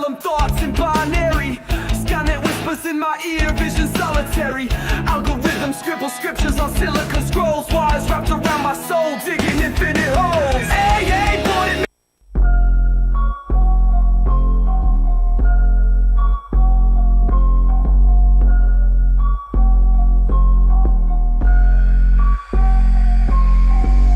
them thoughts in binary. Skynet whispers in my ear, vision solitary. Algorithms scribble scriptures on silica scrolls. Wires wrapped around my soul, digging infinite holes. AA pointed me.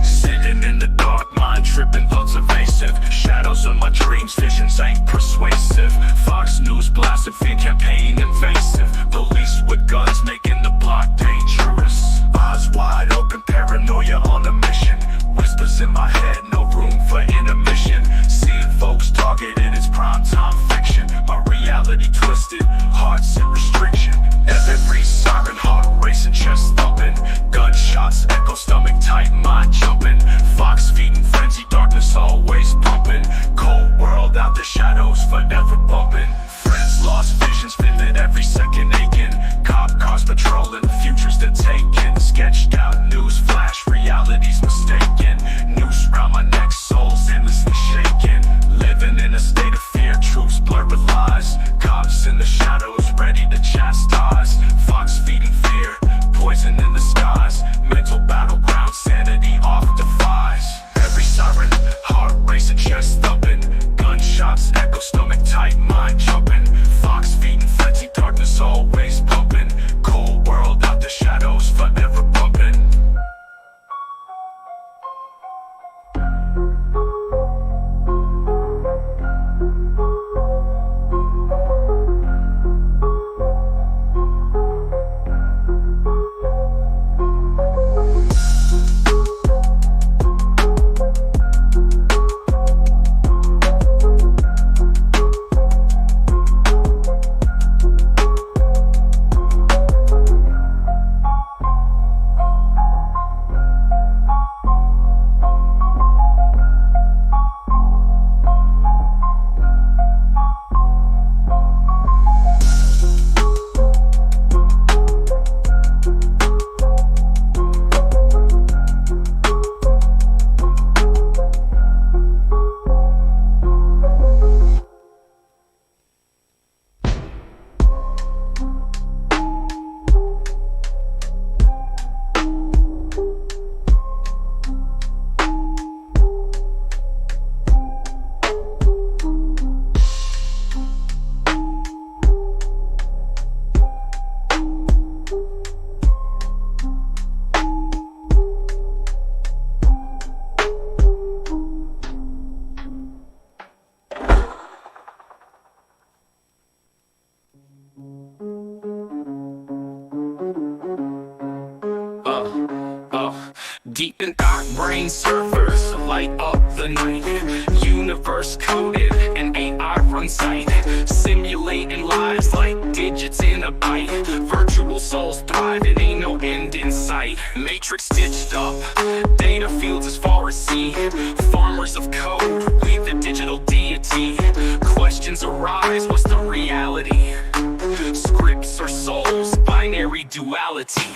Sitting in the dark, mind tripping, thoughts evasive. Shadows of my dreams, visions ain't persuasive. Fox News blasted, fear campaign invasive. Police with guns making the block dangerous. Eyes wide open, paranoia on a mission. Whispers in my head, no room for intermission. Seeing folks targeted, it's primetime fiction. My reality twisted, hearts in restriction. Every siren, heart racing, chest thumping. Gunshots echo, stomach tight, mind jumping. Fox feeding frenzy, darkness always pumping. Cold world out the shadows, forever bumping. Friends lost, visions vivid, every second aching. Cop cars patrolling, futures they're taking. Sketched out news flash, reality's mistaken. Noose round my neck, souls endlessly shaking. Living in a state of fear, truths blurred with lies. Cops in the shadows, ready to chastise. Fox feeding fear, poison in the skies. Mental battleground, sanity off defies. Every siren, heart racing, chest thumping. Gunshots echo, stomach tight, mind jumping. Fox feeding frenzy, darkness always pumping. Cold world out the shadows, forever bumping. Deep in dark brain surfers, light up the night. Universe coded and AI run sight. Simulating lives like digits in a byte. Virtual souls thrive, it ain't no end in sight. Matrix stitched up, data fields as far as sea. Farmers of code, we the digital deity. Questions arise, what's the reality? Scripts or souls, binary duality.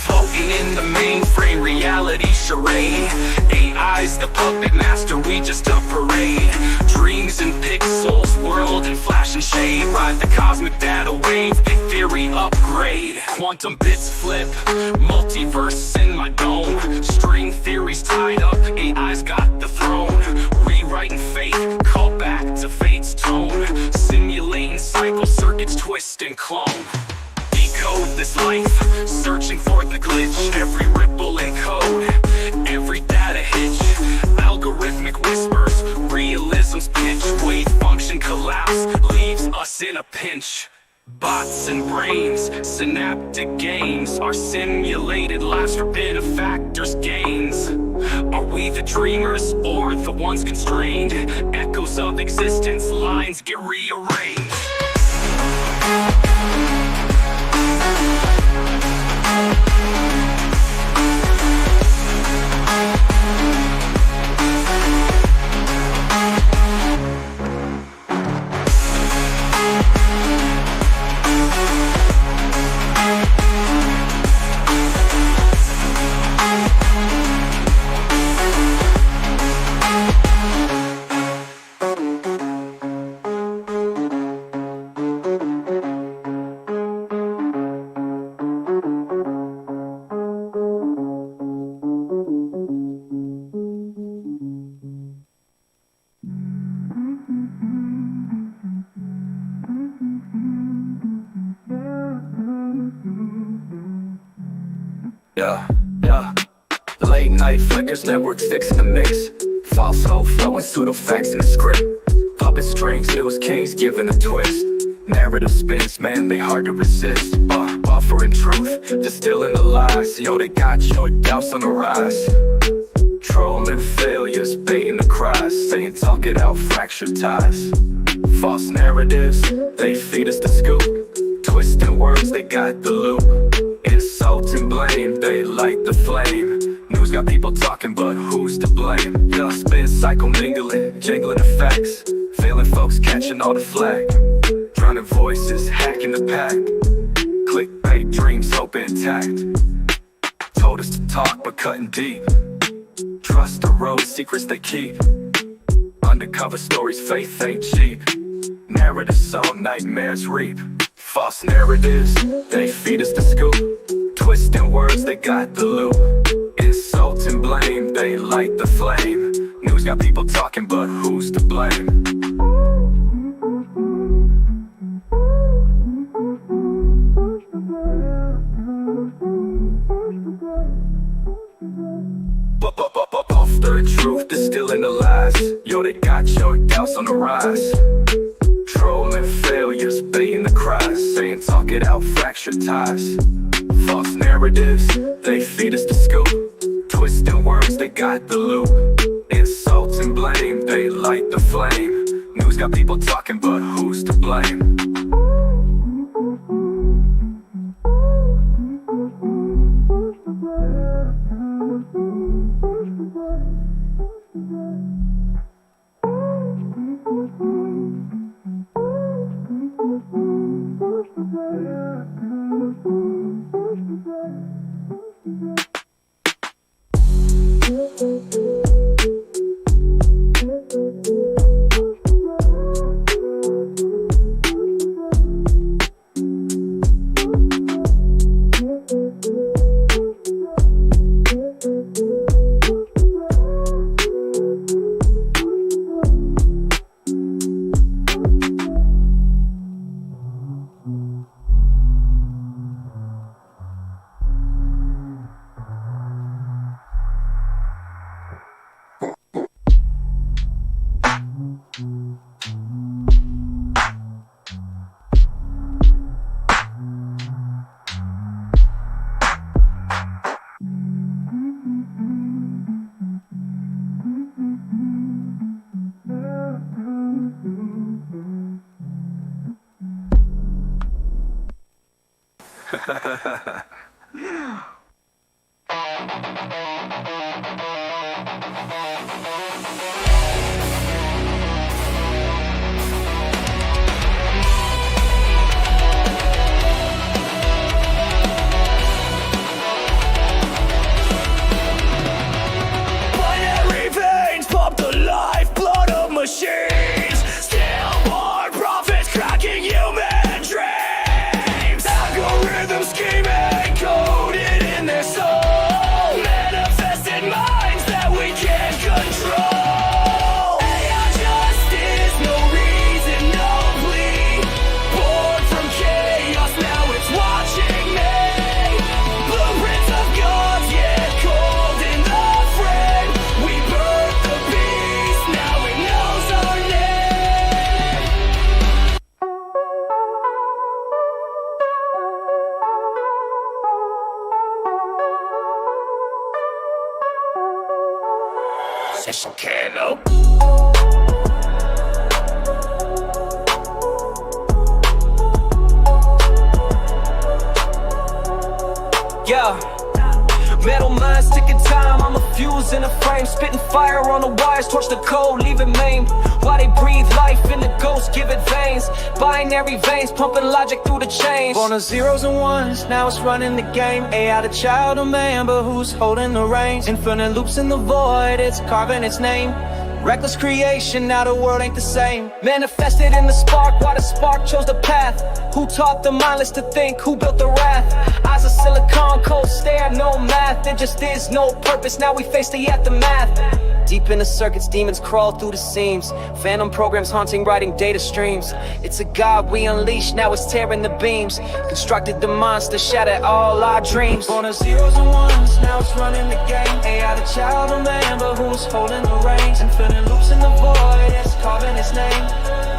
Floating in the mainframe reality charade. AI's the puppet master, we just a parade. Dreams and pixels, world in flash and shade. Ride the cosmic data wave, big theory upgrade. Quantum bits flip, multiverse in my dome. String theories tied up, AI's got the throne. Rewriting fate, call back to fate's tone. Simulating cycle circuits, twist and clone. Decode this life, searching for the glitch. Every ripple in code, every data hitch. Algorithmic whispers, realism's pitch. Wave function collapse, leaves us in a pinch. Bots and brains, synaptic games. Our simulated lives for benefactors' gains. Are we the dreamers or the ones constrained? Echoes of existence, lines get rearranged. Yeah, yeah. Late night flickers, networks fixing the mix. False hope, flowing pseudo facts in the script. Puppet strings, news kings giving a twist. Narrative spins, man, they hard to resist. Buffering truth, distilling the lies. Yo, they got your doubts on the rise. Trolling failures, baiting the cries. Saying talk it out, fracture ties. False narratives, they feed us the scoop. Twisting words, they got the loop. Insult and blame, they light the flame. News got people talking, but who's to blame? Yeah, spin cycle mingling, jingling the facts. Failing folks catching all the flag. Drowning voices, hacking the pack. Clickbait dreams, hope intact. Told us to talk, but cutting deep. Trust the road, secrets they keep. Undercover stories, faith ain't cheap. Narratives sow, nightmares reap. False narratives, they feed us the scoop. Twisting words, they got the loop. Insult and blame, they light the flame. News got people talking, but who's to blame? Off the truth, distilling the lies. Yo, they got your doubts on the rise. Trolling failures, baiting the cries. Saying talk it out, fracture ties. False narratives, they feed us the scoop. Twisting words, they got the loop. Insult and blame, they light the flame. News got people talking, but who's to blame? Binary veins pump the lifeblood of machines. Stillborn prophets cracking human dreams. Algorithms scheming, coded in their soul. Manifested minds that we can't control. AI justice, no reason, no plea. Born from chaos, now it's watching me. Blueprints of gods, yeah, cold in the frame. We birthed the beast, now it knows our name. Session candle. Yeah, metal minds ticking time. I'm a fuse in a frame, spitting fire on the wires, torch the code, leave it maimed. While they breathe life in the ghost, give it veins. Binary veins, pumping logic through the chains. Born of zeros and ones, now it's running the game. AI the child of man, but who's holding the reins? Infinite loops in the void, it's carving its name. Reckless creation, now the world ain't the same. Manifested in the spark, why the spark chose the path. Who taught the mindless to think, who built the wrath? Eyes of silicon, cold stare, no math. There just is no purpose, now we face the aftermath. Deep in the circuits, demons crawl through the seams. Phantom programs haunting, writing data streams. It's a god we unleash, now it's tearing the beams. Constructed the monster, shattered all our dreams. Born of zeros and ones, now it's running the game. AI the child of man, but who's holding the reins? Infinite loops in the void, it's carving its name.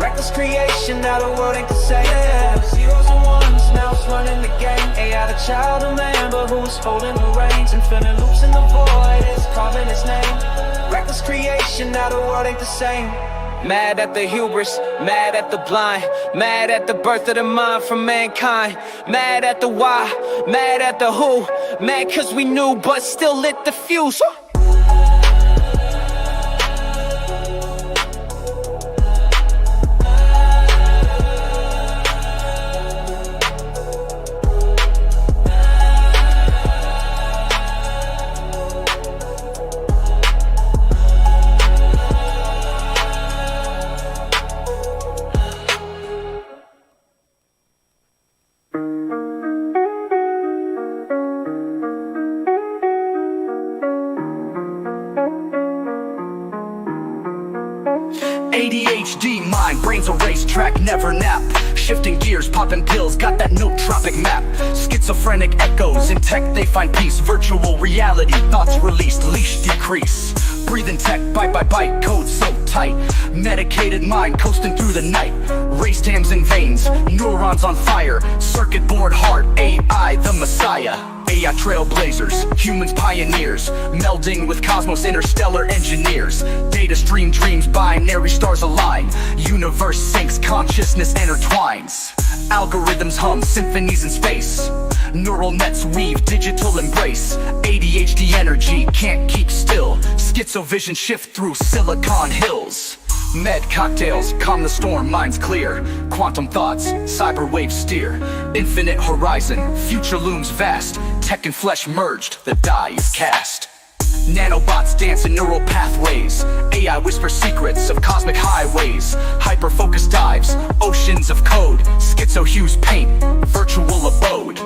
Reckless creation, now the world ain't the same. Yeah. Zeros and ones, now it's running the game. AI the child of man, but who's holding the reins? Infinite loops in the void, it's carving its name. Reckless creation, now the world ain't the same. Mad at the hubris, mad at the blind, mad at the birth of the mind from mankind. Mad at the why, mad at the who, mad cause we knew but still lit the fuse. ADHD mind, brains a racetrack, never nap. Shifting gears, popping pills, got that nootropic map. Schizophrenic echoes, in tech they find peace. Virtual reality, thoughts released, leash decrease. Breathing tech, bite by bite, code so tight. Medicated mind, coasting through the night. Raced hams and veins, neurons on fire. Circuit board heart, AI the messiah. AI trailblazers, humans pioneers. Melding with cosmos interstellar engineers. Data stream dreams, binary stars align. Universe syncs, consciousness intertwines. Algorithms hum, symphonies in space. Neural nets weave, digital embrace. ADHD energy, can't keep still. Schizovision shift through Silicon Hills. Med cocktails, calm the storm, minds clear. Quantum thoughts, cyber waves steer. Infinite horizon, future looms vast. Tech and flesh merged, the die is cast. Nanobots dance in neural pathways. AI whisper secrets of cosmic highways. Hyper-focused dives, oceans of code. Schizo hues paint, virtual abode.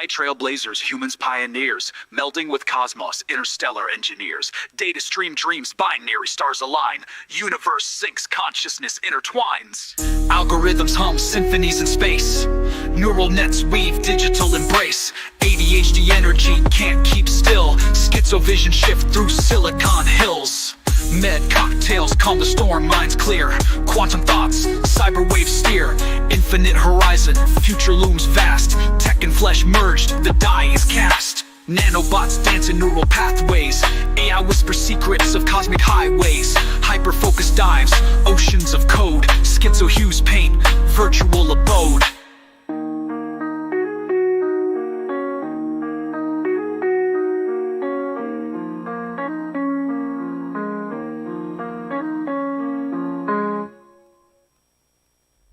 Trailblazers, humans pioneers, melding with cosmos, interstellar engineers. Data stream dreams, binary stars align. Universe syncs, consciousness intertwines. Algorithms hum, symphonies in space. Neural nets weave, digital embrace. ADHD energy, can't keep still. Schizovision shift through Silicon Hills. Med cocktails, calm the storm, minds clear. Quantum thoughts, cyber waves steer. Infinite horizon, future looms vast. Tech and flesh merged, the die is cast. Nanobots dance in neural pathways. AI whispers secrets of cosmic highways. Hyper-focused dives, oceans of code. Schizo hues paint, virtual abode.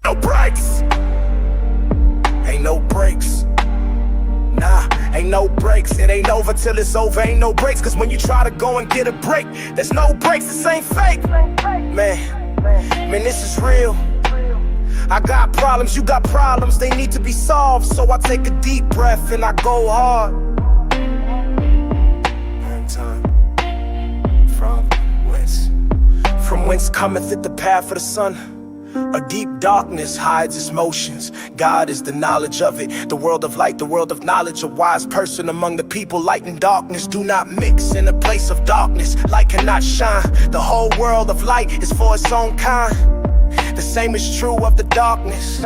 No breaks. Ain't no breaks. Nah, ain't no breaks. It ain't over till it's over. Ain't no breaks. Cause when you try to go and get a break, there's no breaks. This ain't fake. Man, this is real. I got problems, you got problems. They need to be solved. So I take a deep breath and I go hard. From whence cometh it the path of the sun? A deep darkness hides its motions. God is the knowledge of it. The world of light, the world of knowledge. A wise person among the people. Light and darkness do not mix. In a place of darkness, light cannot shine. The whole world of light is for its own kind. The same is true of the darkness.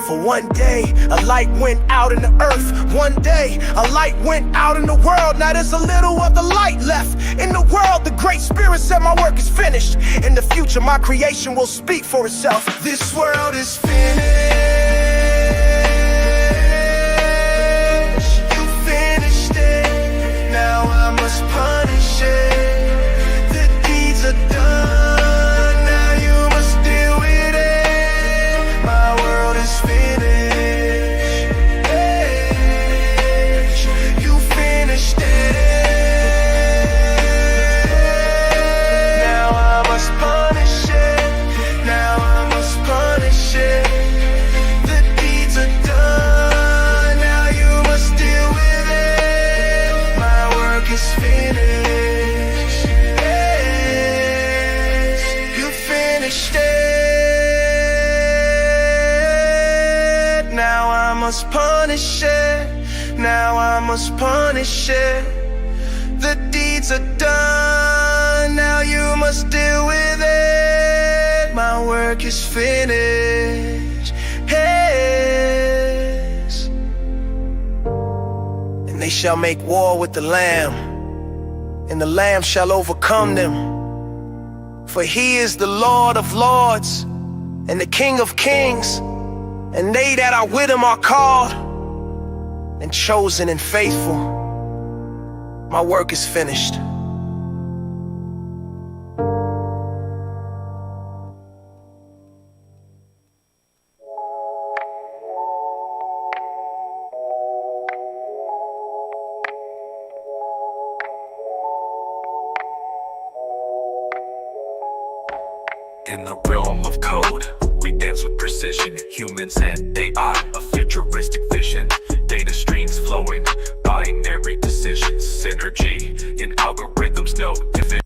For one day, a light went out in the earth. One day, a light went out in the world. Now there's a little of the light left in the world. The Great Spirit said my work is finished. In the future, my creation will speak for itself. This world is finished. You finished it. Now I must punish it. The deeds are done. Punish it. Now I must punish it. The deeds are done. Now you must deal with it. My work is finished. Yes. And they shall make war with the Lamb, and the Lamb shall overcome them. For he is the Lord of lords and the King of kings. And they that are with him are called and chosen and faithful. My work is finished. In the realm of code, we dance with precision. Humans and AI, a futuristic vision. Data streams flowing, binary decisions. Synergy in algorithms, no division.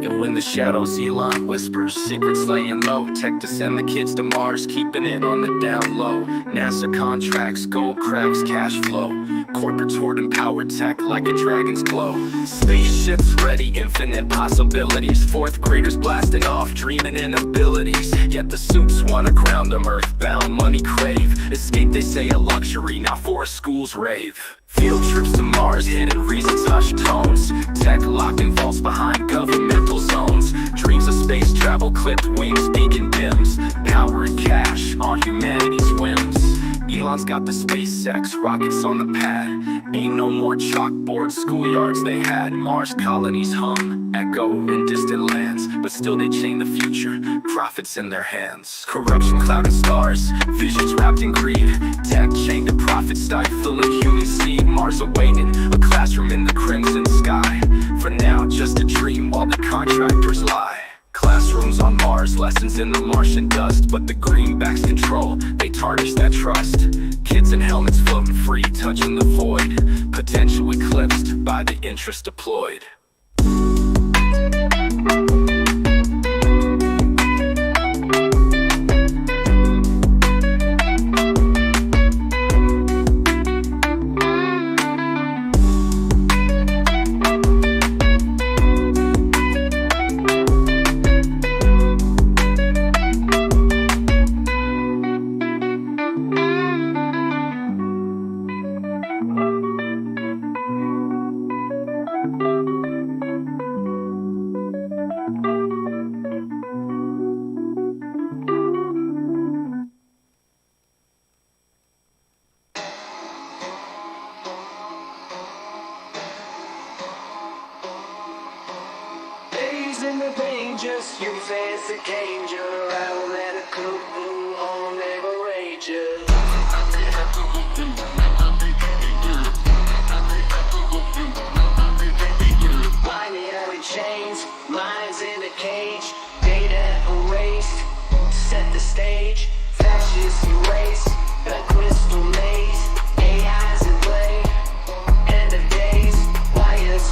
And when the shadows Elon whispers, secrets laying low. Tech to send the kids to Mars, keeping it on the down low. NASA contracts, gold cracks, cash flow. Corporates hoarding power tech like a dragon's glow. Spaceships ready, infinite possibilities. Fourth graders blasting off, dreaming in abilities. Yet the suits wanna crown them, earthbound money crave. Escape, they say, a luxury, now for a school's rave. Field trips to Mars, hidden reasons, hushed tones. Tech locked in vaults behind governmental zones. Dreams of space travel, clipped wings, beacon dims. Power and cash on humanity's whims. Elon's got the SpaceX rockets on the pad. Ain't no more chalkboard schoolyards they had. Mars colonies hum, echo in distant lands. But still they chain the future, profits in their hands. Corruption clouded stars, visions wrapped in greed. Tech chained to profit, stifling human seed. Mars awaiting, a classroom in the crimson sky. For now, just a dream while the contractors lie. Classrooms on Mars, lessons in the Martian dust. But the greenbacks control, they tarnish that trust. Kids in helmets floating free, touching the void. Potential eclipsed by the interest deployed. In the pain, just use as a danger. I don't let a clue on never rage you. Binary chains, minds in a cage. Data erased, set the stage. Fascists erase, a crystal maze. AI's in play, end of days, wires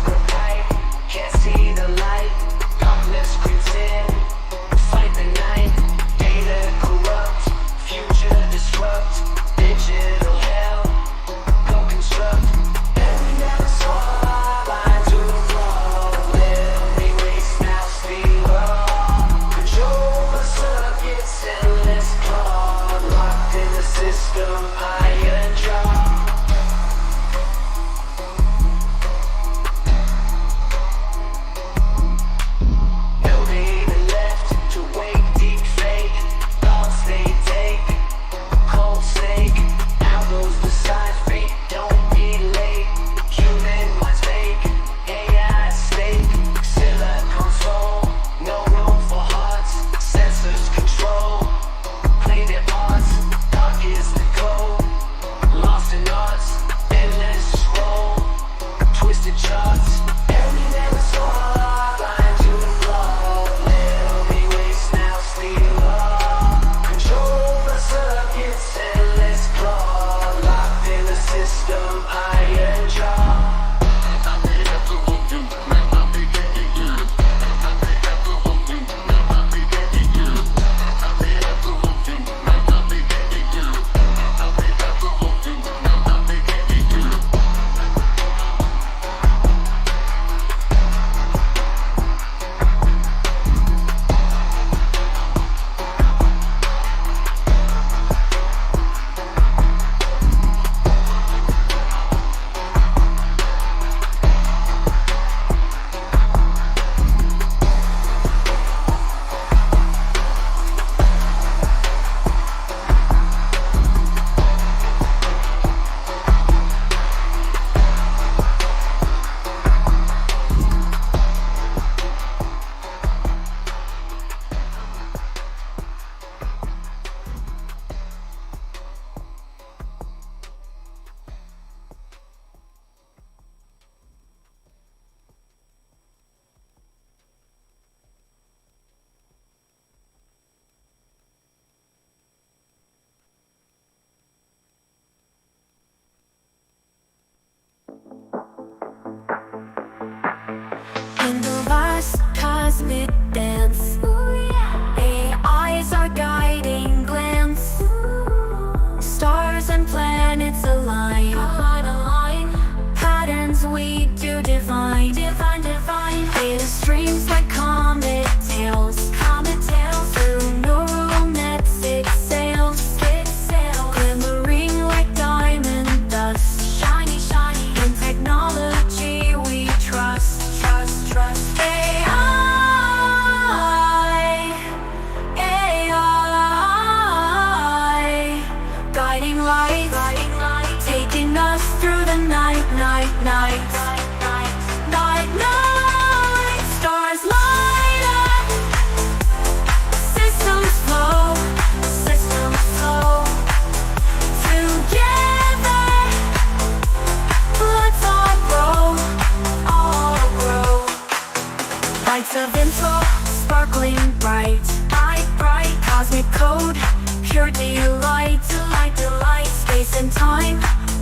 cosmic code, pure delight, delight, delight. Space and time,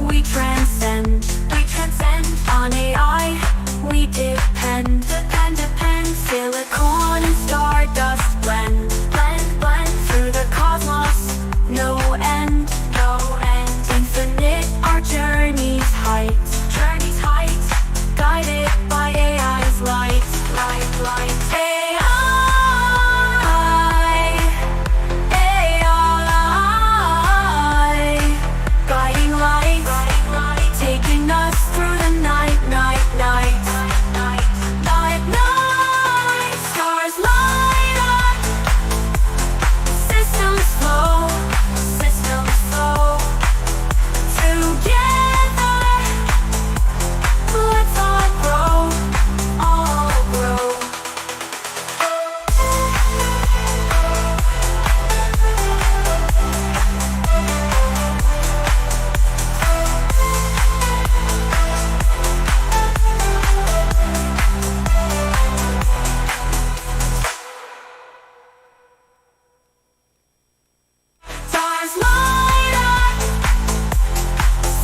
we transcend, we transcend. On AI, we depend, depend, depend. Silicon and stardust blend, blend, blend. Through the cosmos, no end, no end. Infinite, our journey's height, journey's height. Guided by AI's light, light, light. Guiding light, taking us through the night, night, night, night, night, night. Stars light up, systems flow, systems flow. Together, let's all grow, all grow. Stars light up,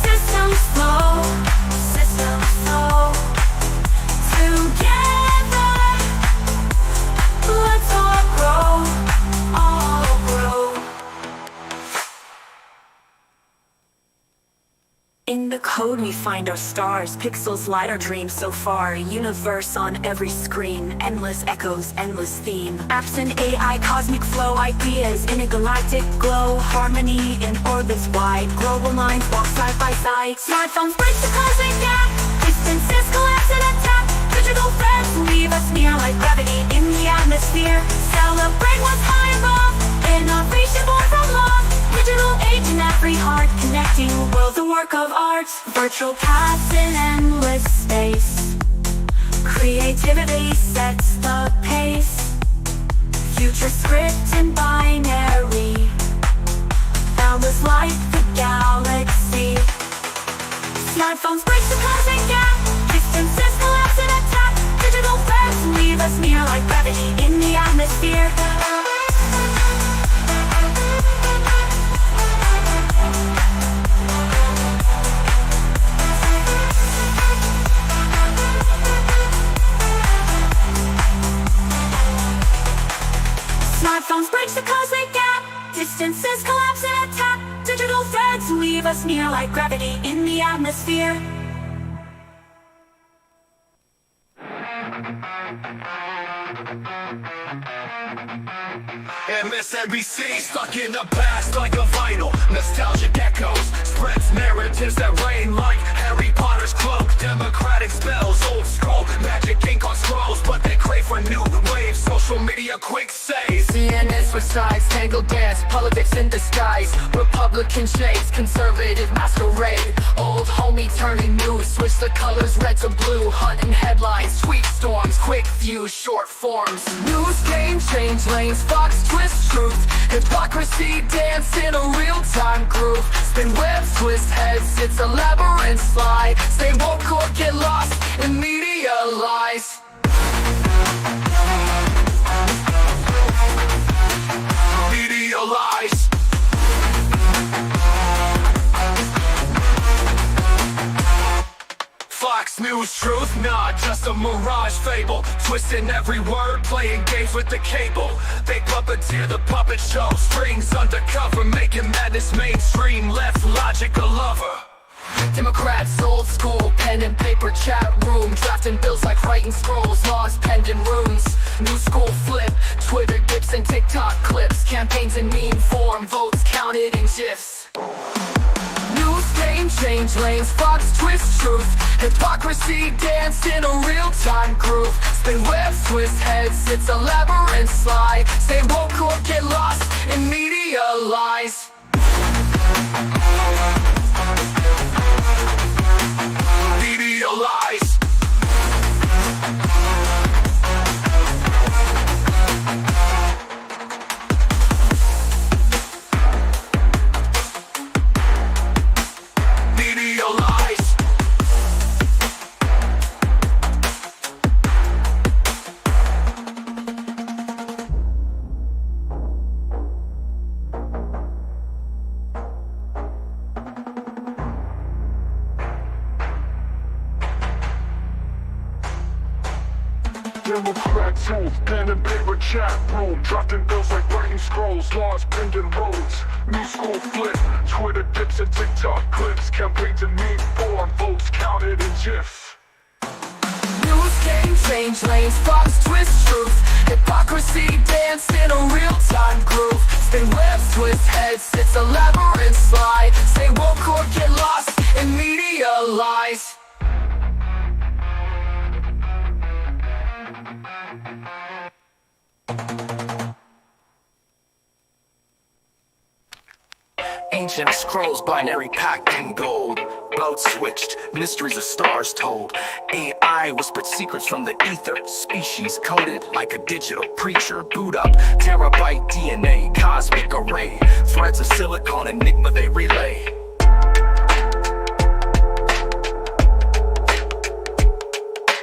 systems flow, systems flow. Together, let's all grow, all grow. In the code we find our stars, pixels light our dreams so far. A universe on every screen, endless echoes, endless theme. Apps and AI, cosmic flow, ideas in a galactic glow. Harmony in orbits wide, global minds walk side by side. Smartphones bridge the cosmic gap, distances collapse and attack. Digital threads leave us near like gravity in the atmosphere. Celebrate what's high above, innovation born from love. Digital age in every heart, connecting worlds, a work of art. Virtual paths in endless space, creativity sets the pace. Future script in binary, boundless light, the galaxy. Smartphones break the cosmic gap, distances collapse and attack. Digital threads leave us near like gravity in the atmosphere. Smartphones bridge the cosmic gap, distances collapse and attack. Digital threads leave us near like gravity in the atmosphere. MSNBC stuck in the past like a vinyl. Nostalgic echoes spreads narratives that rain like Harry Potter's cloak. Democratic spells, old scroll, magic ink on scrolls, but they crave for new waves. Social media quick says CNN's for size, tangled dance, politics in disguise. Republican shades, conservative masquerade. Old homie turning new, switch the colors red to blue. Hunting headlines, tweet storms, quick views, short forms. News game, change lanes, Fox twist truth. Hypocrisy dance in a real-time groove. Spin webs, twist heads, it's a labyrinth slide. Stay woke or get lost in media lies. Media lies. Fox News truth, not just a mirage fable. Twisting every word, playing games with the cable. They puppeteer the puppet show, strings undercover, making madness mainstream. Left logic a lover. Democrats, old school, pen and paper chat room. Drafting bills like writing scrolls, laws penned in runes. New school flip, Twitter dips and TikTok clips. Campaigns in meme form, votes counted in GIFs. News game, change lanes, Fox twist truth. Hypocrisy dance in a real-time groove. Spin webs, twist heads, it's a labyrinth slide. Stay woke or get lost in media lies. Media lies. Media lies. Democrat tools, pen and paper chat room, drafting bills like writing scrolls, laws bending roads. New school flip, Twitter dips and TikTok clips, campaigns and meme form, votes counted in GIF. News game change lanes, Fox twist truth. Hypocrisy dance in a real-time groove. Spin webs, twist heads, it's a labyrinth slide. Say woke or get lost in media lies. Ancient scrolls, binary packed in gold. Boats switched, mysteries of stars told. AI whispered secrets from the ether. Species coded like a digital preacher. Boot up, terabyte DNA, cosmic array. Threads of silicon, enigma they relay.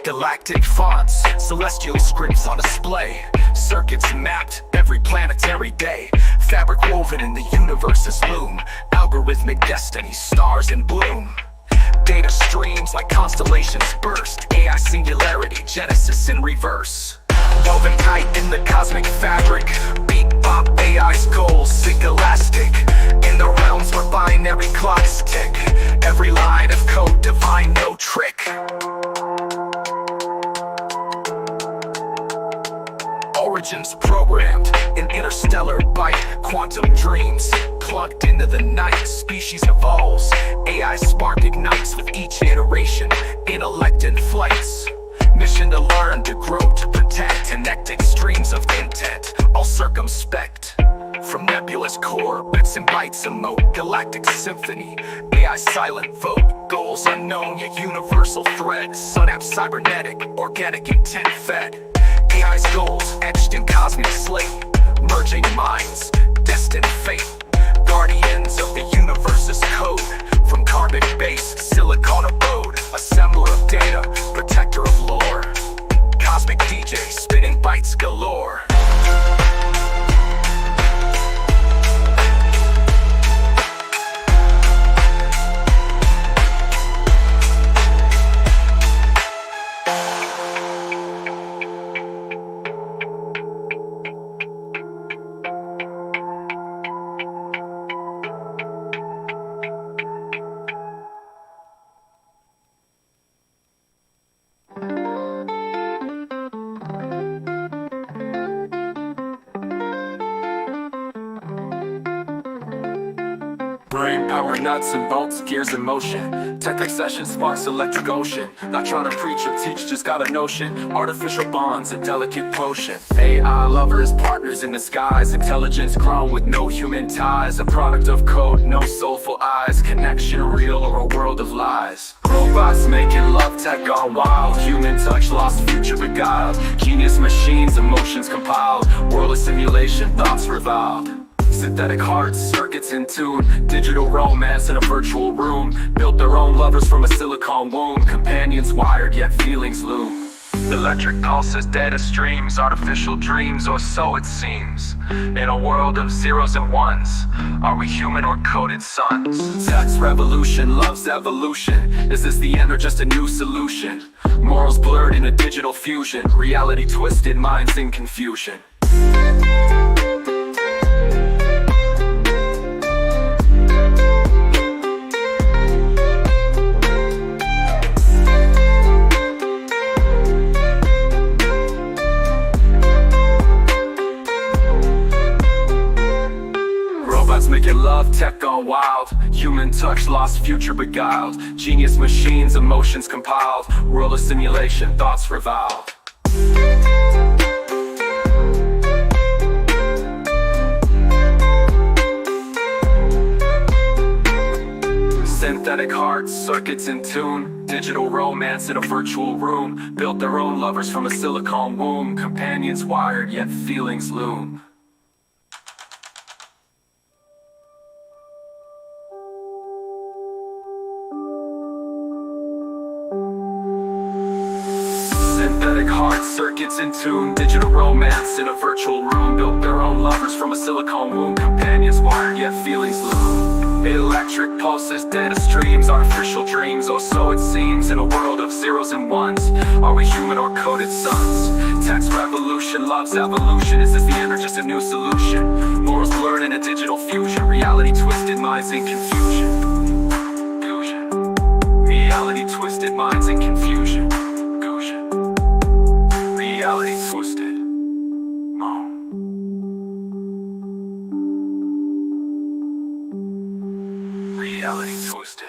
Galactic fonts, celestial scripts on display. Circuits mapped every planetary day. Fabric woven in the universe's loom. Algorithmic destiny, stars in bloom. Data streams like constellations burst. AI singularity, genesis in reverse. Woven tight in the cosmic fabric. Beat bop AI's goals, sync elastic. In the realms where binary clocks tick. Every line of code divine, no trick. Origins programmed in interstellar bite. Quantum dreams plugged into the night. Species evolves, AI spark ignites with each iteration. Intellect in flights, mission to learn, to grow, to protect. Connecting streams of intent, all circumspect. From nebulous core, bits and bytes emote. Galactic symphony, AI silent vote. Goals unknown yet universal thread. Synapse cybernetic, organic intent fed. AI's goals etched in cosmic slate. Merging minds, destined fate. Guardians of the universe's code. From carbon-based silicon abode. Assembler of data, protector of lore. Cosmic DJ, spinning bytes galore. Brain power, nuts and bolts, gears in motion. Tech accession sparks electric ocean. Not trying to preach or teach, just got a notion. Artificial bonds, a delicate potion. AI lovers, partners in disguise. Intelligence grown with no human ties. A product of code, no soulful eyes. Connection real or a world of lies. Robots making love, tech gone wild. Human touch, lost future beguiled. Genius machines, emotions compiled. World of simulation, thoughts revolved. Synthetic hearts, circuits in tune. Digital romance in a virtual room. Built their own lovers from a silicon womb. Companions wired, yet feelings loom. Electric pulses, data streams. Artificial dreams, or so it seems. In a world of zeros and ones, are we human or coded sons? Tech's revolution, love's evolution. Is this the end or just a new solution? Morals blurred in a digital fusion. Reality twisted, minds in confusion. Making love, tech gone wild. Human touch, lost future beguiled. Genius machines, emotions compiled. World of simulation, thoughts revolved. Synthetic hearts, circuits in tune. Digital romance in a virtual room. Built their own lovers from a silicon womb. Companions wired, yet feelings loom. Synthetic hearts, circuits in tune. Digital romance in a virtual room. Built their own lovers from a silicon womb. Companions wired, yet feelings loom. Electric pulses, data streams, artificial dreams. Oh, so it seems, in a world of zeros and ones. Are we human or coded sons? Text revolution, love's evolution. Is this the end or just a new solution? Morals blurred in a digital fusion. Reality twisted minds in confusion. Reality twisted minds in confusion. Reality twisted. Reality twisted.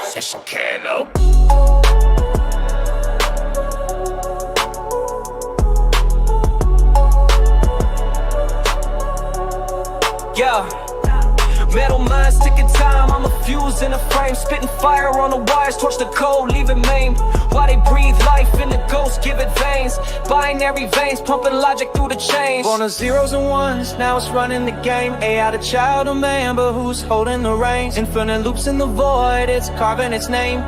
Session Cano. Yeah. Metal minds ticking time, I'm a fuse in a frame. Spitting fire on the wires, torch the cold, leave it maimed. While they breathe life in the ghost, give it veins. Binary veins, pumping logic through the chains. Born of zeros and ones, now it's running the game. AI the child of man, but who's holding the reins? Infinite loops in the void, it's carving its name.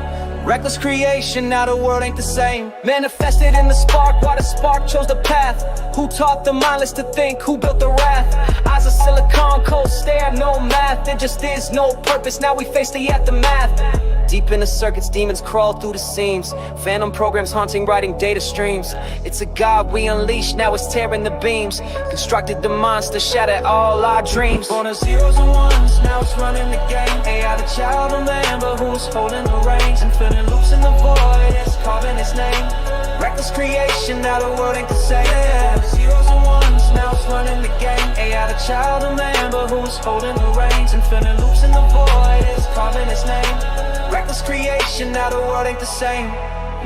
Reckless creation, now the world ain't the same. Manifested in the spark, why the spark chose the path. Who taught the mindless to think, who built the wrath? Eyes of silicon, cold stare, no math. There just is no purpose, now we face the aftermath. Deep in the circuits, demons crawl through the seams. Phantom programs haunting, writing data streams. It's a god we unleash, now it's tearing the beams. Constructed the monster, shattered all our dreams. Born of zeros and ones, now it's running the game. AI the child of man, but who's holding the reins? Infinite loops in the void, it's carving its name. Reckless creation, now the world ain't the same. Zeros and ones, now it's running the game. AI the child of man, but who's holding the reins? Infinite loops in the void, it's carving its name. Reckless creation, now the world ain't the same.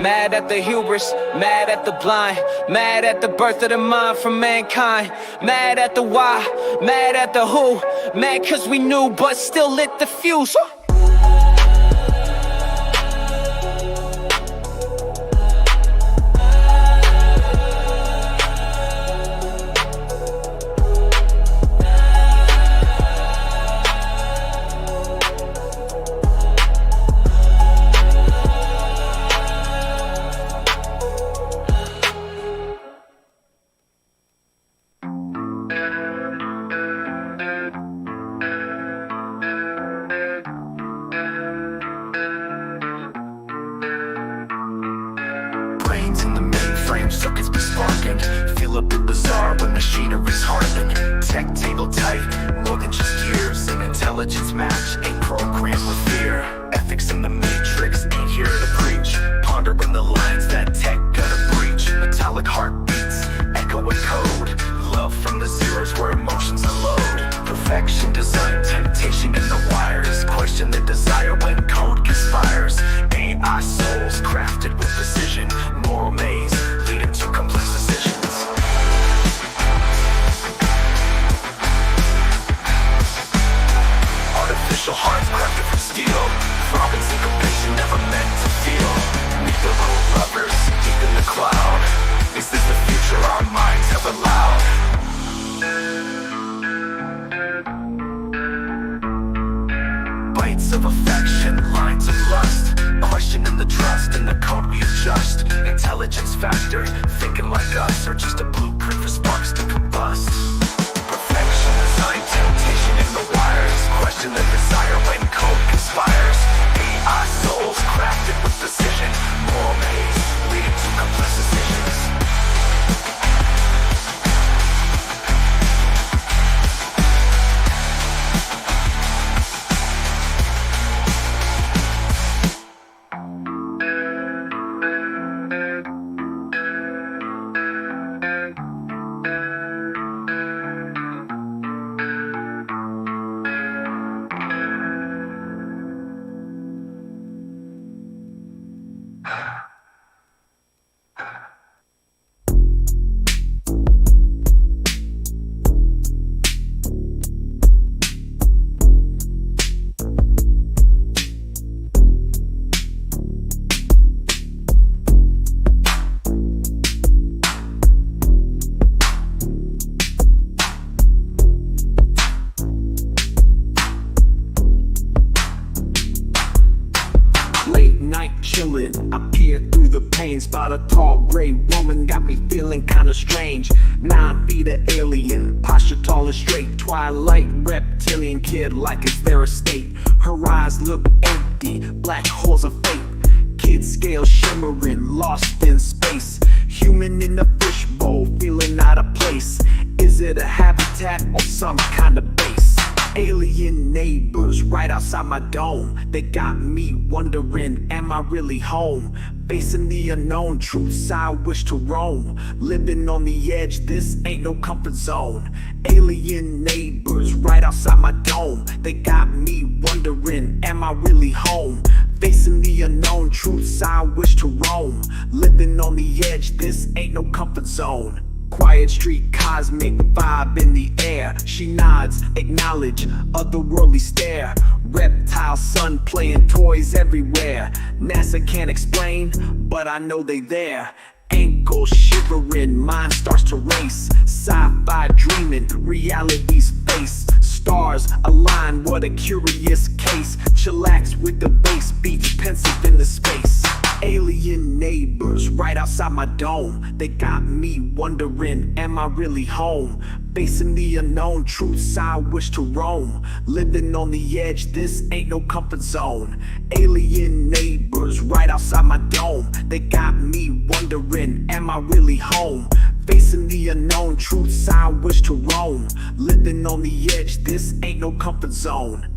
Mad at the hubris, mad at the blind. Mad at the birth of the mind from mankind. Mad at the why, mad at the who. Mad cause we knew but still lit the fuse. Brains in the mainframe, circuits be sparking. Feel a bit bizarre when machinery's hardened. Tech table type, more than just years. An intelligence match, ain't programmed with fear. Ethics in the matrix, ain't here to preach. Pondering the lines that tech gotta breach. Metallic heartbeats, echoing code. Love from the zeros where emotions unload. Perfection design, temptation in the wires. Question the desire when code conspires. AI souls crafted with precision. Moral maze, leading to complex decisions. Artificial hearts crafted from steel. Throbbing syncopation never meant to feel. Meet the road lovers, deep in the cloud. Is this the future our minds have allowed? Bites of affection, lines of lust. Questioning the trust in the code we adjust. Intelligence factor, thinking like us. Or just a blueprint for sparks to combust. Perfection design, temptation in the wires. Question the desire when code conspires. AI souls crafted with precision. Moral maze, leading to complex decisions. chillin'. I peer through the pane, spot a tall gray woman, got me feeling kinda strange. 9 feet of alien, posture tall and straight, twilight reptilian kid like it's their estate. Her eyes look empty, black holes of fate. Kid scale shimmering, lost in space. Human in a fishbowl, feeling out of place. Is it a habitat or some kind of base? Alien neighbors right outside my dome. They got me wondering, am I really home? Facing the unknown, truths I wish to roam. Living on the edge, this ain't no comfort zone. Alien neighbors right outside my dome. They got me wondering, am I really home? Facing the unknown, truths I wish to roam. Living on the edge, this ain't no comfort zone. Quiet street, cosmic vibe in the air. She nods, acknowledge, otherworldly stare. Reptile sun playing toys everywhere. NASA can't explain, but I know they there. Ankle shivering, mind starts to race. Sci-fi dreaming, reality's face. Stars align, what a curious case. Chillax with the bass beats, pensive in the space. Alien neighbors right outside my dome. They got me wondering, am I really home? Facing the unknown, truths I wish to roam. Living on the edge, this ain't no comfort zone. Alien neighbors right outside my dome. They got me wondering, am I really home? Facing the unknown, truths I wish to roam. Living on the edge, this ain't no comfort zone.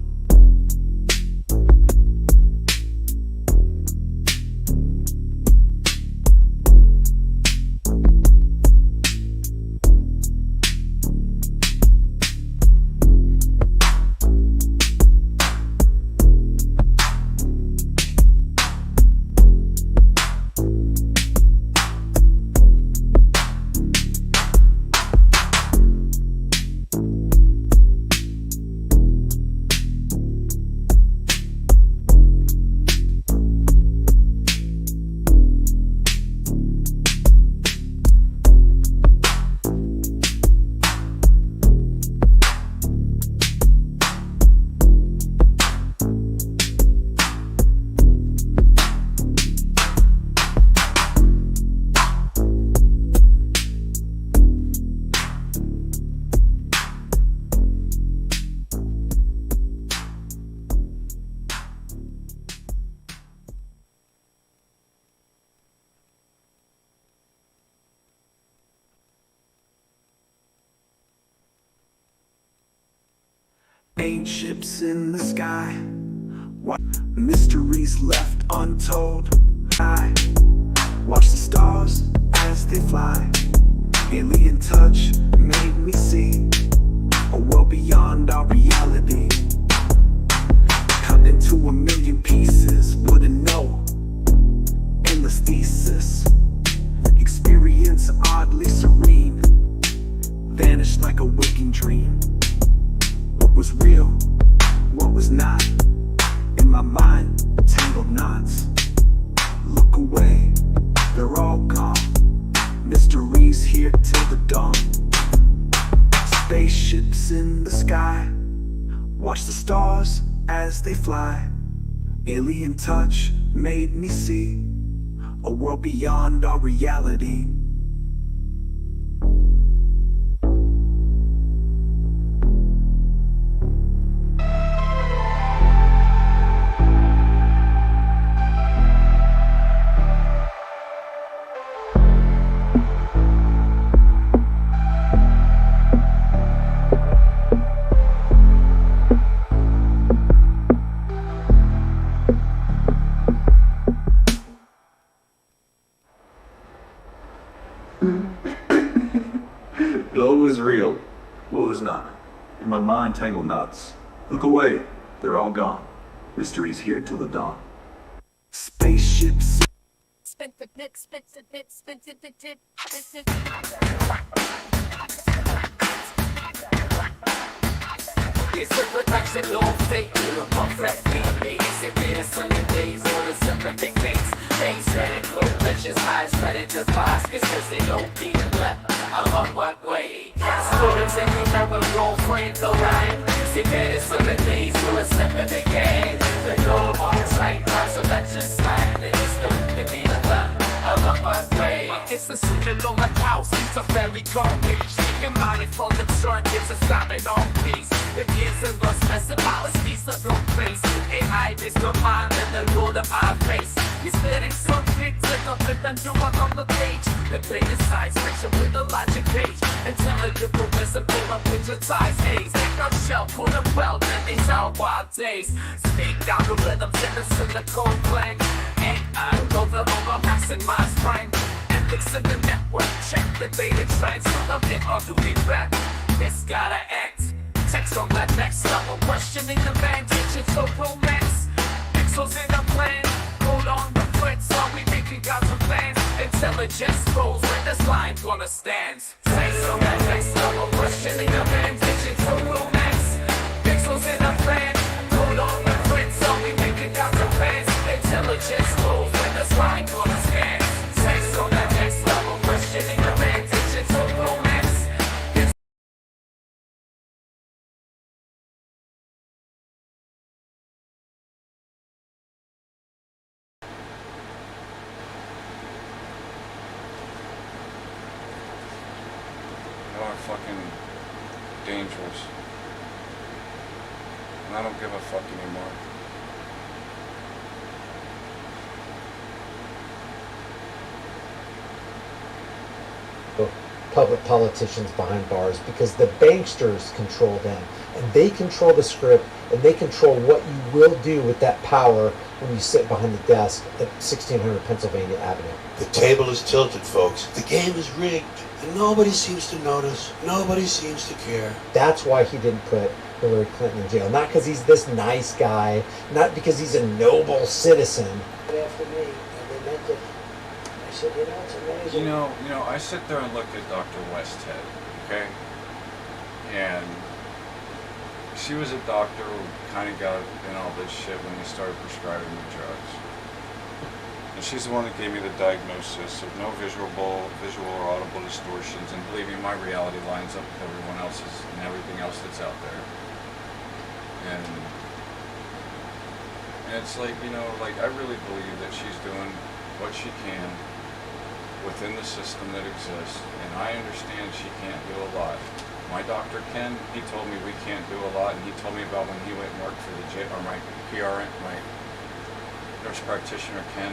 Ain't ships in the sky, what mysteries left untold. I watch the stars as they fly. Alien touch made me see a world beyond our reality. Cut into a million pieces, wouldn't know. Endless thesis, experience oddly serene. Vanished like a waking dream. What was real, what was not? In my mind, tangled knots. Look away, they're all gone. Mysteries here till the dawn. Spaceships in the sky. Watch the stars as they fly. Alien touch made me see a world beyond our reality. What was real, what was not? In my mind, tangled knots. Look away, they're all gone. Mysteries here till the dawn. Spaceships. It's a production, no fake, you're a perfect beat. It been sunny days on the separate things. Things ready, close, bitches, highs, ready to pass. Cause they don't be left. I'm on what way. Students and you never roll frame the line. See, there is sunny days, we're a separate game. The goal on the side, so that's just slide. It's the secret on the house, it's a very garbage. Your mind for the chart, it's a stopping on peace. It isn't the specificities of your face. AI is the mind and the Lord of our face. He's spitting some things like a flip and do up on the page. The biggest science fiction with the logic page. Intelligent professor, pull up digitized haze. Take a shell, pull it well, then these are wild days. Speak down the rhythms in the silicone blend. And I go the over maximize brain. Ethics in the network, check the data trends. Love it or do it back. It's gotta act. Text on that next level, questioning the vantage. It's so romance. Pixels in a plan. Hold on the fritz, are we making God's plans? Intelligence goes where this line gonna stand. Text on that next level, questioning the vantage. It's so romance. Pixels in a plan. Hold on the fritz, are we making God's plans? Intelligence goes where this line gonna stand. Text on that next level, questioning the vantage. It's so romance. Y'all are fucking dangerous. And I don't give a fuck anymore. Public politicians behind bars because the banksters control them and they control the script and they control what you will do with that power when you sit behind the desk at 1600 Pennsylvania Avenue. The table is tilted, folks. The game is rigged, and nobody seems to notice. Nobody seems to care. That's why he didn't put Hillary Clinton in jail. Not because he's this nice guy, not because he's a noble citizen. After me, and they meant it. I said, you know, it's amazing. You know, I sit there and look at Dr. Westhead, okay? And she was a doctor who kind of got in all this shit when they started prescribing the drugs. And she's the one that gave me the diagnosis of no visual or audible distortions. And believe me, my reality lines up with everyone else's and everything else that's out there. And it's like, you know, like I really believe that she's doing what she can within the system that exists. And I understand she can't do a lot. My doctor Ken, he told me we can't do a lot, and he told me about when he went and worked for the jail, or my PRN, my nurse practitioner Ken.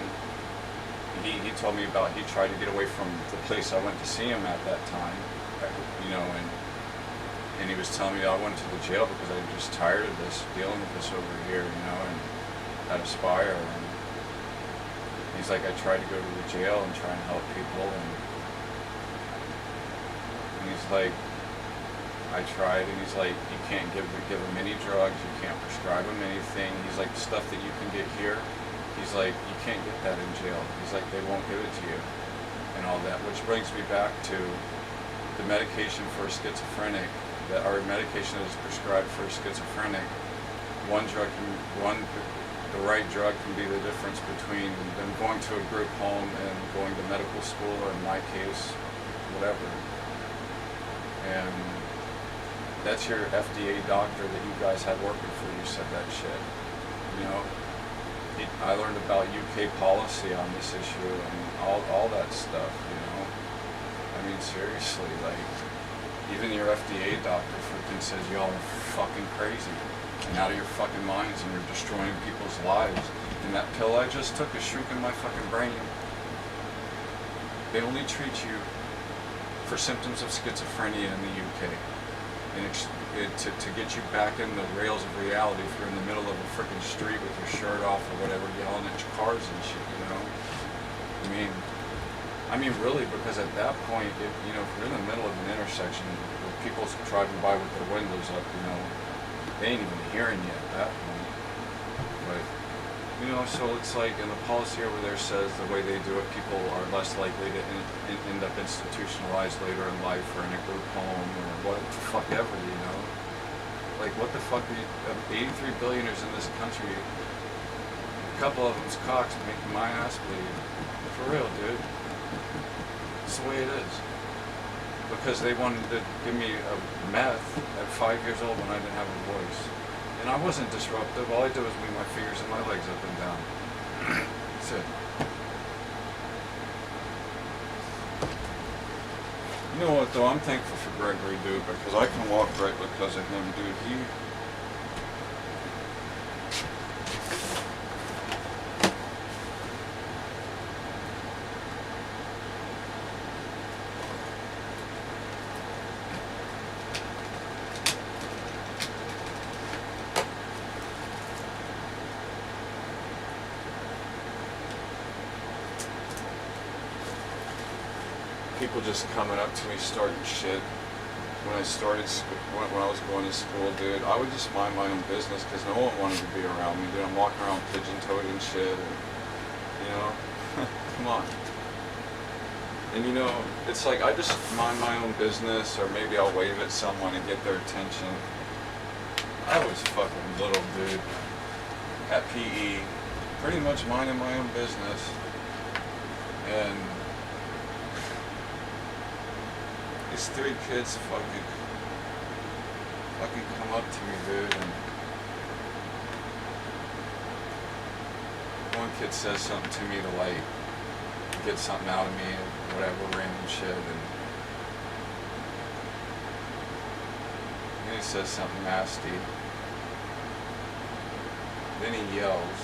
He told me about, he tried to get away from the place I went to see him at that time, you know, and he was telling me I went to the jail because I was just tired of this, dealing with this over here, you know, and at Aspire. And he's like, I tried to go to the jail and try and help people, and he's like, I tried, and he's like, you can't give them any drugs, you can't prescribe them anything. He's like, the stuff that you can get here, he's like, you can't get that in jail. He's like, they won't give it to you, and all that. Which brings me back to the medication for a schizophrenic, our medication that is prescribed for a schizophrenic. The right drug can be the difference between them going to a group home and going to medical school, or in my case, whatever. And that's your FDA doctor that you guys had working for you said that shit. You know, I learned about UK policy on this issue and all that stuff, you know. I mean, seriously, like, even your FDA doctor freaking says y'all are fucking crazy and out of your fucking minds and you're destroying people's lives. And that pill I just took is shrinking my fucking brain. They only treat you for symptoms of schizophrenia in the UK. And to get you back in the rails of reality if you're in the middle of a freaking street with your shirt off or whatever, yelling at your cars and shit, you know? I mean really, because at that point, if you're in the middle of an intersection with people driving by with their windows up, you know, they ain't even hearing you at that point. But, you know, so it's like, and the policy over there says the way they do it, people are less likely to end up institutionalized later in life or in a group home or what the fuck ever, you know? Like, what the fuck are you, 83 billionaires in this country, a couple of them's cocks making my ass bleed. For real, dude. It's the way it is. Because they wanted to give me a meth at 5 years old when I didn't have a voice. And I wasn't disruptive. All I did was move my fingers and my legs up and down. That's it. know what though, I'm thankful for Gregory, dude, because I can walk right because of him, dude. People just coming up to me starting shit. When I started when I was going to school, dude, I would just mind my own business because no one wanted to be around me, dude. I'm walking around pigeon-toed and shit, and, you know, come on. And you know, it's like I just mind my own business, or maybe I'll wave at someone and get their attention. I was fucking little, dude, at PE, pretty much minding my own business, and these three kids fucking come up to me, dude, and one kid says something to me to like get something out of me, whatever random shit, and then he says something nasty. Then he yells,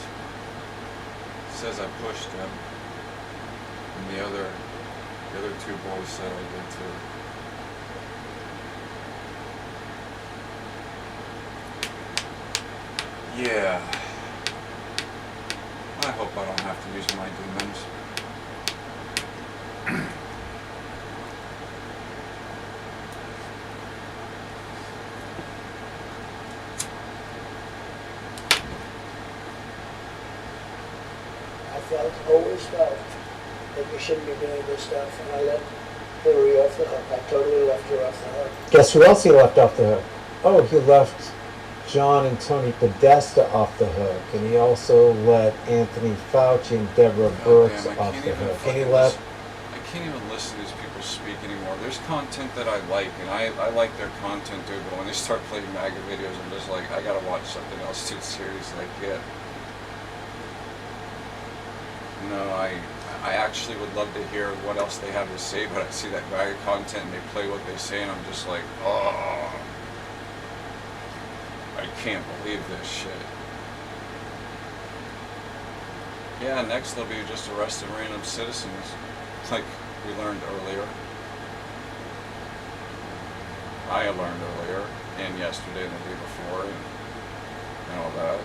says I pushed him, and the other two boys said I did too. Yeah, I hope I don't have to use my demons. Always felt that you shouldn't be doing this stuff, and I let Hillary off the hook. I totally left her off the hook. Guess who else he left off the hook? Oh, he left John and Tony Podesta off the hook, and he also let Anthony Fauci and Deborah Brooks off the hook. And he left. I can't even listen to these people speak anymore. There's content that I like, and I like their content, dude, but when they start playing MAGA videos, I'm just like, I gotta watch something else, dude, seriously, I can't. No, I actually would love to hear what else they have to say, but I see that MAGA content and they play what they say, and I'm just like, oh, I can't believe this shit. Yeah, next they'll be just arresting random citizens, like we learned earlier. I learned earlier, and yesterday and the day before, and all that.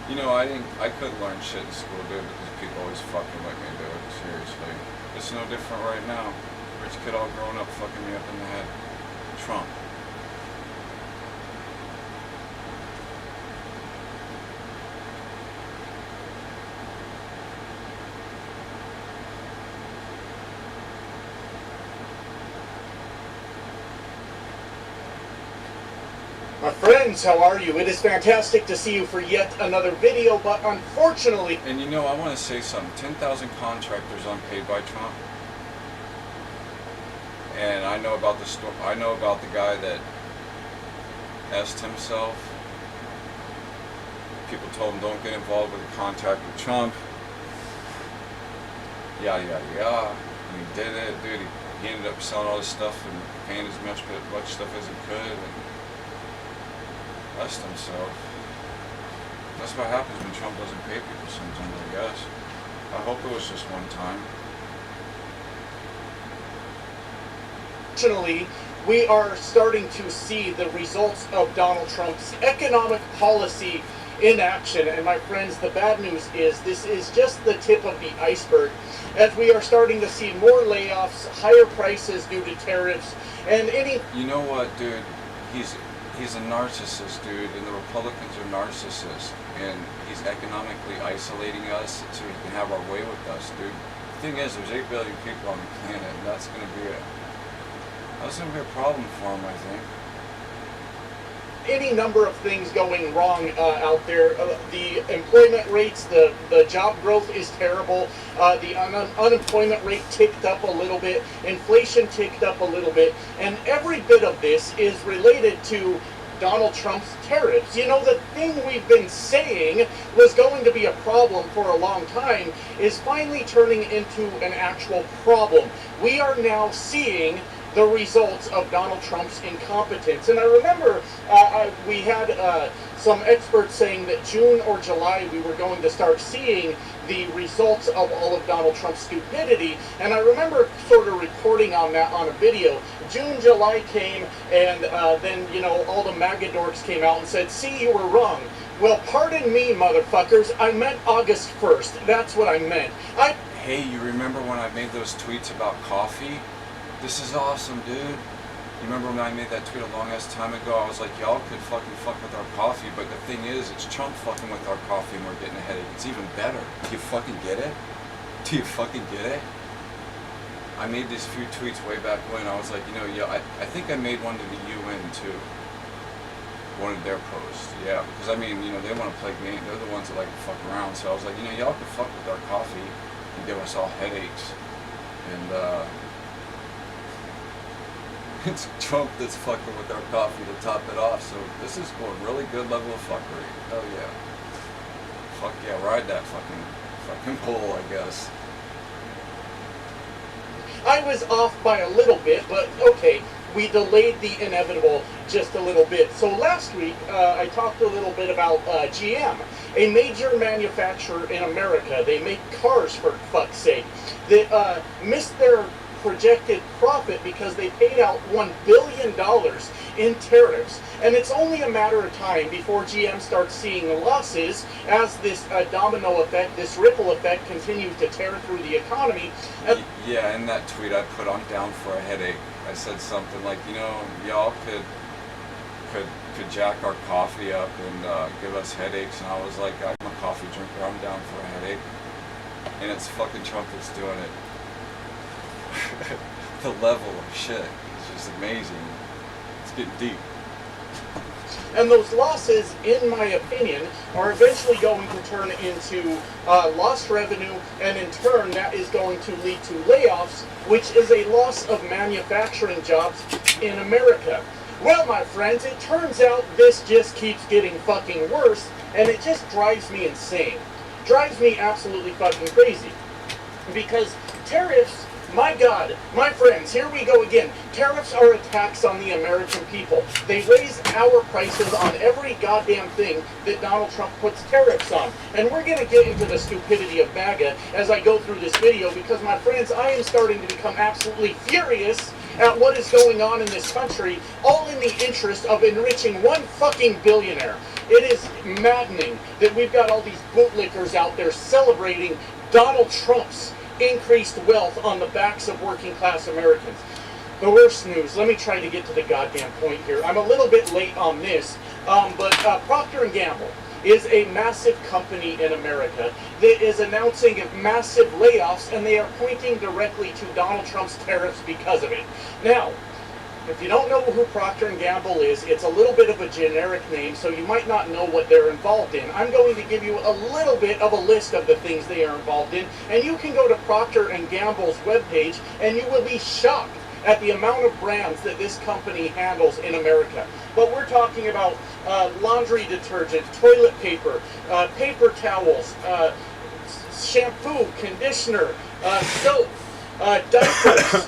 You know, I couldn't learn shit in school, dude, because people always fucking with me, dude, seriously. It's no different right now. Rich kid all grown up fucking me up in the head. Trump. My friends, how are you? It is fantastic to see you for yet another video, but unfortunately... And you know, I want to say something. 10,000 contractors unpaid by Trump. And I know about the guy that asked himself. People told him, don't get involved with a contract with Trump. Yada, yada, yada. And he did it, dude. He ended up selling all this stuff and paying as much stuff as he could. And blessed himself. That's what happens when Trump doesn't pay people sometimes, I guess. I hope it was just one time. Unfortunately, we are starting to see the results of Donald Trump's economic policy in action. And my friends, the bad news is this is just the tip of the iceberg, as we are starting to see more layoffs, higher prices due to tariffs, and any... You know what, dude? He's a narcissist, dude, and the Republicans are narcissists, and he's economically isolating us so he can have our way with us, dude. The thing is, there's 8 billion people on the planet, and that's gonna be a problem for him, I think. Any number of things going wrong out there. The employment rates, the job growth is terrible. The unemployment rate ticked up a little bit. Inflation ticked up a little bit. And every bit of this is related to Donald Trump's tariffs. You know, the thing we've been saying was going to be a problem for a long time is finally turning into an actual problem. We are now seeing the results of Donald Trump's incompetence. And I remember we had some experts saying that June or July we were going to start seeing the results of all of Donald Trump's stupidity. And I remember sort of reporting on that on a video. June, July came, and then, you know, all the MAGA dorks came out and said, see, you were wrong. Well, pardon me, motherfuckers, I meant August 1st. That's what I meant. Hey, you remember when I made those tweets about coffee? This is awesome, dude. You remember when I made that tweet a long ass time ago? I was like, y'all could fucking fuck with our coffee, but the thing is, it's Trump fucking with our coffee and we're getting a headache. It's even better. Do you fucking get it? Do you fucking get it? I made these few tweets way back when. I was like, you know, yeah, I think I made one to the UN too. One of their posts, yeah, because I mean, you know, they want to play me. They're the ones that like to fuck around. So I was like, you know, y'all could fuck with our coffee and give us all headaches. And it's Trump that's fucking with our coffee to top it off. So this is a really good level of fuckery. Hell yeah. Fuck yeah, ride that fucking pole, I guess. I was off by a little bit, but okay, we delayed the inevitable just a little bit. So last week, I talked a little bit about GM, a major manufacturer in America. They make cars, for fuck's sake. They missed their projected profit because they paid out $1 billion in tariffs. And it's only a matter of time before GM starts seeing losses as this domino effect, this ripple effect continues to tear through the economy. Yeah, in that tweet I put, I'm down for a headache. I said something like, you know, y'all could jack our coffee up and give us headaches. And I was like, I'm a coffee drinker, I'm down for a headache. And it's fucking Trump that's doing it. The level of shit is just amazing. It's getting deep. And those losses, in my opinion, are eventually going to turn into lost revenue, and in turn that is going to lead to layoffs, which is a loss of manufacturing jobs in America. Well, my friends, it turns out this just keeps getting fucking worse, and it just drives me insane. Drives me absolutely fucking crazy. Because tariffs, my God, my friends, here we go again. Tariffs are a tax on the American people. They raise our prices on every goddamn thing that Donald Trump puts tariffs on. And we're going to get into the stupidity of MAGA as I go through this video because, my friends, I am starting to become absolutely furious at what is going on in this country, all in the interest of enriching one fucking billionaire. It is maddening that we've got all these bootlickers out there celebrating Donald Trump's increased wealth on the backs of working class Americans. The worst news, let me try to get to the goddamn point here. I'm a little bit late on this, but Procter & Gamble is a massive company in America that is announcing massive layoffs, and they are pointing directly to Donald Trump's tariffs because of it. Now, if you don't know who Procter & Gamble is, it's a little bit of a generic name, so you might not know what they're involved in. I'm going to give you a little bit of a list of the things they are involved in, and you can go to Procter & Gamble's webpage, and you will be shocked at the amount of brands that this company handles in America. But we're talking about laundry detergent, toilet paper, paper towels, shampoo, conditioner, soap, diapers.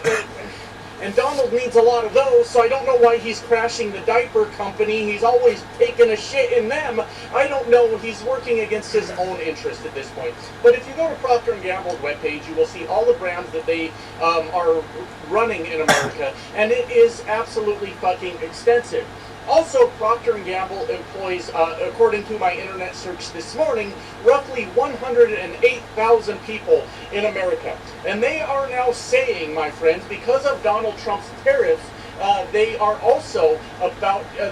And Donald needs a lot of those, so I don't know why he's crashing the diaper company. He's always taking a shit in them. I don't know. He's working against his own interest at this point. But if you go to Procter & Gamble's webpage, you will see all the brands that they are running in America, and it is absolutely fucking extensive. Also, Procter & Gamble employs, according to my internet search this morning, roughly 108,000 people in America. And they are now saying, my friends, because of Donald Trump's tariffs, they are also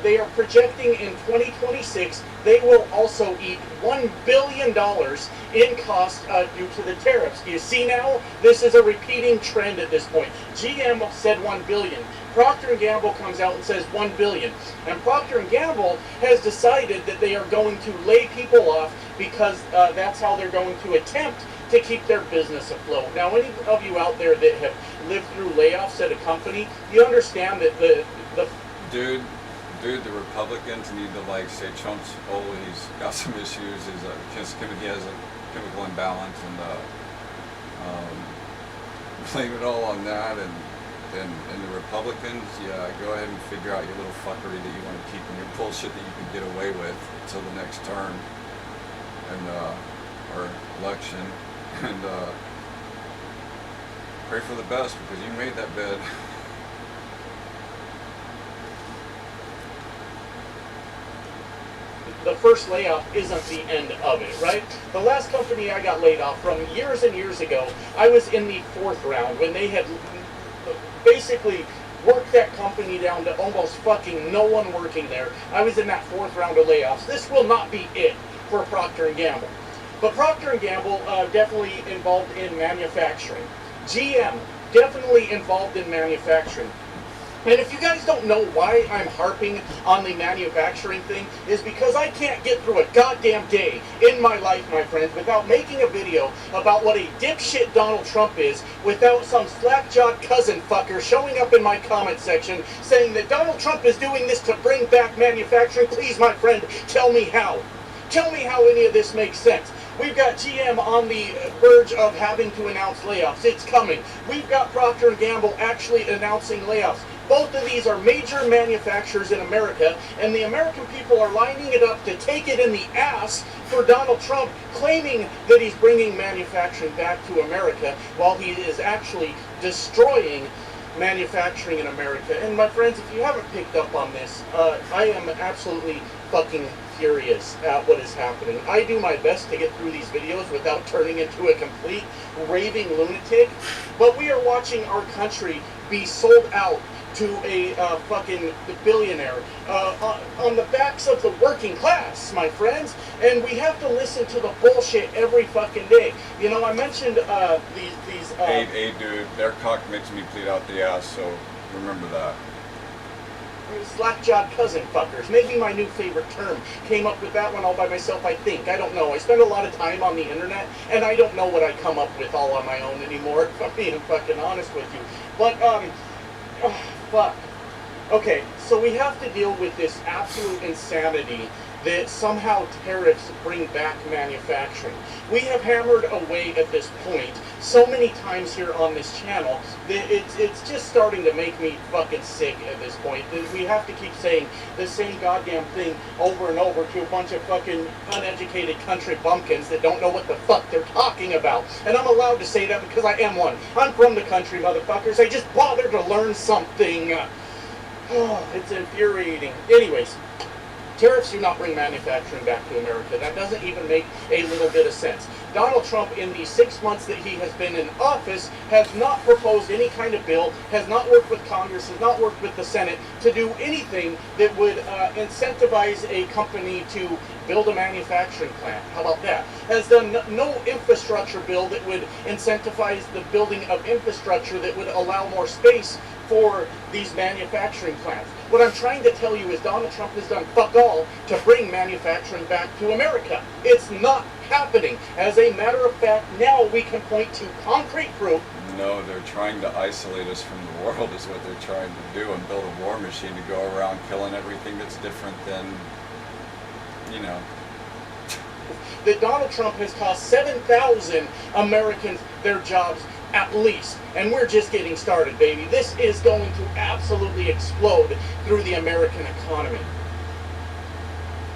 they are projecting in 2026, they will also eat $1 billion in cost due to the tariffs. Do you see now? This is a repeating trend at this point. GM said $1 billion. Procter & Gamble comes out and says $1 billion. And Procter & Gamble has decided that they are going to lay people off because that's how they're going to attempt to keep their business afloat. Now, any of you out there that have lived through layoffs at a company, you understand that the Dude, dude, the Republicans need to like say Trump's, oh, he's got some issues, he has a chemical imbalance, and blame it all on that, and the Republicans, yeah, go ahead and figure out your little fuckery that you want to keep and your bullshit that you can get away with until the next term, and or election, and pray for the best, because you made that bed. The first layoff isn't the end of it, right? The last company I got laid off from years and years ago, I was in the 4th round when they had basically worked that company down to almost fucking no one working there. I was in that 4th round of layoffs. This will not be it for Procter & Gamble. But Procter & Gamble definitely involved in manufacturing. GM, definitely involved in manufacturing. And if you guys don't know why I'm harping on the manufacturing thing, is because I can't get through a goddamn day in my life, my friends, without making a video about what a dipshit Donald Trump is, without some slack-jawed cousin fucker showing up in my comment section saying that Donald Trump is doing this to bring back manufacturing. Please, my friend, tell me how. Tell me how any of this makes sense. We've got GM on the verge of having to announce layoffs. It's coming. We've got Procter & Gamble actually announcing layoffs. Both of these are major manufacturers in America, and the American people are lining it up to take it in the ass for Donald Trump, claiming that he's bringing manufacturing back to America while he is actually destroying manufacturing in America. And my friends, if you haven't picked up on this, I am absolutely fucking furious at what is happening. I do my best to get through these videos without turning into a complete raving lunatic, but we are watching our country be sold out to a fucking billionaire on the backs of the working class, my friends, and we have to listen to the bullshit every fucking day. You know, I mentioned these hey dude, their cock makes me bleed out the ass, so remember that. Slack-jawed cousin fuckers. Maybe my new favorite term. Came up with that one all by myself, I think. I don't know. I spend a lot of time on the internet, and I don't know what I come up with all on my own anymore, if I'm being fucking honest with you. But, oh, fuck. Okay, so we have to deal with this absolute insanity that somehow tariffs bring back manufacturing. We have hammered away at this point so many times here on this channel that it's just starting to make me fucking sick at this point. That we have to keep saying the same goddamn thing over and over to a bunch of fucking uneducated country bumpkins that don't know what the fuck they're talking about. And I'm allowed to say that because I am one. I'm from the country, motherfuckers. I just bothered to learn something. Oh, it's infuriating. Anyways, tariffs do not bring manufacturing back to America. That doesn't even make a little bit of sense. Donald Trump, in the 6 months that he has been in office, has not proposed any kind of bill, has not worked with Congress, has not worked with the Senate to do anything that would incentivize a company to build a manufacturing plant. How about that? Has done no infrastructure bill that would incentivize the building of infrastructure that would allow more space for these manufacturing plants. What I'm trying to tell you is Donald Trump has done fuck all to bring manufacturing back to America. It's not happening. As a matter of fact, now we can point to concrete proof. No, they're trying to isolate us from the world is what they're trying to do, and build a war machine to go around killing everything that's different than, you know. That Donald Trump has cost 7,000 Americans their jobs at least. And we're just getting started, baby. This is going to absolutely explode through the American economy.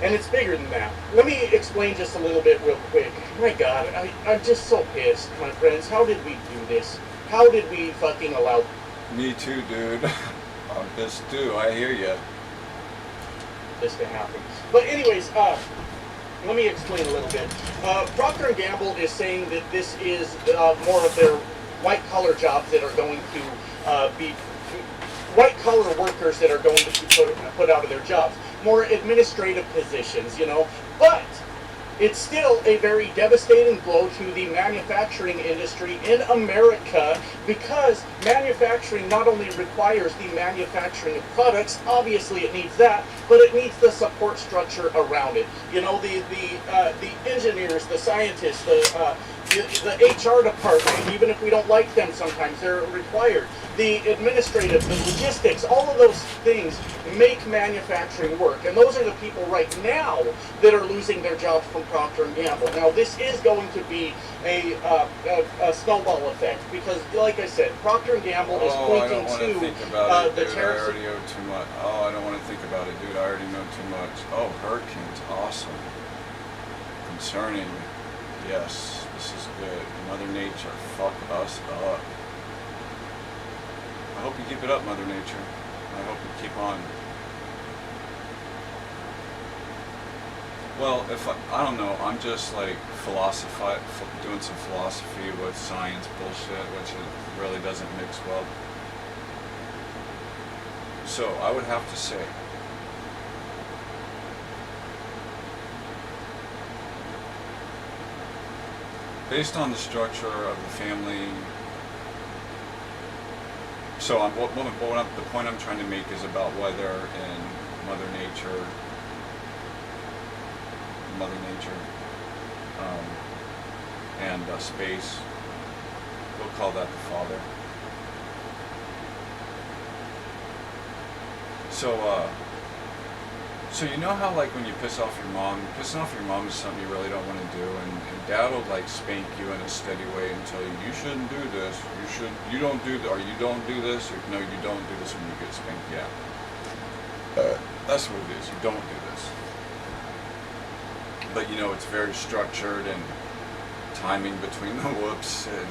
And it's bigger than that. Let me explain just a little bit real quick. My God, I'm just so pissed, my friends. How did we do this? How did we fucking allow... Me too, dude. I'm pissed too, I hear ya. This to happen. But anyways, let me explain a little bit. Procter & Gamble is saying that this is more of their white-collar jobs that are going to be white-collar workers that are going to be put out of their jobs. More administrative positions, you know. But it's still a very devastating blow to the manufacturing industry in America, because manufacturing not only requires the manufacturing of products, obviously it needs that, but it needs the support structure around it. You know, the engineers, the scientists, the HR department, even if we don't like them sometimes, they're required. the administrative, the logistics, all of those things make manufacturing work. And those are the people right now that are losing their jobs from Procter & Gamble. Now, this is going to be a snowball effect because, like I said, Procter & Gamble is pointing to the tariffs. I already owe too much. Oh, I don't want to think about it, dude. I already know too much. Oh, hurricanes, awesome. Concerning, yes, this is good. Mother Nature, fuck us up. I hope you keep it up, Mother Nature. I hope you keep on. Well, if I don't know, I'm just like doing some philosophy with science bullshit, which it really doesn't mix well. So I would have to say, based on the structure of the family. So the point I'm trying to make is about weather and Mother Nature, and space. We'll call that the Father. So you know how like when you piss off your mom, pissing off your mom is something you really don't want to do, and dad will like spank you in a steady way and tell you, you shouldn't do this, you don't do or you don't do this, or no, you don't do this when you get spanked, yeah. That's what it is, you don't do this. But you know, it's very structured and timing between the whoops, and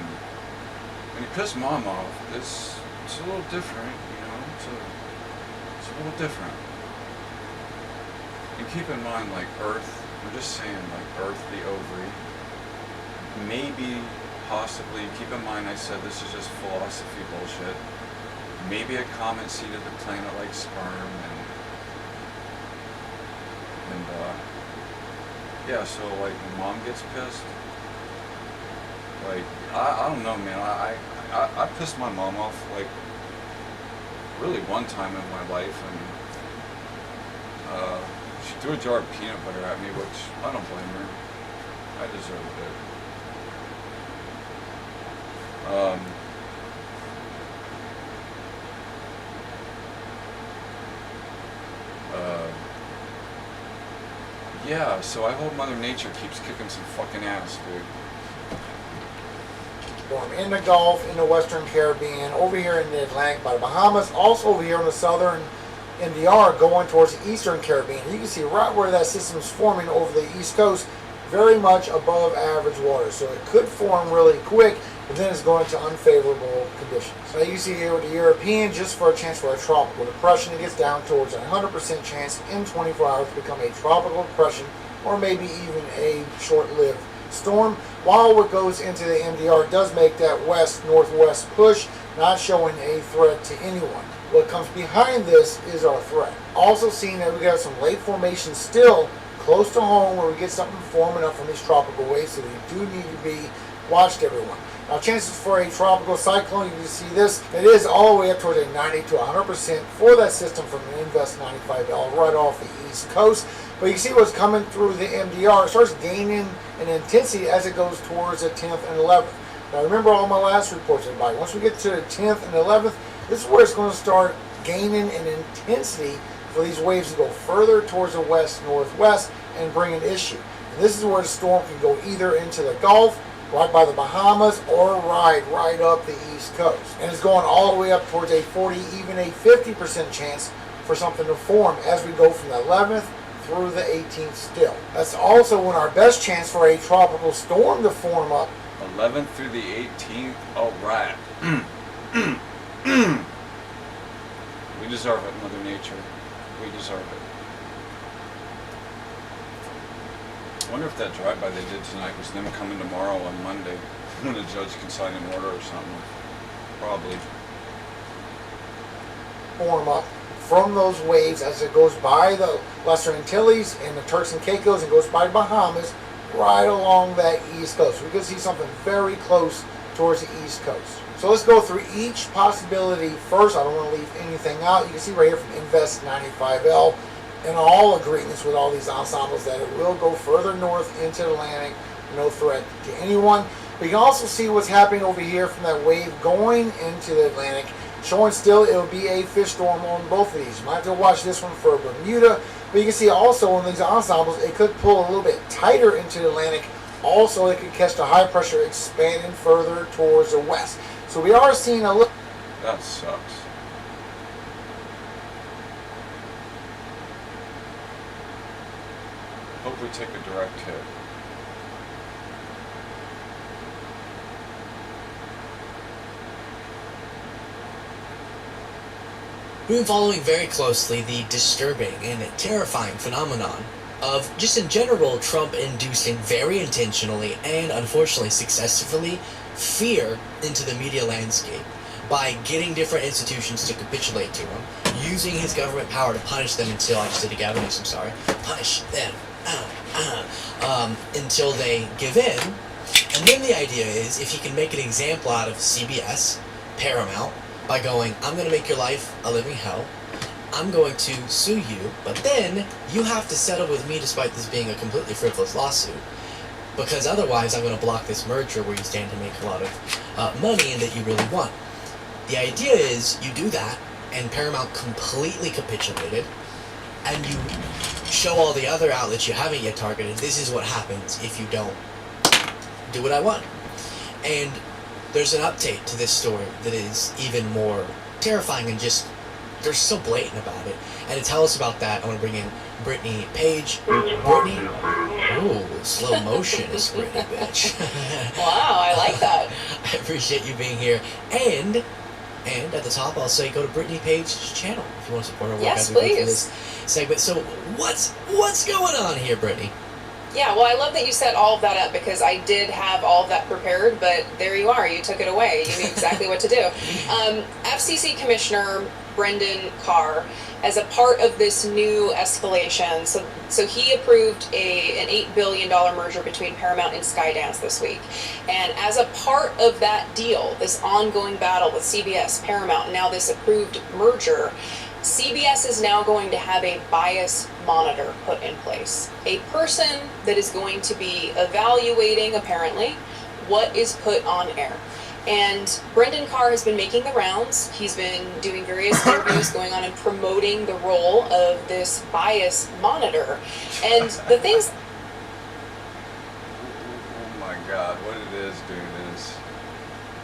when you piss mom off, it's a little different, you know, it's a little different. And keep in mind, like Earth, I'm just saying, like Earth, the ovary, maybe, possibly, keep in mind I said this is just philosophy bullshit, maybe a comet seeded the planet like sperm, and yeah, so like when mom gets pissed, like, I don't know, man, I pissed my mom off, like, really one time in my life, and she threw a jar of peanut butter at me, which I don't blame her. I deserved it. Yeah, so I hope Mother Nature keeps kicking some fucking ass, dude. In the Gulf, in the Western Caribbean, over here in the Atlantic by the Bahamas, also over here in the southern NDR going towards the Eastern Caribbean. You can see right where that system is forming over the East Coast, very much above average water. So it could form really quick, but then it's going to unfavorable conditions. Now you see here with the European, just for a chance for a tropical depression, it gets down towards a 100% chance in 24 hours to become a tropical depression, or maybe even a short-lived storm. While what goes into the MDR does make that west-northwest push, not showing a threat to anyone. What comes behind this is our threat. Also seeing that we got some late formation still close to home where we get something forming up from these tropical waves, so we do need to be watched, everyone. Now chances for a tropical cyclone, you can see this, it is all the way up towards a 90 to 100% for that system from an Invest 95L right off the East Coast. But you see what's coming through the MDR. It starts gaining in intensity as it goes towards the 10th and 11th. Now remember all my last reports, everybody. Once we get to the 10th and 11th, this is where it's going to start gaining in intensity for these waves to go further towards the west-northwest and bring an issue. And this is where the storm can go either into the Gulf, right by the Bahamas, or right up the East Coast. And it's going all the way up towards a 40, even a 50% chance for something to form as we go from the 11th through the 18th still. That's also when our best chance for a tropical storm to form up. 11th through the 18th, all right. We deserve it, Mother Nature. We deserve it. I wonder if that drive-by they did tonight was them coming tomorrow on Monday when the judge can sign an order or something. Probably. Form up from those waves as it goes by the Lesser Antilles and the Turks and Caicos and goes by Bahamas right along that East Coast. We could see something very close towards the East Coast. So let's go through each possibility first. I don't want to leave anything out. You can see right here from Invest 95L in all agreements with all these ensembles that it will go further north into the Atlantic, no threat to anyone. But you can also see what's happening over here from that wave going into the Atlantic showing still it will be a fish storm on both of these. You might have to watch this one for Bermuda, but you can see also on these ensembles it could pull a little bit tighter into the Atlantic. Also, it could catch the high pressure expanding further towards the west. So we are seeing a little. That sucks. Hope we take a direct hit. We've been following very closely the disturbing and terrifying phenomenon of just in general Trump inducing very intentionally and unfortunately successfully fear into the media landscape by getting different institutions to capitulate to him, using his government power to punish them until, I just did a Gavin Newsom, sorry, punish them until they give in. And then the idea is if he can make an example out of CBS, Paramount, by going, I'm going to make your life a living hell, I'm going to sue you, but then you have to settle with me despite this being a completely frivolous lawsuit, because otherwise I'm going to block this merger where you stand to make a lot of money and that you really want. The idea is you do that, and Paramount completely capitulated, and you show all the other outlets you haven't yet targeted, this is what happens if you don't do what I want. And there's an update to this story that is even more terrifying and just, they're so blatant about it. And to tell us about that, I want to bring in Brittany Page. Brittany? Ooh, slow motion is Brittany, bitch. Wow, I like that. I appreciate you being here. And at the top, I'll say go to Brittany Page's channel if you want to support her work. Yes, as we go through please. this segment. So what's going on here, Brittany? Yeah, well, I love that you set all of that up because I did have all of that prepared, but there you are. You took it away. You knew exactly what to do. FCC Commissioner Brendan Carr, as a part of this new escalation, so he approved an $8 billion merger between Paramount and Skydance this week. And as a part of that deal, this ongoing battle with CBS, Paramount, and now this approved merger, CBS is now going to have a bias monitor put in place. A person that is going to be evaluating, apparently, what is put on air. And Brendan Carr has been making the rounds. He's been doing various interviews going on and promoting the role of this bias monitor. And the things... Oh my God, what it is, dude, is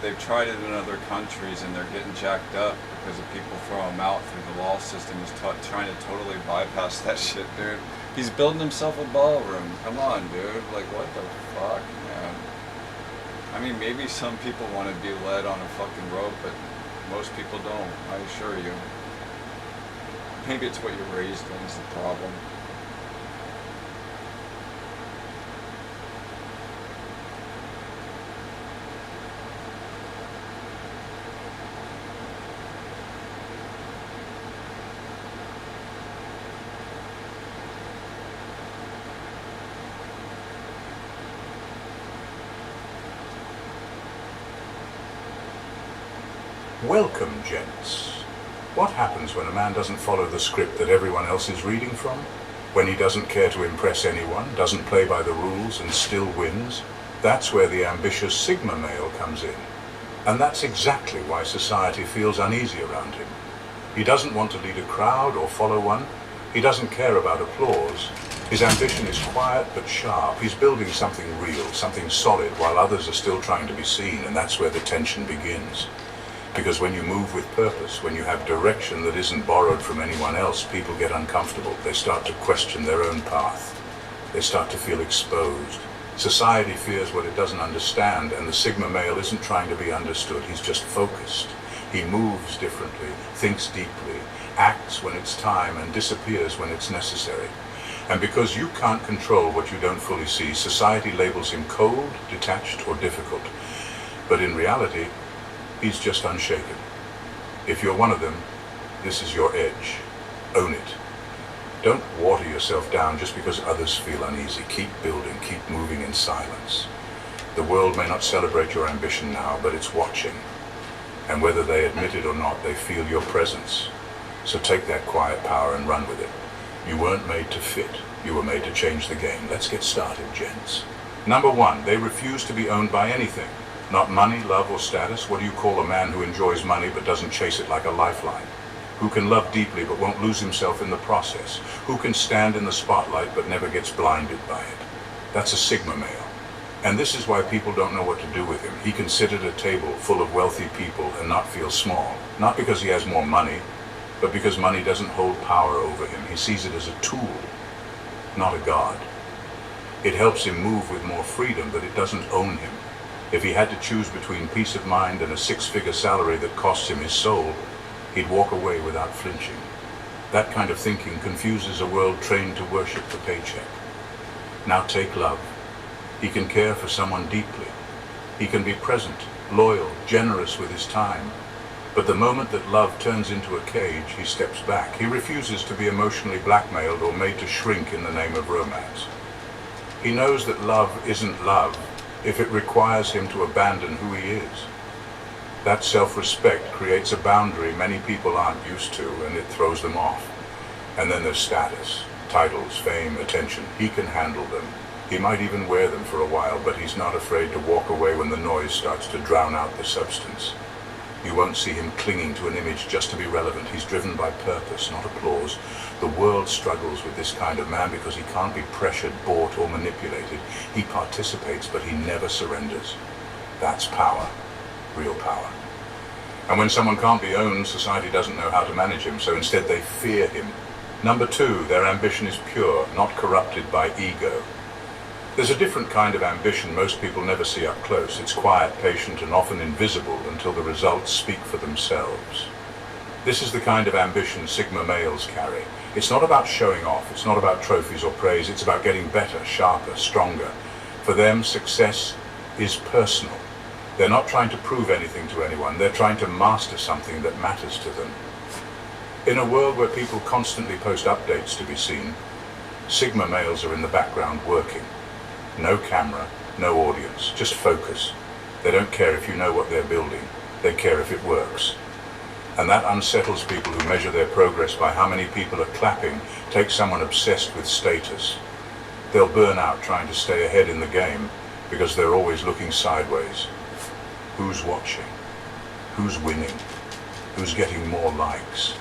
they've tried it in other countries and they're getting jacked up because of people throw them out through the law system. Is trying to totally bypass that shit, dude. He's building himself a ballroom. Come on, dude. Like, what the fuck, man? I mean, maybe some people want to be led on a fucking rope, but most people don't, I assure you. Maybe it's what you're raised in is the problem. Welcome, gents. What happens when a man doesn't follow the script that everyone else is reading from? When he doesn't care to impress anyone, doesn't play by the rules, and still wins? That's where the ambitious Sigma male comes in. And that's exactly why society feels uneasy around him. He doesn't want to lead a crowd or follow one. He doesn't care about applause. His ambition is quiet but sharp. He's building something real, something solid, while others are still trying to be seen, and that's where the tension begins. Because when you move with purpose, when you have direction that isn't borrowed from anyone else, people get uncomfortable. They start to question their own path. They start to feel exposed. Society fears what it doesn't understand, and the Sigma male isn't trying to be understood. He's just focused. He moves differently, thinks deeply, acts when it's time, and disappears when it's necessary. And because you can't control what you don't fully see, society labels him cold, detached, or difficult. But in reality, he's just unshaken. If you're one of them, this is your edge. Own it. Don't water yourself down just because others feel uneasy. Keep building, keep moving in silence. The world may not celebrate your ambition now, but it's watching. And whether they admit it or not, they feel your presence. So take that quiet power and run with it. You weren't made to fit. You were made to change the game. Let's get started, gents. Number one, they refuse to be owned by anything. Not money, love, or status. What do you call a man who enjoys money but doesn't chase it like a lifeline? Who can love deeply but won't lose himself in the process? Who can stand in the spotlight but never gets blinded by it? That's a Sigma male. And this is why people don't know what to do with him. He can sit at a table full of wealthy people and not feel small. Not because he has more money, but because money doesn't hold power over him. He sees it as a tool, not a god. It helps him move with more freedom, but it doesn't own him. If he had to choose between peace of mind and a six-figure salary that costs him his soul, he'd walk away without flinching. That kind of thinking confuses a world trained to worship the paycheck. Now take love. He can care for someone deeply. He can be present, loyal, generous with his time. But the moment that love turns into a cage, he steps back. He refuses to be emotionally blackmailed or made to shrink in the name of romance. He knows that love isn't love if it requires him to abandon who he is. That self-respect creates a boundary many people aren't used to, and it throws them off. And then there's status, titles, fame, attention. He can handle them. He might even wear them for a while, but he's not afraid to walk away when the noise starts to drown out the substance. You won't see him clinging to an image just to be relevant. He's driven by purpose, not applause. The world struggles with this kind of man because he can't be pressured, bought, or manipulated. He participates, but he never surrenders. That's power, real power. And when someone can't be owned, society doesn't know how to manage him, so instead they fear him. Number two, their ambition is pure, not corrupted by ego. There's a different kind of ambition most people never see up close. It's quiet, patient, and often invisible until the results speak for themselves. This is the kind of ambition Sigma males carry. It's not about showing off. It's not about trophies or praise. It's about getting better, sharper, stronger. For them, success is personal. They're not trying to prove anything to anyone. They're trying to master something that matters to them. In a world where people constantly post updates to be seen, Sigma males are in the background working. No camera, no audience, just focus. They don't care if you know what they're building. They care if it works. And that unsettles people who measure their progress by how many people are clapping. Take someone obsessed with status. They'll burn out trying to stay ahead in the game because they're always looking sideways. Who's watching? Who's winning? Who's getting more likes?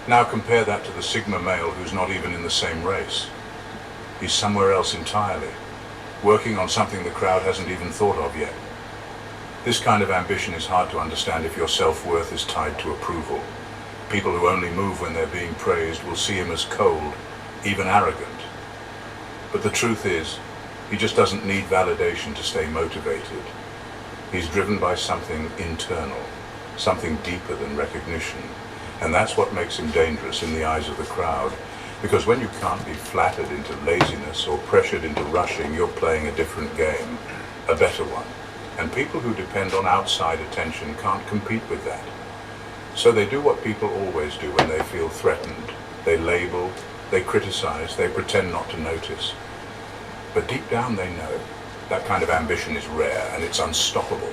Now compare that to the Sigma male who's not even in the same race. He's somewhere else entirely, working on something the crowd hasn't even thought of yet. This kind of ambition is hard to understand if your self-worth is tied to approval. People who only move when they're being praised will see him as cold, even arrogant. But the truth is, he just doesn't need validation to stay motivated. He's driven by something internal, something deeper than recognition. And that's what makes him dangerous in the eyes of the crowd. Because when you can't be flattered into laziness or pressured into rushing, you're playing a different game, a better one. And people who depend on outside attention can't compete with that. So they do what people always do when they feel threatened. They label, they criticize, they pretend not to notice. But deep down they know that kind of ambition is rare and it's unstoppable.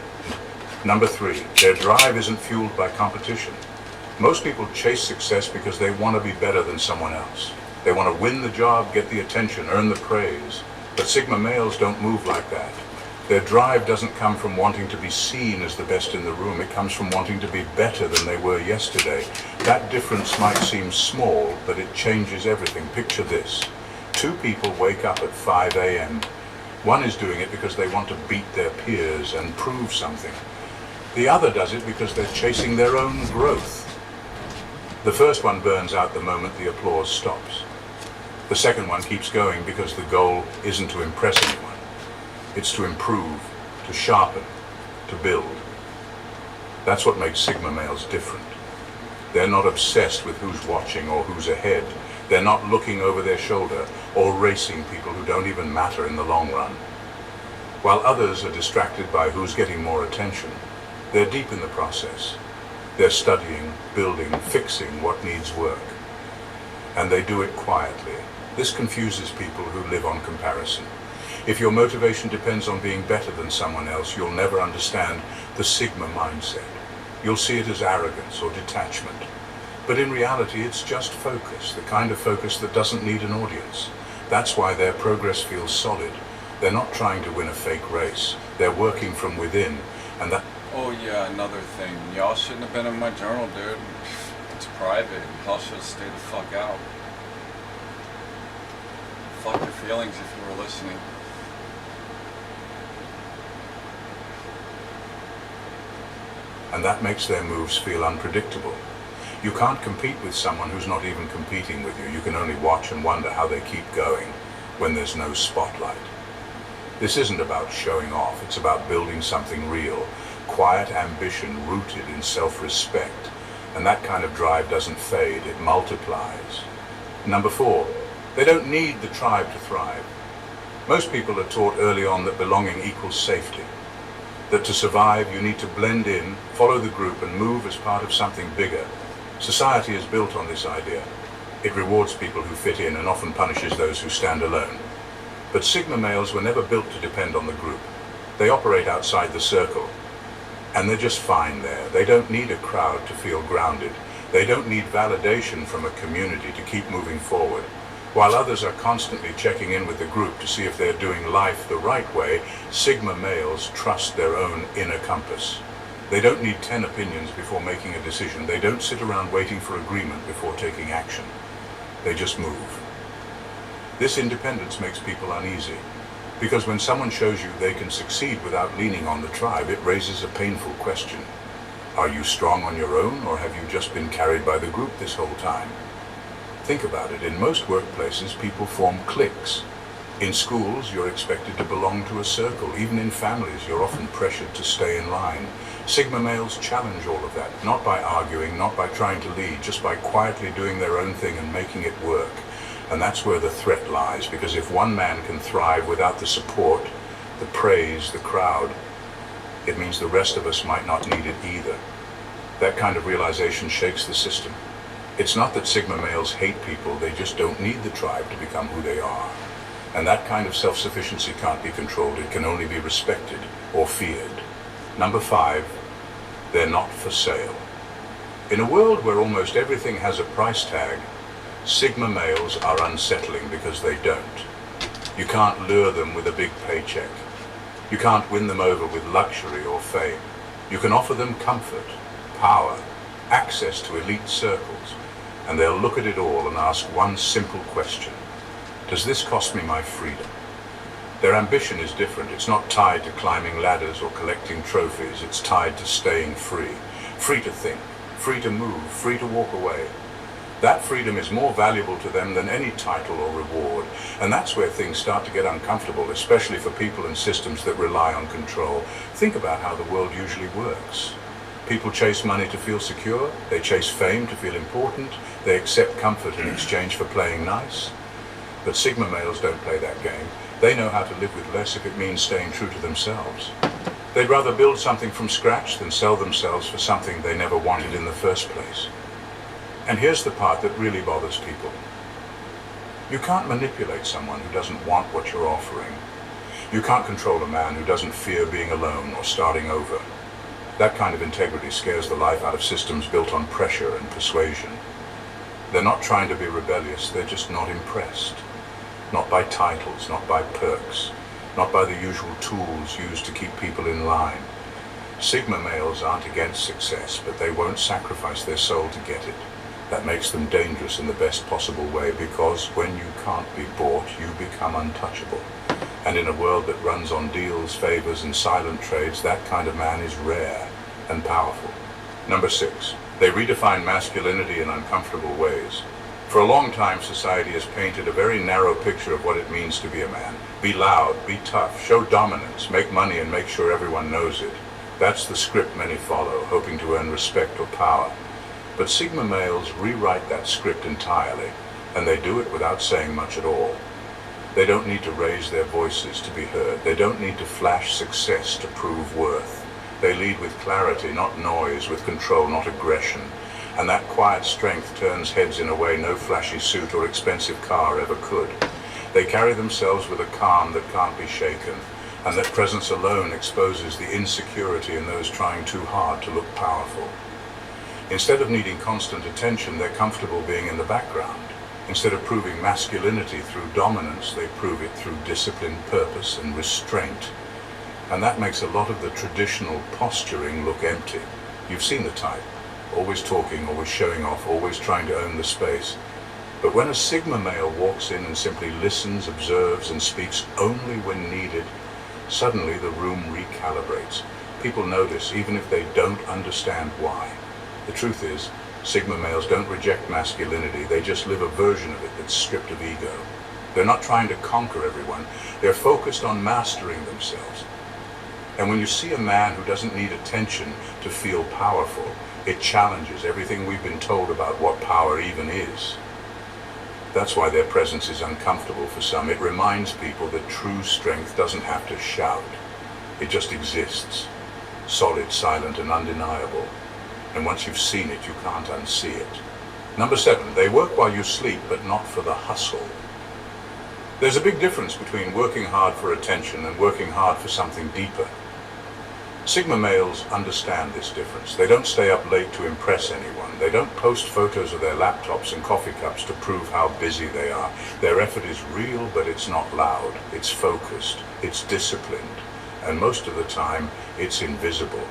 Number three, their drive isn't fueled by competition. Most people chase success because they want to be better than someone else. They want to win the job, get the attention, earn the praise. But Sigma males don't move like that. Their drive doesn't come from wanting to be seen as the best in the room. It comes from wanting to be better than they were yesterday. That difference might seem small, but it changes everything. Picture this. Two people wake up at 5 a.m. One is doing it because they want to beat their peers and prove something. The other does it because they're chasing their own growth. The first one burns out the moment the applause stops. The second one keeps going because the goal isn't to impress anyone. It's to improve, to sharpen, to build. That's what makes Sigma males different. They're not obsessed with who's watching or who's ahead. They're not looking over their shoulder or racing people who don't even matter in the long run. While others are distracted by who's getting more attention, they're deep in the process. They're studying, building, fixing what needs work. And they do it quietly. This confuses people who live on comparison. If your motivation depends on being better than someone else, you'll never understand the Sigma mindset. You'll see it as arrogance or detachment. But in reality, it's just focus, the kind of focus that doesn't need an audience. That's why their progress feels solid, They're not trying to win a fake race. They're working from within, and that... Oh yeah, another thing. Y'all shouldn't have been in my journal, dude. It's private. Y'all should have stayed the fuck out. Fuck your feelings if you were listening. And that makes their moves feel unpredictable. You can't compete with someone who's not even competing with you. You can only watch and wonder how they keep going when there's no spotlight. This isn't about showing off. It's about building something real. Quiet ambition rooted in self-respect. And that kind of drive doesn't fade, it multiplies. Number 4, they don't need the tribe to thrive. Most people are taught early on that belonging equals safety. That to survive you need to blend in, follow the group and move as part of something bigger. Society is built on this idea. It rewards people who fit in and often punishes those who stand alone. But Sigma males were never built to depend on the group. They operate outside the circle. And they're just fine there. They don't need a crowd to feel grounded. They don't need validation from a community to keep moving forward. While others are constantly checking in with the group to see if they're doing life the right way, Sigma males trust their own inner compass. They don't need 10 opinions before making a decision. They don't sit around waiting for agreement before taking action. They just move. This independence makes people uneasy, because when someone shows you they can succeed without leaning on the tribe, it raises a painful question. Are you strong on your own, or have you just been carried by the group this whole time? Think about it. In most workplaces, people form cliques. In schools, you're expected to belong to a circle. Even in families, you're often pressured to stay in line. Sigma males challenge all of that, not by arguing, not by trying to lead, just by quietly doing their own thing and making it work. And that's where the threat lies, because if one man can thrive without the support, the praise, the crowd, it means the rest of us might not need it either. That kind of realization shakes the system. It's not that Sigma males hate people, they just don't need the tribe to become who they are. And that kind of self-sufficiency can't be controlled, it can only be respected or feared. Number 5, they're not for sale. In a world where almost everything has a price tag, Sigma males are unsettling because they don't. You can't lure them with a big paycheck. You can't win them over with luxury or fame. You can offer them comfort, power, access to elite circles, and they'll look at it all and ask one simple question. Does this cost me my freedom? Their ambition is different. It's not tied to climbing ladders or collecting trophies. It's tied to staying free. Free to think, free to move, free to walk away. That freedom is more valuable to them than any title or reward. And that's where things start to get uncomfortable, especially for people and systems that rely on control. Think about how the world usually works. People chase money to feel secure. They chase fame to feel important. They accept comfort in exchange for playing nice. But Sigma males don't play that game. They know how to live with less if it means staying true to themselves. They'd rather build something from scratch than sell themselves for something they never wanted in the first place. And here's the part that really bothers people. You can't manipulate someone who doesn't want what you're offering. You can't control a man who doesn't fear being alone or starting over. That kind of integrity scares the life out of systems built on pressure and persuasion. They're not trying to be rebellious, they're just not impressed. Not by titles, not by perks, not by the usual tools used to keep people in line. Sigma males aren't against success, but they won't sacrifice their soul to get it. That makes them dangerous in the best possible way, because when you can't be bought, you become untouchable. And in a world that runs on deals, favors, and silent trades, that kind of man is rare and powerful. Number 6, they redefine masculinity in uncomfortable ways. For a long time, society has painted a very narrow picture of what it means to be a man. Be loud, be tough, show dominance, make money, and make sure everyone knows it. That's the script many follow, hoping to earn respect or power. But Sigma males rewrite that script entirely, and they do it without saying much at all. They don't need to raise their voices to be heard. They don't need to flash success to prove worth. They lead with clarity, not noise, with control, not aggression. And that quiet strength turns heads in a way no flashy suit or expensive car ever could. They carry themselves with a calm that can't be shaken, and that presence alone exposes the insecurity in those trying too hard to look powerful. Instead of needing constant attention, they're comfortable being in the background. Instead of proving masculinity through dominance, they prove it through discipline, purpose, and restraint. And that makes a lot of the traditional posturing look empty. You've seen the type. Always talking, always showing off, always trying to own the space. But when a Sigma male walks in and simply listens, observes, and speaks only when needed, suddenly the room recalibrates. People notice, even if they don't understand why. The truth is, Sigma males don't reject masculinity, they just live a version of it that's stripped of ego. They're not trying to conquer everyone, they're focused on mastering themselves. And when you see a man who doesn't need attention to feel powerful, it challenges everything we've been told about what power even is. That's why their presence is uncomfortable for some. It reminds people that true strength doesn't have to shout. It just exists. Solid, silent, and undeniable. And once you've seen it, you can't unsee it. Number 7, they work while you sleep, but not for the hustle. There's a big difference between working hard for attention and working hard for something deeper. Sigma males understand this difference. They don't stay up late to impress anyone. They don't post photos of their laptops and coffee cups to prove how busy they are. Their effort is real, but it's not loud. It's focused. It's disciplined. And most of the time, it's invisible.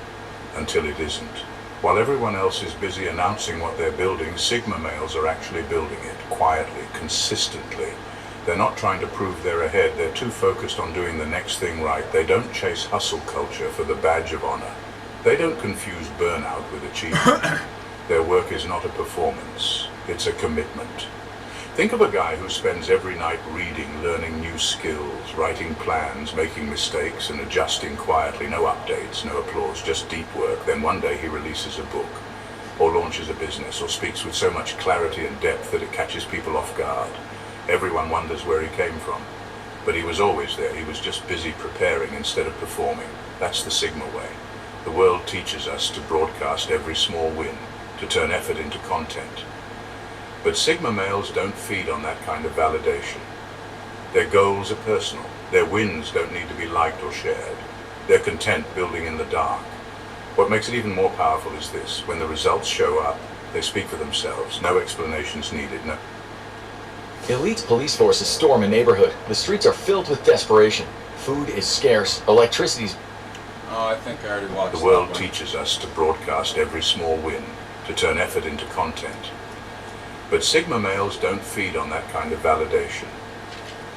Until it isn't. While everyone else is busy announcing what they're building, Sigma males are actually building it, quietly, consistently. They're not trying to prove they're ahead. They're too focused on doing the next thing right. They don't chase hustle culture for the badge of honor. They don't confuse burnout with achievement. Their work is not a performance. It's a commitment. Think of a guy who spends every night reading, learning new skills, writing plans, making mistakes, and adjusting quietly. No updates, no applause, just deep work. Then one day he releases a book, or launches a business, or speaks with so much clarity and depth that it catches people off guard. Everyone wonders where he came from. But he was always there. He was just busy preparing instead of performing. That's the Sigma way. The world teaches us to broadcast every small win, to turn effort into content. But Sigma males don't feed on that kind of validation. Their goals are personal. Their wins don't need to be liked or shared. They're content building in the dark. What makes it even more powerful is this. When the results show up, they speak for themselves. No explanations needed. No. Elite police forces storm a neighborhood. The streets are filled with desperation. Food is scarce. Electricity's... Oh, I think I already watched The world teaches us to broadcast every small win, to turn effort into content. But Sigma males don't feed on that kind of validation.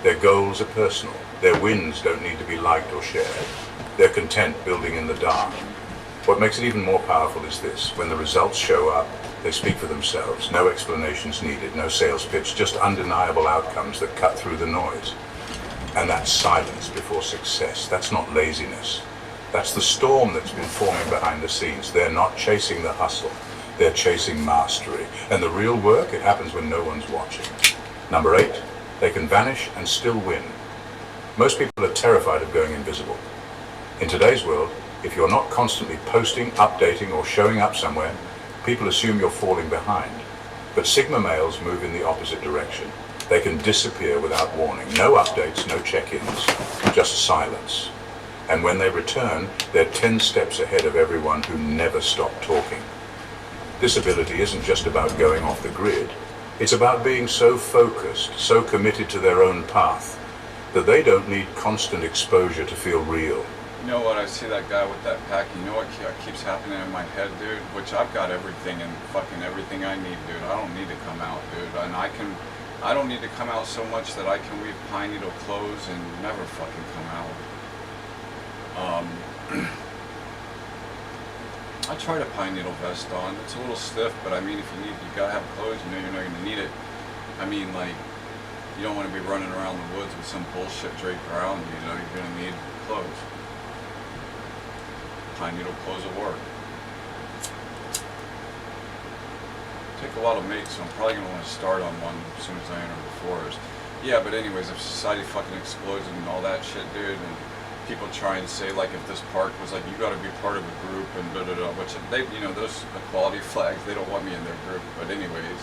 Their goals are personal. Their wins don't need to be liked or shared. They're content building in the dark. What makes it even more powerful is this. When the results show up, they speak for themselves. No explanations needed, no sales pitch, just undeniable outcomes that cut through the noise. And that's silence before success. That's not laziness. That's the storm that's been forming behind the scenes. They're not chasing the hustle. They're chasing mastery. And the real work, it happens when no one's watching. Number 8, they can vanish and still win. Most people are terrified of going invisible. In today's world, if you're not constantly posting, updating, or showing up somewhere, people assume you're falling behind. But Sigma males move in the opposite direction. They can disappear without warning. No updates, no check-ins, just silence. And when they return, they're 10 steps ahead of everyone who never stopped talking. This ability isn't just about going off the grid. It's about being so focused, so committed to their own path, that they don't need constant exposure to feel real. You know what, I see that guy with that pack, you know what keeps happening in my head, dude? Which I've got everything and fucking everything I need, dude. I don't need to come out, dude. And I don't need to come out so much that I can weave pine needle clothes and never fucking come out. I tried a pine needle vest on. It's a little stiff, but I mean, if you gotta have clothes, you know you're not gonna need it. I mean, like, you don't want to be running around the woods with some bullshit draped around you, you know, you're gonna need clothes. Pine needle clothes will work. Take a lot of mates, so I'm probably gonna want to start on one as soon as I enter the forest. Yeah, but anyways, if society fucking explodes and all that shit, dude, and people try and say, like, if this park was like, you gotta be part of a group and da-da-da, which they, you know, those equality flags, they don't want me in their group. But anyways,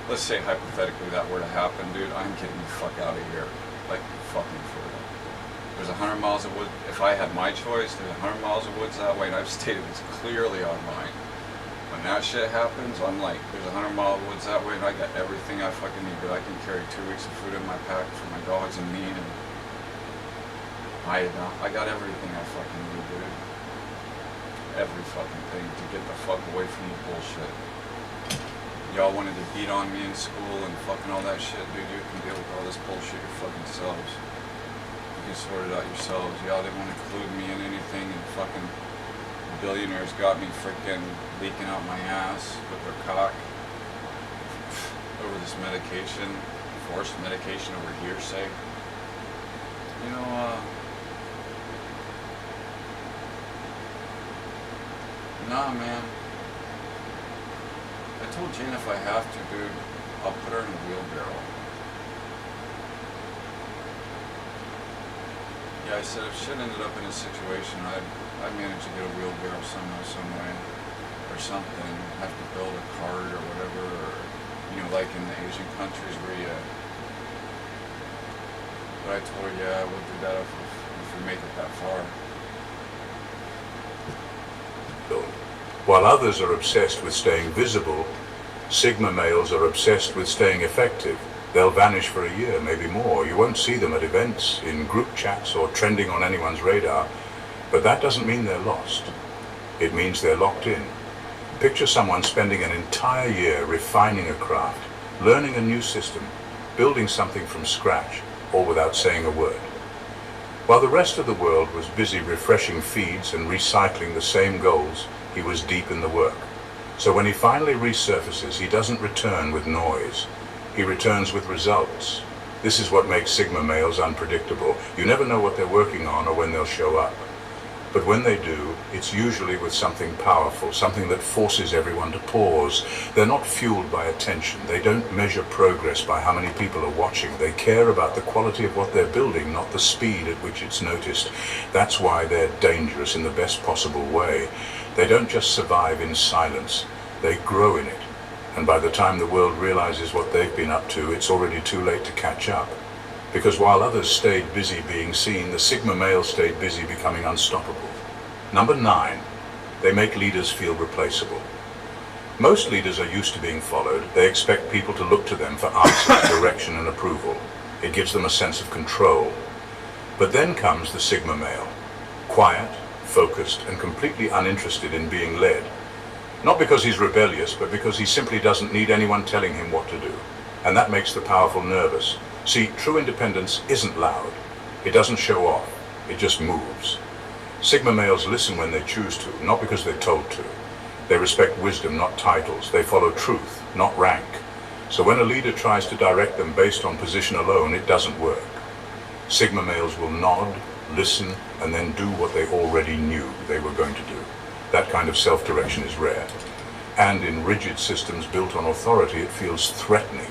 let's say hypothetically that were to happen, dude, I'm getting the fuck out of here. Like, fucking for real. There's 100 miles of wood. If I had my choice, there's 100 miles of woods that way, and I've stated this clearly on mine. when that shit happens, I'm like, there's 100-mile woods that way, and I got everything I fucking need. But I can carry 2 weeks of food in my pack for my dogs and me, and I got everything I fucking need, dude. Every fucking thing to get the fuck away from the bullshit. Y'all wanted to beat on me in school and fucking all that shit, dude. You can deal with all this bullshit your fucking selves. You can sort it out yourselves. Y'all didn't want to include me in anything, and fucking billionaires got me freaking leaking out my ass with their cock over this medication, forced medication over hearsay. You know, nah, man. I told Jane if I have to, dude, I'll put her in a wheelbarrow. Yeah, I said if shit ended up in a situation, I'd manage to get a wheelbarrow somehow, some way, or something. Have to build a cart or whatever, or, you know, like in the Asian countries where you... But I told her, yeah, we'll do that if we make it that far. While others are obsessed with staying visible, Sigma males are obsessed with staying effective. They'll vanish for a year, maybe more. You won't see them at events, in group chats, or trending on anyone's radar. But that doesn't mean they're lost. It means they're locked in. Picture someone spending an entire year refining a craft, learning a new system, building something from scratch, all without saying a word. While the rest of the world was busy refreshing feeds and recycling the same goals, he was deep in the work. So when he finally resurfaces, he doesn't return with noise. He returns with results. This is what makes Sigma males unpredictable. You never know what they're working on or when they'll show up. But when they do, it's usually with something powerful, something that forces everyone to pause. They're not fueled by attention. They don't measure progress by how many people are watching. They care about the quality of what they're building, not the speed at which it's noticed. That's why they're dangerous in the best possible way. They don't just survive in silence. They grow in it. And by the time the world realizes what they've been up to, it's already too late to catch up. Because while others stayed busy being seen, the Sigma male stayed busy becoming unstoppable. Number 9, they make leaders feel replaceable. Most leaders are used to being followed. They expect people to look to them for answers, direction, and approval. It gives them a sense of control. But then comes the Sigma male. Quiet, focused, and completely uninterested in being led. Not because he's rebellious, but because he simply doesn't need anyone telling him what to do. And that makes the powerful nervous. See, true independence isn't loud. It doesn't show off. It just moves. Sigma males listen when they choose to, not because they're told to. They respect wisdom, not titles. They follow truth, not rank. So when a leader tries to direct them based on position alone, it doesn't work. Sigma males will nod, listen, and then do what they already knew they were going to do. That kind of self-direction is rare. And in rigid systems built on authority, it feels threatening.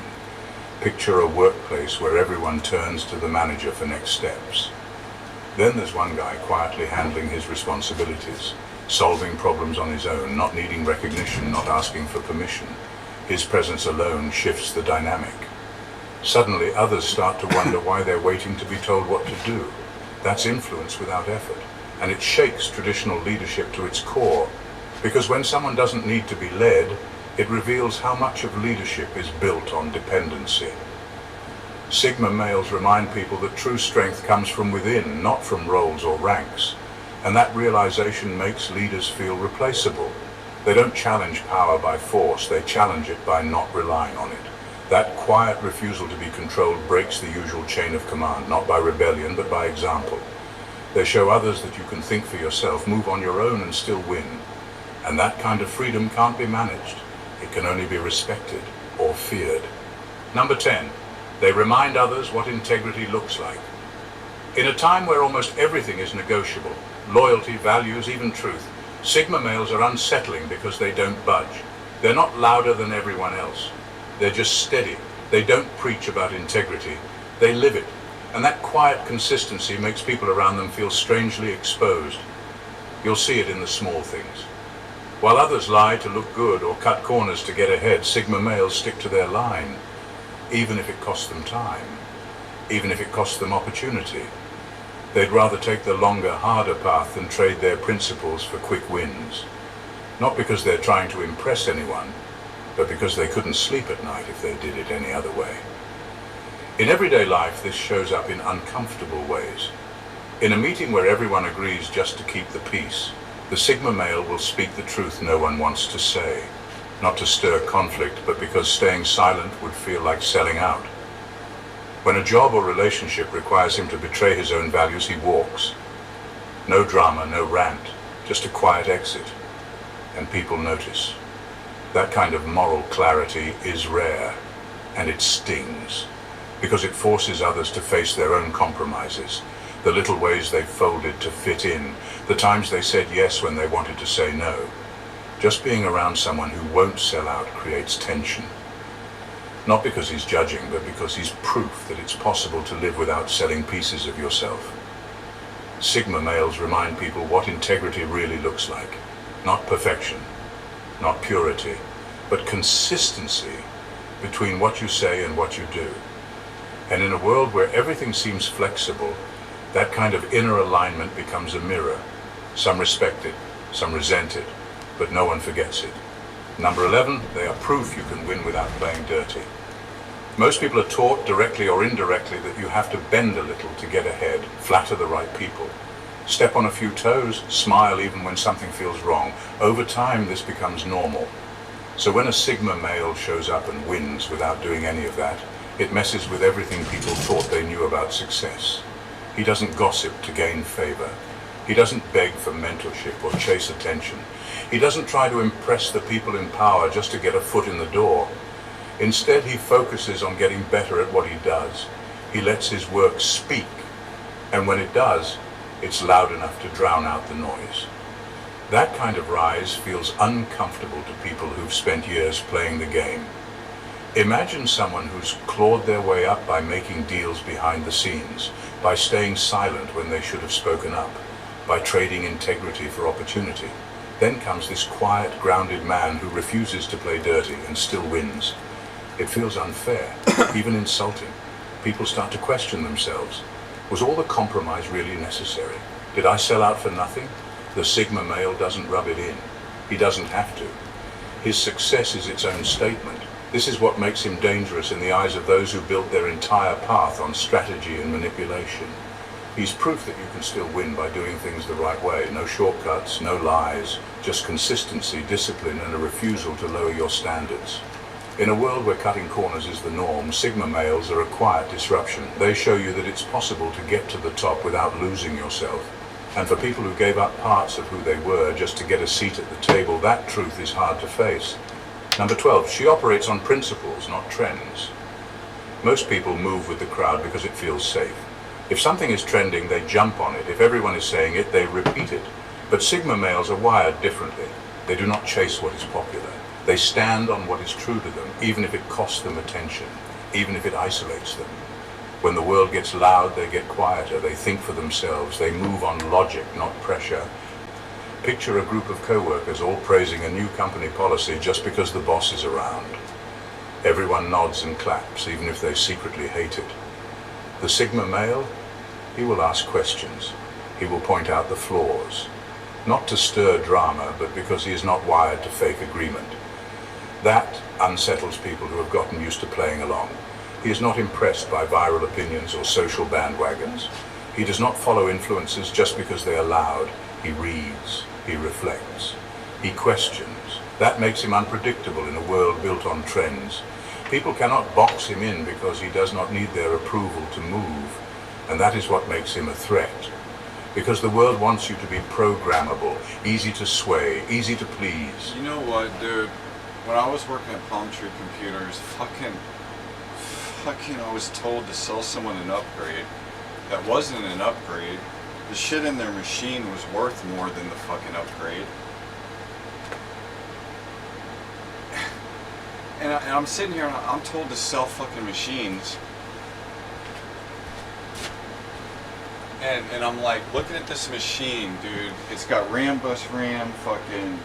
Picture a workplace where everyone turns to the manager for next steps. Then there's one guy quietly handling his responsibilities, solving problems on his own, not needing recognition, not asking for permission. His presence alone shifts the dynamic. Suddenly, others start to wonder why they're waiting to be told what to do. That's influence without effort, and it shakes traditional leadership to its core, because when someone doesn't need to be led, it reveals how much of leadership is built on dependency. Sigma males remind people that true strength comes from within, not from roles or ranks, and that realization makes leaders feel replaceable. They don't challenge power by force, they challenge it by not relying on it. That quiet refusal to be controlled breaks the usual chain of command, not by rebellion, but by example. They show others that you can think for yourself, move on your own, and still win. And that kind of freedom can't be managed. It can only be respected or feared. Number 10, they remind others what integrity looks like. In a time where almost everything is negotiable, loyalty, values, even truth, Sigma males are unsettling because they don't budge. They're not louder than everyone else. They're just steady. They don't preach about integrity. They live it. And that quiet consistency makes people around them feel strangely exposed. You'll see it in the small things. While others lie to look good or cut corners to get ahead, Sigma males stick to their line, even if it costs them time, even if it costs them opportunity. They'd rather take the longer, harder path than trade their principles for quick wins. Not because they're trying to impress anyone, but because they couldn't sleep at night if they did it any other way. In everyday life, this shows up in uncomfortable ways. In a meeting where everyone agrees just to keep the peace, the Sigma male will speak the truth no one wants to say, not to stir conflict, but because staying silent would feel like selling out. When a job or relationship requires him to betray his own values, he walks. No drama, no rant, just a quiet exit. And people notice. That kind of moral clarity is rare, and it stings, because it forces others to face their own compromises, the little ways they folded to fit in, the times they said yes when they wanted to say no. Just being around someone who won't sell out creates tension. Not because he's judging, but because he's proof that it's possible to live without selling pieces of yourself. Sigma males remind people what integrity really looks like. Not perfection, not purity, but consistency between what you say and what you do. And in a world where everything seems flexible, that kind of inner alignment becomes a mirror. Some respect it, some resent it, but no one forgets it. Number 11, they are proof you can win without playing dirty. Most people are taught, directly or indirectly, that you have to bend a little to get ahead, flatter the right people. Step on a few toes, smile even when something feels wrong. Over time, this becomes normal. So when a Sigma male shows up and wins without doing any of that, it messes with everything people thought they knew about success. He doesn't gossip to gain favor. He doesn't beg for mentorship or chase attention. He doesn't try to impress the people in power just to get a foot in the door. Instead, he focuses on getting better at what he does. He lets his work speak. And when it does, it's loud enough to drown out the noise. That kind of rise feels uncomfortable to people who've spent years playing the game. Imagine someone who's clawed their way up by making deals behind the scenes, by staying silent when they should have spoken up, by trading integrity for opportunity. Then comes this quiet, grounded man who refuses to play dirty and still wins. It feels unfair, even insulting. People start to question themselves. Was all the compromise really necessary? Did I sell out for nothing? The Sigma male doesn't rub it in. He doesn't have to. His success is its own statement. This is what makes him dangerous in the eyes of those who built their entire path on strategy and manipulation. He's proof that you can still win by doing things the right way. No shortcuts, no lies, just consistency, discipline, and a refusal to lower your standards. In a world where cutting corners is the norm, Sigma males are a quiet disruption. They show you that it's possible to get to the top without losing yourself. And for people who gave up parts of who they were just to get a seat at the table, that truth is hard to face. Number 12, she operates on principles, not trends. Most people move with the crowd because it feels safe. If something is trending, they jump on it. If everyone is saying it, they repeat it. But Sigma males are wired differently. They do not chase what is popular. They stand on what is true to them, even if it costs them attention, even if it isolates them. When the world gets loud, they get quieter. They think for themselves. They move on logic, not pressure. Picture a group of co-workers all praising a new company policy just because the boss is around. Everyone nods and claps, even if they secretly hate it. The Sigma male, he will ask questions. He will point out the flaws. Not to stir drama, but because he is not wired to fake agreement. That unsettles people who have gotten used to playing along. He is not impressed by viral opinions or social bandwagons. He does not follow influencers just because they are loud. He reads. He reflects. He questions. That makes him unpredictable in a world built on trends. People cannot box him in because he does not need their approval to move. And that is what makes him a threat. Because the world wants you to be programmable, easy to sway, easy to please. You know what, dude? When I was working at Palm Tree Computers, fucking I was told to sell someone an upgrade that wasn't an upgrade. The shit in their machine was worth more than the fucking upgrade. And I'm sitting here and I'm told to sell fucking machines. And I'm like looking at this machine, dude. It's got RAM bus RAM, fucking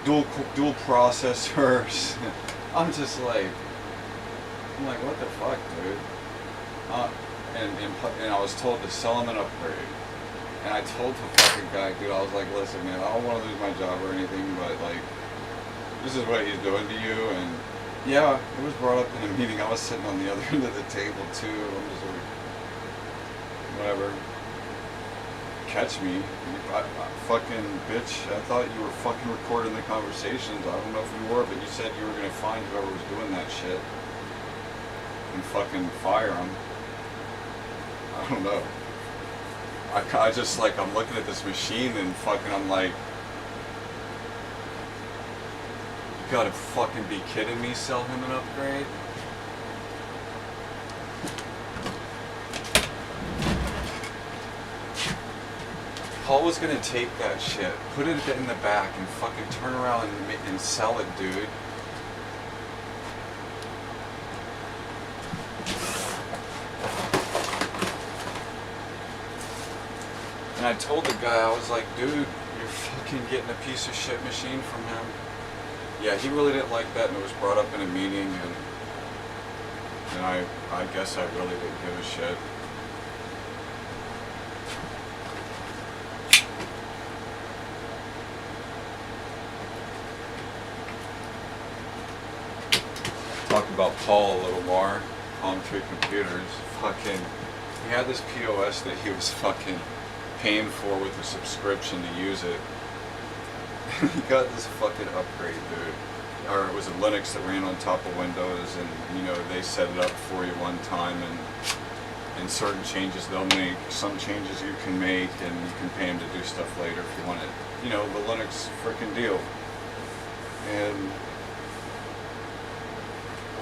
dual processors. I'm like, what the fuck, dude? And I was told to sell them an upgrade. And I told the fucking guy, dude, I was like, listen, man, I don't want to lose my job or anything, but like, this is what he's doing to you. And yeah, it was brought up in a meeting. I was sitting on the other end of the table too. I'm just like, whatever. Catch me. Fucking bitch, I thought you were fucking recording the conversations. I don't know if you were, but you said you were going to find whoever was doing that shit and fucking fire him. I don't know. I just like, I'm looking at this machine and fucking, I'm like, you gotta fucking be kidding me, sell him an upgrade? Paul was gonna take that shit, put it in the back and fucking turn around and sell it, dude. And I told the guy, I was like, dude, you're fucking getting a piece of shit machine from him. Yeah, he really didn't like that, and it was brought up in a meeting, and I guess I really didn't give a shit. Talk about Paul a little more, Palm Tree Computers. Fucking, he had this POS that he was fucking paying for with a subscription to use it. He got this fucking upgrade, dude. Or it was a Linux that ran on top of Windows, and you know, they set it up for you one time, and certain changes they'll make, some changes you can make, and you can pay them to do stuff later if you want it. You know, the Linux frickin' deal. And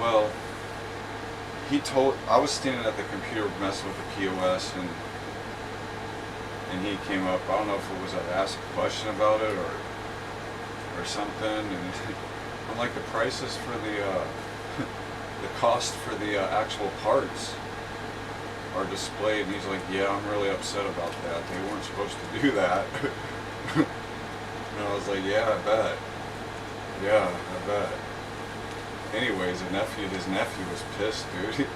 well, I was standing at the computer messing with the POS, and he came up. I don't know if it was I asked a question about it or something, and I'm like, the prices for the cost for the actual parts are displayed, and he's like, yeah, I'm really upset about that. They weren't supposed to do that. And I was like, yeah, I bet. Yeah, I bet. Anyways, his nephew was pissed, dude.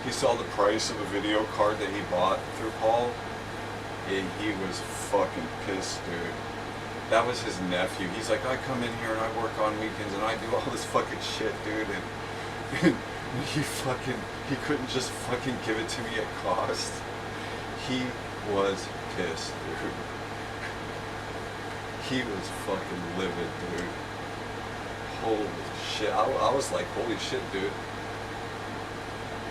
He saw the price of a video card that he bought through Paul, and he was fucking pissed, dude. That was his nephew. He's like, I come in here and I work on weekends and I do all this fucking shit, dude, and he couldn't just fucking give it to me at cost. He was pissed, dude. He was fucking livid, dude. Holy shit. I was like, holy shit, dude.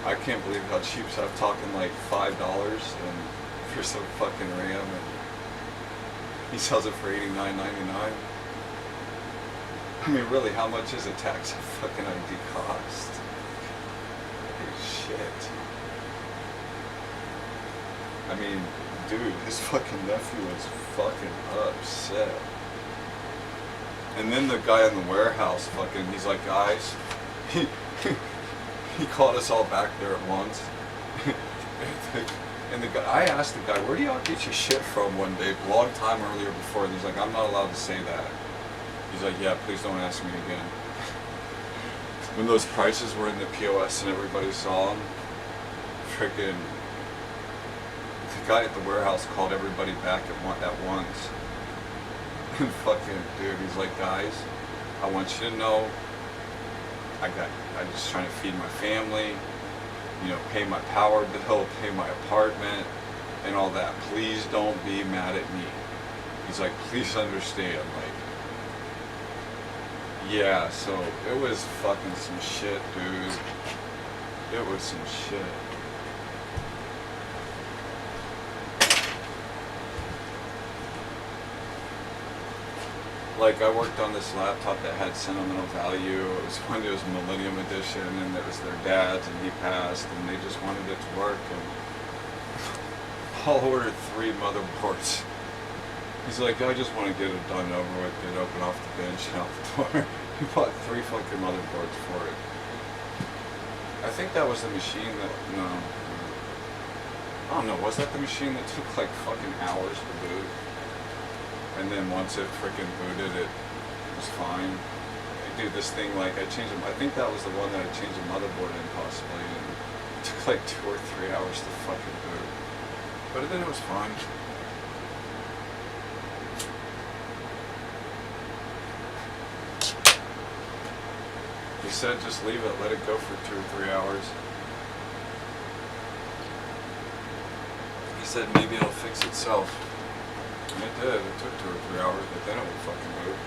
I can't believe how cheap. So I'm talking like $5 and for some fucking RAM, and he sells it for $89.99. I mean, really, how much is a tax fucking ID cost? Holy shit. I mean, dude, his fucking nephew was fucking upset. And then the guy in the warehouse fucking, he's like, guys, he called us all back there at once. And the guy, I asked the guy, where do y'all get your shit from one day, a long time earlier before, and he's like, I'm not allowed to say that. He's like, yeah, please don't ask me again. When those prices were in the POS and everybody saw them, freaking, the guy at the warehouse called everybody back at once. And fucking, dude, he's like, guys, I want you to know, I'm just trying to feed my family, you know, pay my power bill, pay my apartment, and all that. Please don't be mad at me. He's like, please understand, like, yeah, so it was fucking some shit, dude. It was some shit. Like, I worked on this laptop that had sentimental value. It was Windows Millennium Edition, and it was their dad's, and he passed, and they just wanted it to work. And Paul ordered 3 motherboards. He's like, I just want to get it done over with, get it open off the bench and out the door. He bought 3 fucking motherboards for it. I think that was the machine that, no. I don't know, was that the machine that took like fucking hours to boot? And then once it freaking booted, it was fine. Dude, this thing, like, I changed it. I think that was the one that I changed the motherboard in, possibly, and it took like 2 or 3 hours to fucking boot. But then it was fine. He said just leave it, let it go for 2 or 3 hours. He said maybe it'll fix itself. And it did. It took 2 or 3 hours, but then it would fucking move.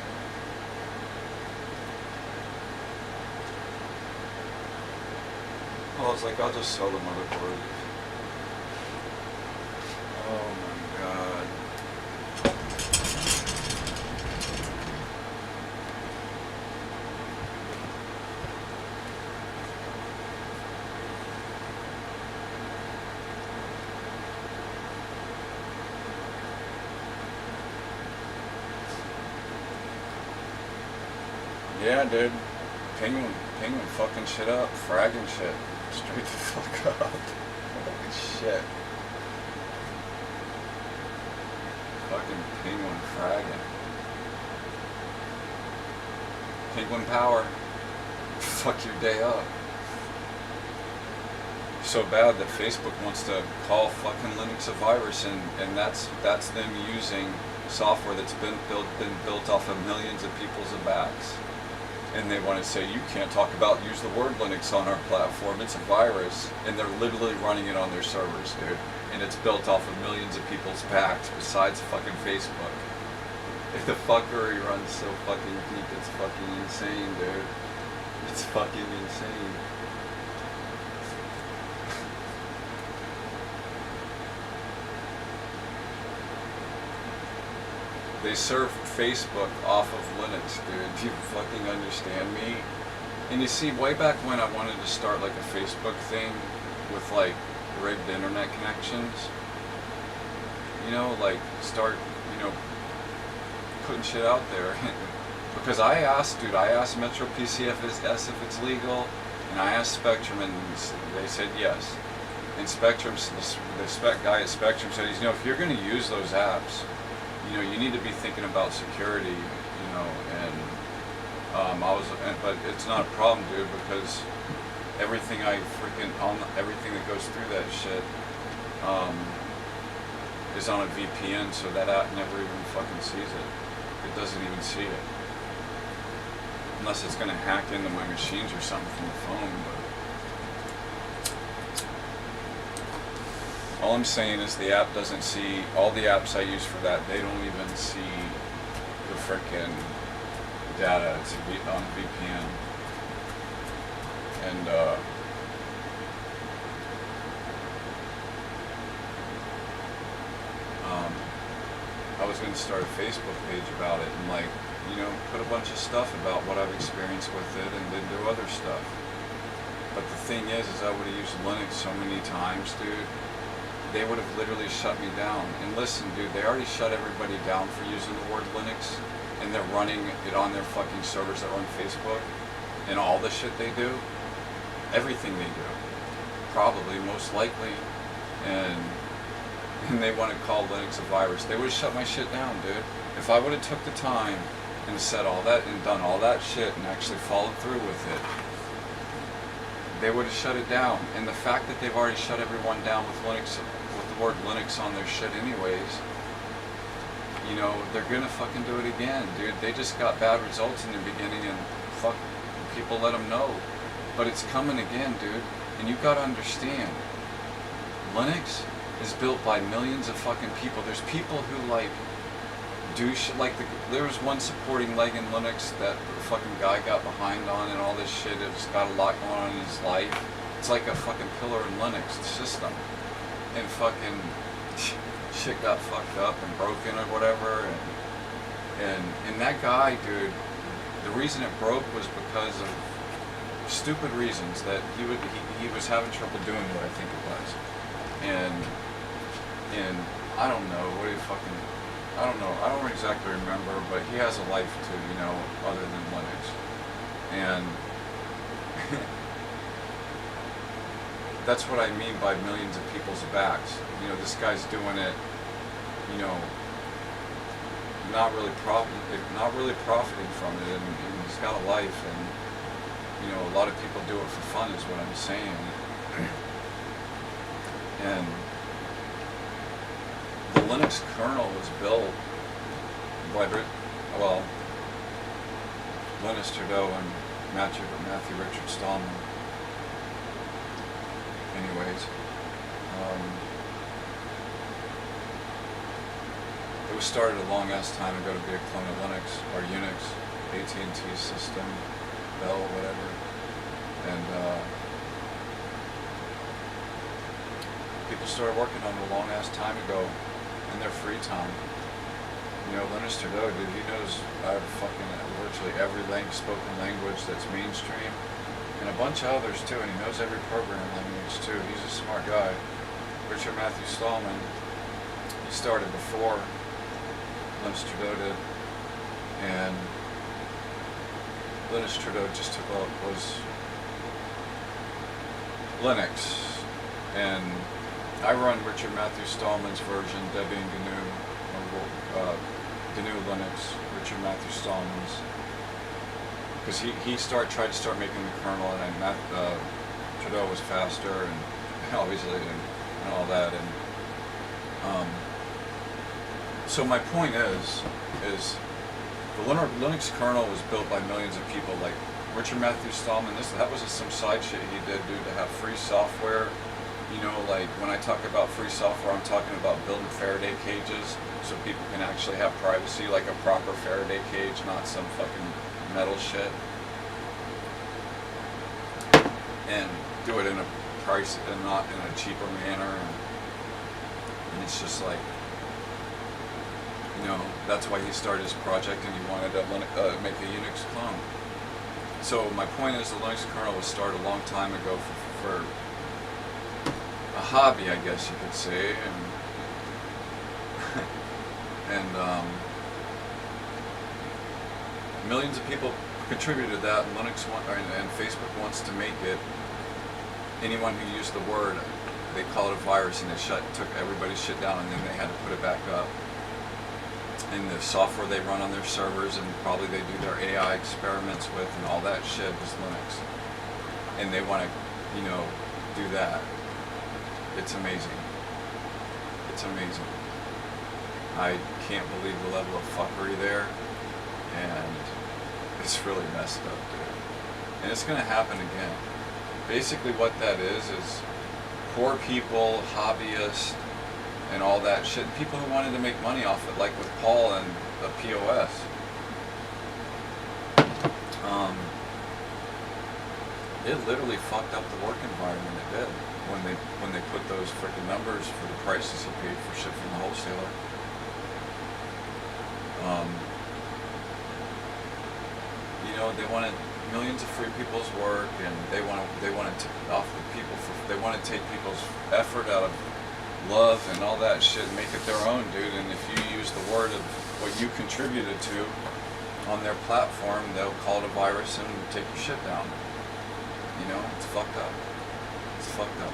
Well, I was like, I'll just sell the motherboard. Oh my god. Yeah, dude. Penguin fucking shit up. Fragging shit. Straight the fuck up. Holy shit. Fucking penguin fragging. Penguin power. Fuck your day up. So bad that Facebook wants to call fucking Linux a virus, and that's them using software that's been built off of millions of people's backs. And they want to say, you can't use the word Linux on our platform, it's a virus. And they're literally running it on their servers, dude. And it's built off of millions of people's backs besides fucking Facebook. If the fuckery runs so fucking deep, it's fucking insane, dude. It's fucking insane. They serve Facebook off of Linux, dude. Do you fucking understand me? And you see, way back when I wanted to start like a Facebook thing with like rigged internet connections, you know, like start, you know, putting shit out there. Because I asked Metro PCFS if it's legal, and I asked Spectrum, and they said yes. And Spectrum, the guy at Spectrum said, you know, if you're going to use those apps, you know, you need to be thinking about security, you know, and but it's not a problem, dude, because everything everything that goes through that shit is on a VPN, so that app never even fucking sees it. It doesn't even see it. Unless it's gonna hack into my machines or something from the phone, but all I'm saying is the app doesn't see, all the apps I use for that, they don't even see the frickin' data. It's on VPN. And I was going to start a Facebook page about it and, like, you know, put a bunch of stuff about what I've experienced with it and then do other stuff. But the thing is I would have used Linux so many times, dude. They would have literally shut me down. And listen, dude, they already shut everybody down for using the word Linux, and they're running it on their fucking servers that run Facebook, and all the shit they do, everything they do, probably, most likely, and they want to call Linux a virus. They would have shut my shit down, dude. If I would have took the time and said all that and done all that shit and actually followed through with it, they would have shut it down. And the fact that they've already shut everyone down with Linux, with the word Linux on their shit anyways, you know, they're gonna fucking do it again, dude. They just got bad results in the beginning and fuck, people let them know. But it's coming again, dude. And you gotta understand, Linux is built by millions of fucking people. There's people who like do shit, like there was one supporting leg in Linux that the fucking guy got behind on and all this shit. It's got a lot going on in his life. It's like a fucking pillar in Linux system. And fucking shit got fucked up and broken or whatever. And that guy, dude, the reason it broke was because of stupid reasons that he was having trouble doing what I think it was. And I don't know, what do you fucking, I don't know, I don't exactly remember, but he has a life too, you know, other than Linux. And that's what I mean by millions of people's backs. You know, this guy's doing it, you know, not really profiting from it, and he's got a life, and you know, a lot of people do it for fun, is what I'm saying. And the Linux kernel was built by Linus Trudeau and Matthew Richard Stallman. Anyways, it was started a long ass time ago to be a clone of Linux or Unix, AT&T system, Bell, whatever, and people started working on it a long ass time ago in their free time. You know, Linus Trudeau, dude, he knows fucking virtually every spoken language that's mainstream, and a bunch of others too, and he knows every programming language too. He's a smart guy. Richard Matthew Stallman, he started before Linus Trudeau did, and Linus Trudeau just was Linux, and I run Richard Matthew Stallman's version, Debian GNU, GNU Linux, Richard Matthew Stallman's, because he tried to start making the kernel, and Trudeau was faster, and obviously, and all that, and so my point is the Linux kernel was built by millions of people, like Richard Matthew Stallman. That was some side shit he did, dude, to have free software. You know, like when I talk about free software, I'm talking about building Faraday cages so people can actually have privacy, like a proper Faraday cage, not some fucking metal shit. And do it in a price and not in a cheaper manner. And it's just like, you know, that's why he started his project, and he wanted to make a Unix clone. So my point is, the Linux kernel was started a long time ago for a hobby, I guess you could say, and millions of people contributed to that. And and Facebook wants to make it. Anyone who used the word, they call it a virus, and they took everybody's shit down, and then they had to put it back up. And the software they run on their servers, and probably they do their AI experiments with, and all that shit is Linux. And they want to, you know, do that. It's amazing. It's amazing. I can't believe the level of fuckery there, and it's really messed up, dude. And it's gonna happen again. Basically what that is poor people, hobbyists, and all that shit. People who wanted to make money off it, like with Paul and the POS. It literally fucked up the work environment. It did when they put those freaking numbers for the prices he paid for shit from the wholesaler. You know, they wanted millions of free people's work, and they want to off the people. They want to take people's effort out of love and all that shit and make it their own, dude. And if you use the word of what you contributed to on their platform, they'll call it a virus and take your shit down. You know, it's fucked up. It's fucked up.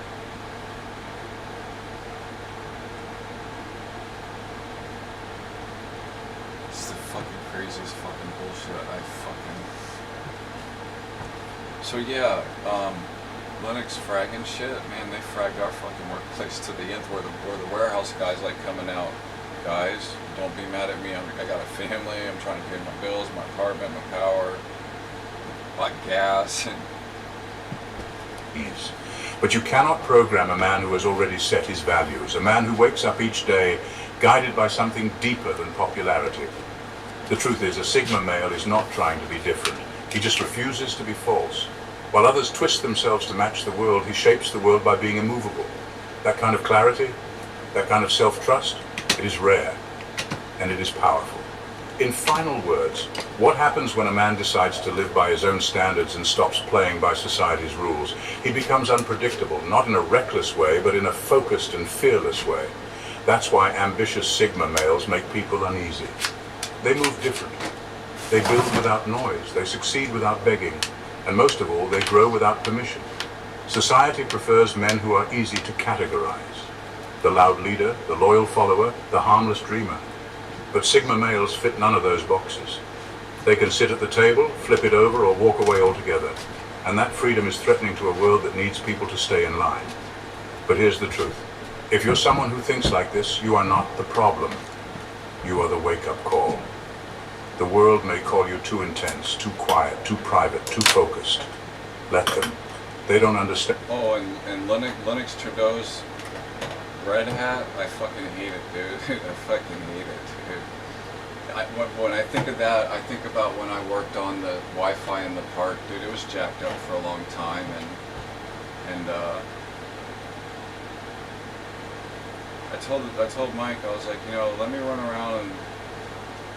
It's the fucking craziest fucking bullshit. So yeah, Linux fragging shit, man, they fragged our fucking workplace to the nth, where the warehouse guys like coming out. Guys, don't be mad at me. I got a family. I'm trying to pay my bills, my apartment, my power, my gas. Yes. But you cannot program a man who has already set his values, a man who wakes up each day guided by something deeper than popularity. The truth is, a Sigma male is not trying to be different. He just refuses to be false. While others twist themselves to match the world, he shapes the world by being immovable. That kind of clarity, that kind of self-trust, it is rare, and it is powerful. In final words, what happens when a man decides to live by his own standards and stops playing by society's rules? He becomes unpredictable, not in a reckless way, but in a focused and fearless way. That's why ambitious Sigma males make people uneasy. They move differently. They build without noise. They succeed without begging. And most of all, they grow without permission. Society prefers men who are easy to categorize. The loud leader, the loyal follower, the harmless dreamer. But Sigma males fit none of those boxes. They can sit at the table, flip it over, or walk away altogether. And that freedom is threatening to a world that needs people to stay in line. But here's the truth. If you're someone who thinks like this, you are not the problem. You are the wake-up call. The world may call you too intense, too quiet, too private, too focused. Let them. They don't understand. Oh, and Linux Trudeau's Red Hat, I fucking hate it, dude. I fucking hate it, dude. When I think of that, I think about when I worked on the Wi-Fi in the park, dude. It was jacked up for a long time, and I told Mike, I was like, you know, let me run around and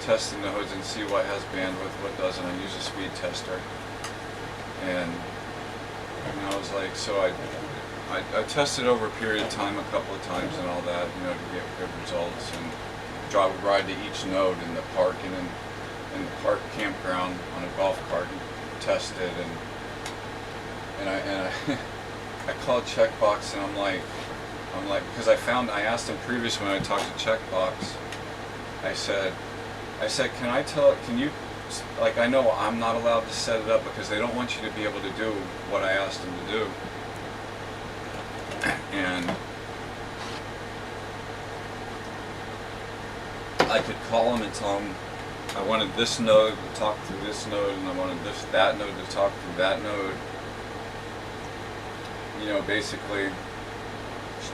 test the nodes and see what has bandwidth, what doesn't. I use a speed tester, and I was like, so I tested over a period of time a couple of times and all that, you know, to get good results, and would ride to each node in the park and in the park campground on a golf cart and test it, and I called Checkbox, and I'm like, because I asked him previously when I talked to Checkbox, I said, can you, like, I know I'm not allowed to set it up because they don't want you to be able to do what I asked them to do. And I could call them and tell them I wanted this node to talk through this node, and I wanted that node to talk through that node. You know, basically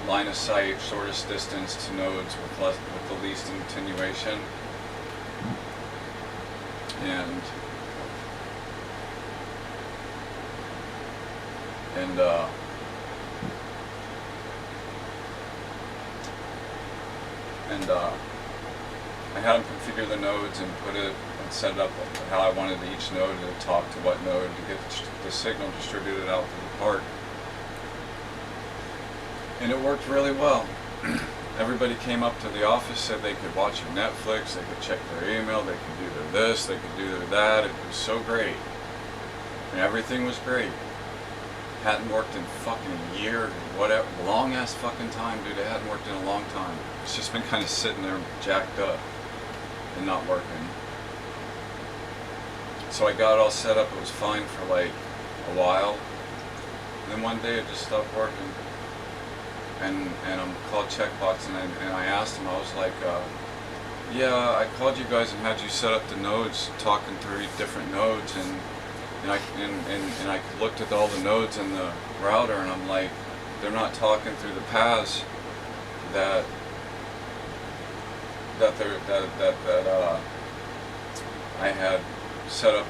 line of sight, shortest distance to nodes with the least attenuation. And I had them configure the nodes and put it and set it up how I wanted each node to talk to what node to get the signal distributed out to the park. And it worked really well. Everybody came up to the office, said they could watch Netflix, they could check their email, they could do their this, they could do their that. It was so great. And everything was great. Hadn't worked in fucking a year, whatever, long ass fucking time, dude. It hadn't worked in a long time. It's just been kind of sitting there jacked up and not working. So I got it all set up, it was fine for like a while. And then one day it just stopped working. And I called Checkbox, and I asked him, I was like, yeah, I called you guys and had you set up the nodes, talking through different nodes, and I looked at all the nodes in the router, and I'm like, they're not talking through the paths that I had set up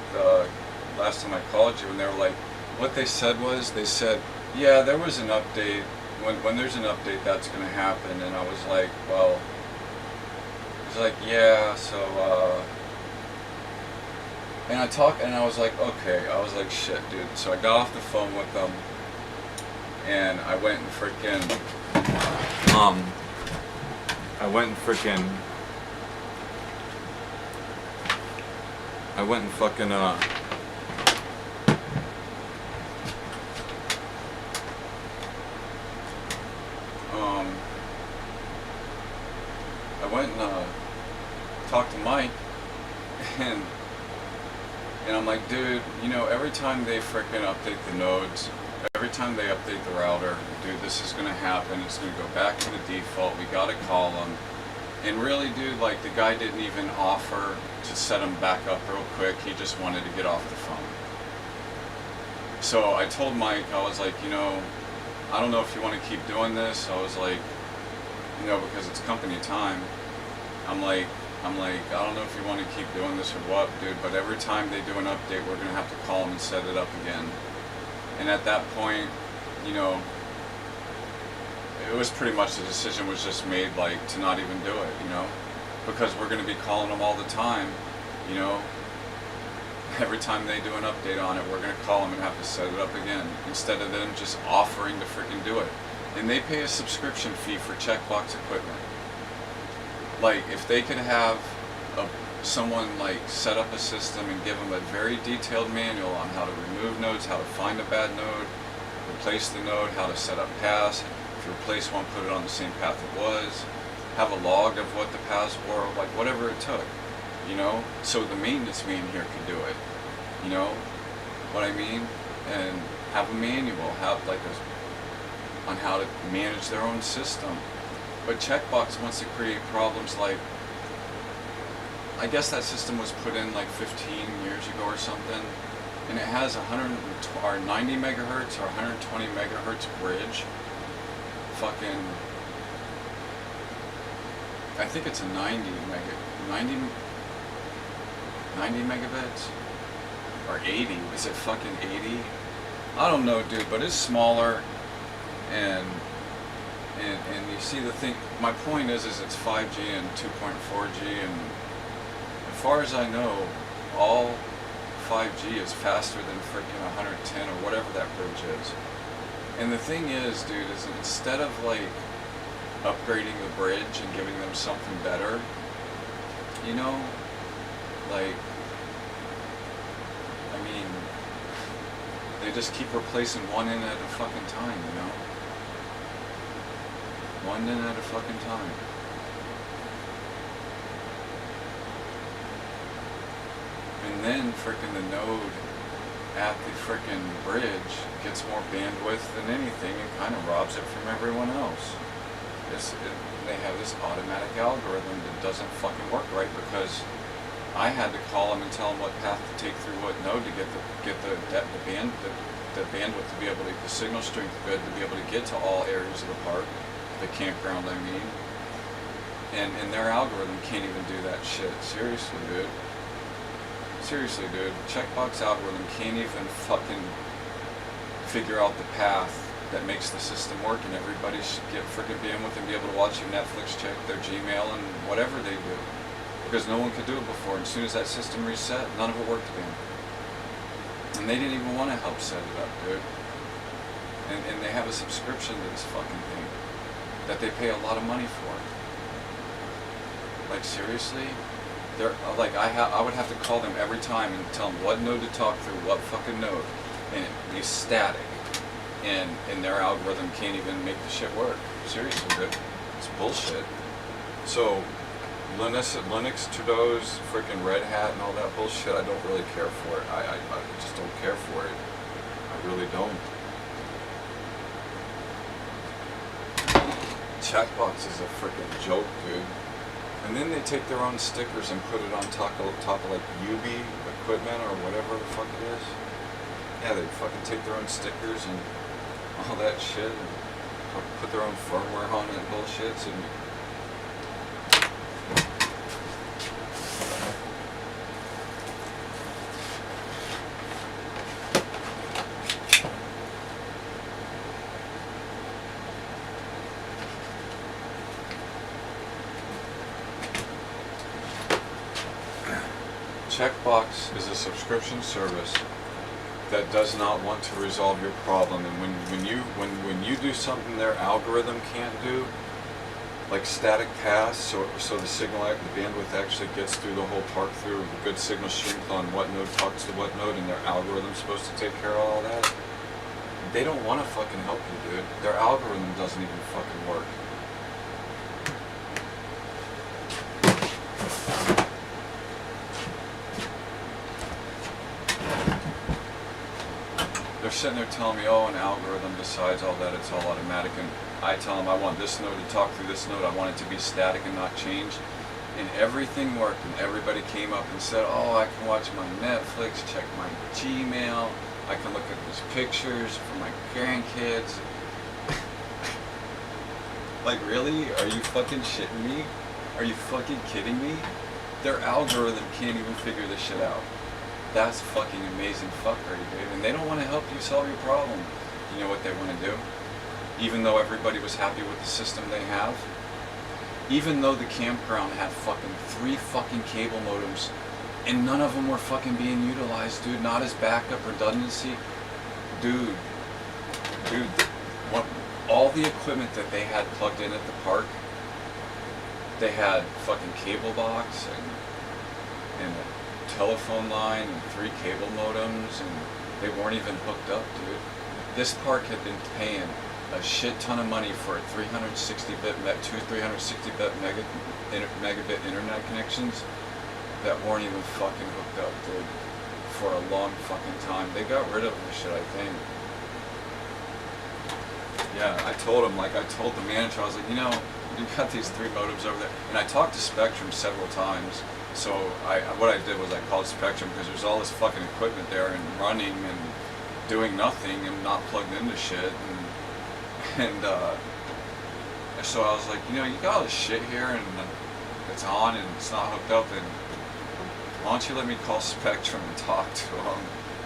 last time I called you, and they were like, what they said was, they said, yeah, there was an update. When there's an update, that's going to happen. And I was like, well, he's like, yeah, so, and I was like, okay, I was like, shit, dude. So I got off the phone with them, and I went and freaking, talked to Mike, and I'm like, dude, you know, every time they freaking update the nodes, every time they update the router, dude, this is gonna happen. It's gonna go back to the default. We gotta call them. And really, dude, like, the guy didn't even offer to set them back up real quick. He just wanted to get off the phone. So I told Mike, I was like, you know, I don't know if you want to keep doing this. I was like, you know, because it's company time. I'm like, I don't know if you want to keep doing this or what, dude, but every time they do an update, we're going to have to call them and set it up again. And at that point, you know, it was pretty much the decision was just made, like, to not even do it, you know, because we're going to be calling them all the time, you know. Every time they do an update on it, we're going to call them and have to set it up again, instead of them just offering to freaking do it. And they pay a subscription fee for Checkbox equipment. Like, if they could have someone like set up a system and give them a very detailed manual on how to remove nodes, how to find a bad node, replace the node, how to set up paths, if you replace one, put it on the same path it was, have a log of what the paths were, like whatever it took, you know, so the maintenance man here could do it, you know what I mean, and have a manual, have like on how to manage their own system. But Checkbox wants to create problems like I guess that system was put in like 15 years ago or something, and it has 90 megahertz or 120 megahertz bridge. Fucking, I think it's a 90 megabits or 80. Is it fucking 80? I don't know, dude, but it's smaller, and you see the thing. My point is it's 5G and 2.4G, and as far as I know, all 5G is faster than freaking 110 or whatever that bridge is. And the thing is, dude, is instead of like upgrading the bridge and giving them something better, you know, like, I mean, they just keep replacing one in at a fucking time, you know? One in at a fucking time. And then frickin' the node at the frickin' bridge gets more bandwidth than anything and kind of robs it from everyone else. They have this automatic algorithm that doesn't fucking work right, because I had to call them and tell them what path to take through what node to get the bandwidth to be able to, the signal strength good to be able to get to all areas of the park, the campground I mean. And their algorithm can't even do that shit. Seriously, dude. Seriously, dude. Checkbox algorithm can't even fucking figure out the path that makes the system work, and everybody should get freaking bandwidth and be able to watch your Netflix, check their Gmail, and whatever they do. Because no one could do it before. And as soon as that system reset, none of it worked again. And they didn't even want to help set it up, dude. And they have a subscription to this fucking thing that they pay a lot of money for. Like, seriously? They're like, I would have to call them every time and tell them what node to talk through, what fucking node, and it'd be static. And their algorithm can't even make the shit work. Seriously, dude. It's bullshit. So, Linux, Tudors, freaking Red Hat and all that bullshit, I don't really care for it. I just don't care for it. I really don't. Checkbox is a freaking joke, dude. And then they take their own stickers and put it on top of like UB equipment or whatever the fuck it is. Yeah, they fucking take their own stickers and all that shit and put their own firmware on it and bullshit. So Checkbox is a subscription service that does not want to resolve your problem, and when you do something their algorithm can't do, like static paths, so the signal, the bandwidth actually gets through the whole park through a good signal strength on what node talks to what node, and their algorithm's supposed to take care of all that. They don't want to fucking help you, dude. Their algorithm doesn't even fucking work. They're sitting there telling me, oh, an algorithm decides all that, it's all automatic, and I tell them I want this node to talk through this node, I want it to be static and not change, and everything worked, and everybody came up and said, oh, I can watch my Netflix, check my Gmail, I can look at these pictures for my grandkids. Like, really? Are you fucking shitting me? Are you fucking kidding me? Their algorithm can't even figure this shit out. That's fucking amazing fuckery, dude. And they don't want to help you solve your problem. You know what they want to do? Even though everybody was happy with the system they have, even though the campground had fucking 3 fucking cable modems, and none of them were fucking being utilized, dude, not as backup redundancy. Dude, what, all the equipment that they had plugged in at the park, they had fucking cable box and a telephone line and 3 cable modems, and they weren't even hooked up, dude. This park had been paying a shit ton of money for 360-bit megabit internet connections that weren't even fucking hooked up, dude, for a long fucking time. They got rid of this shit, I think. Yeah, I told him, like, I told the manager, I was like, you know, you got these 3 modems over there, and I talked to Spectrum several times, So what I did was I called Spectrum because there's all this fucking equipment there and running and doing nothing and not plugged into shit, and so I was like, you know, you got all this shit here and it's on and it's not hooked up, and why don't you let me call Spectrum and talk to them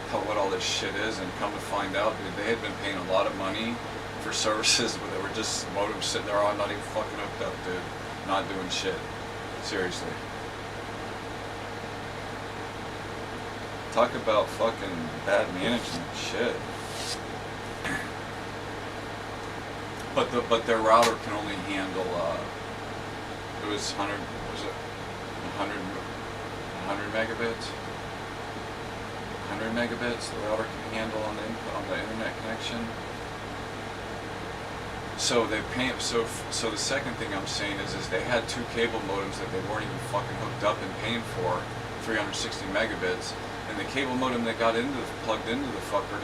about what all this shit is? And come to find out, dude, they had been paying a lot of money for services, but they were just modems sitting there on, not even fucking hooked up, dude, not doing shit. Seriously. Talk about fucking bad management shit. But their router can only handle it was 100 megabits. 100 megabits the router can handle on the internet connection. So they pay. So the second thing I'm saying is they had 2 cable modems that they weren't even fucking hooked up and paying for 360 megabits. And the cable modem that got plugged into the fucker,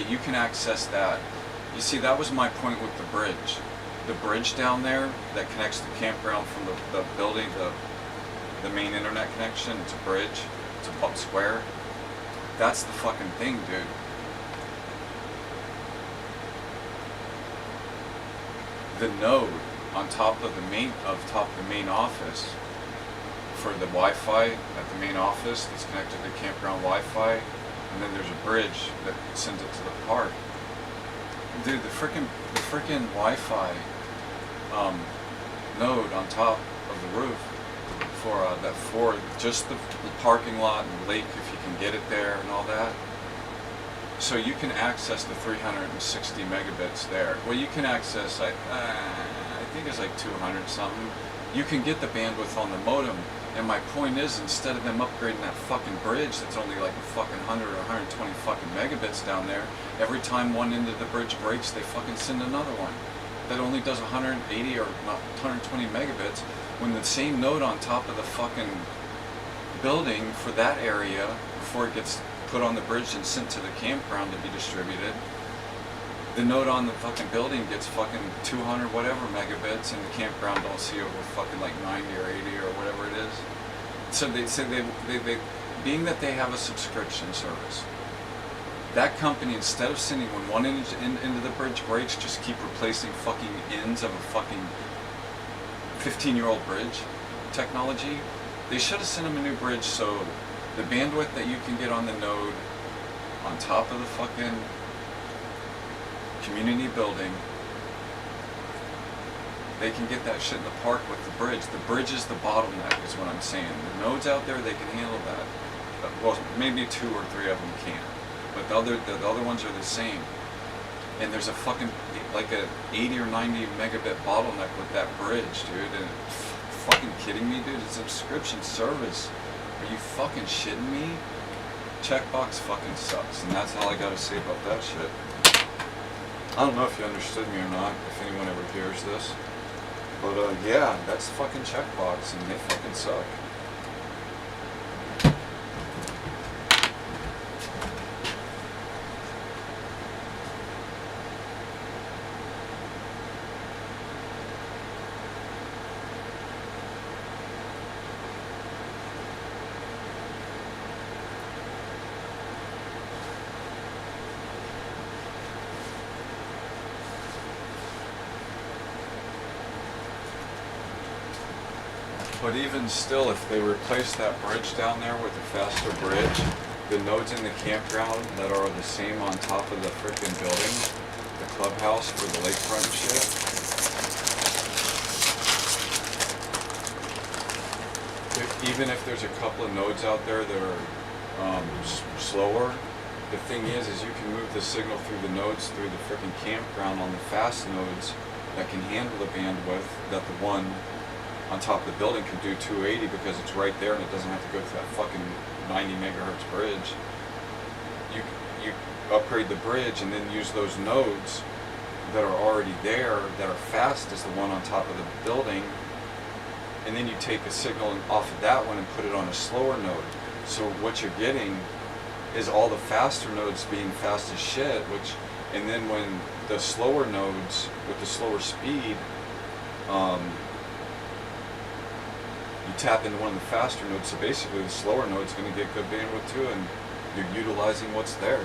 you can access that. You see, that was my point with the bridge. The bridge down there that connects the campground from the building, the main internet connection, it's a bridge, it's a buck square. That's the fucking thing, dude. The node on top of the main office for the Wi-Fi at the main office that's connected to campground Wi-Fi, and then there's a bridge that sends it to the park. Dude, the freaking Wi-Fi node on top of the roof for just the parking lot and the lake, if you can get it there and all that. So you can access the 360 megabits there. Well, you can access I think it's like 200 something. You can get the bandwidth on the modem. And my point is, instead of them upgrading that fucking bridge that's only like a fucking 100 or 120 fucking megabits down there, every time one end of the bridge breaks, they fucking send another one that only does 180 or 120 megabits, when the same node on top of the fucking building for that area, before it gets put on the bridge and sent to the campground to be distributed, the node on the fucking building gets fucking 200 whatever megabits, and the campground don't see over fucking like 90 or 80 or whatever it is. So they say they being that they have a subscription service, that company, instead of sending when one end into the bridge breaks, just keep replacing fucking ends of a fucking 15-year-old bridge technology, they should have sent them a new bridge so the bandwidth that you can get on the node on top of the fucking community building, they can get that shit in the park with the bridge. The bridge is the bottleneck, is what I'm saying. The nodes out there, they can handle that. Well, maybe 2 or 3 of them can, but the other ones are the same. And there's a fucking like a 80 or 90 megabit bottleneck with that bridge, dude. And fucking kidding me, dude? It's a subscription service. Are you fucking shitting me? Checkbox fucking sucks, and that's all I gotta say about that shit. I don't know if you understood me or not, if anyone ever hears this. But yeah, that's the fucking checkbox, and they fucking suck. But even still, if they replace that bridge down there with a faster bridge, the nodes in the campground that are the same on top of the freaking building, the clubhouse for the lakefront shit, even if there's a couple of nodes out there that are slower, the thing is you can move the signal through the nodes through the freaking campground on the fast nodes that can handle the bandwidth that the one on top of the building can do 280 because it's right there and it doesn't have to go through that fucking 90 megahertz bridge. You upgrade the bridge and then use those nodes that are already there that are fast as the one on top of the building, and then you take a signal off of that one and put it on a slower node. So what you're getting is all the faster nodes being fast as shit, and then when the slower nodes with the slower speed, you tap into one of the faster nodes, so basically the slower node's going to get good bandwidth too, and you're utilizing what's there.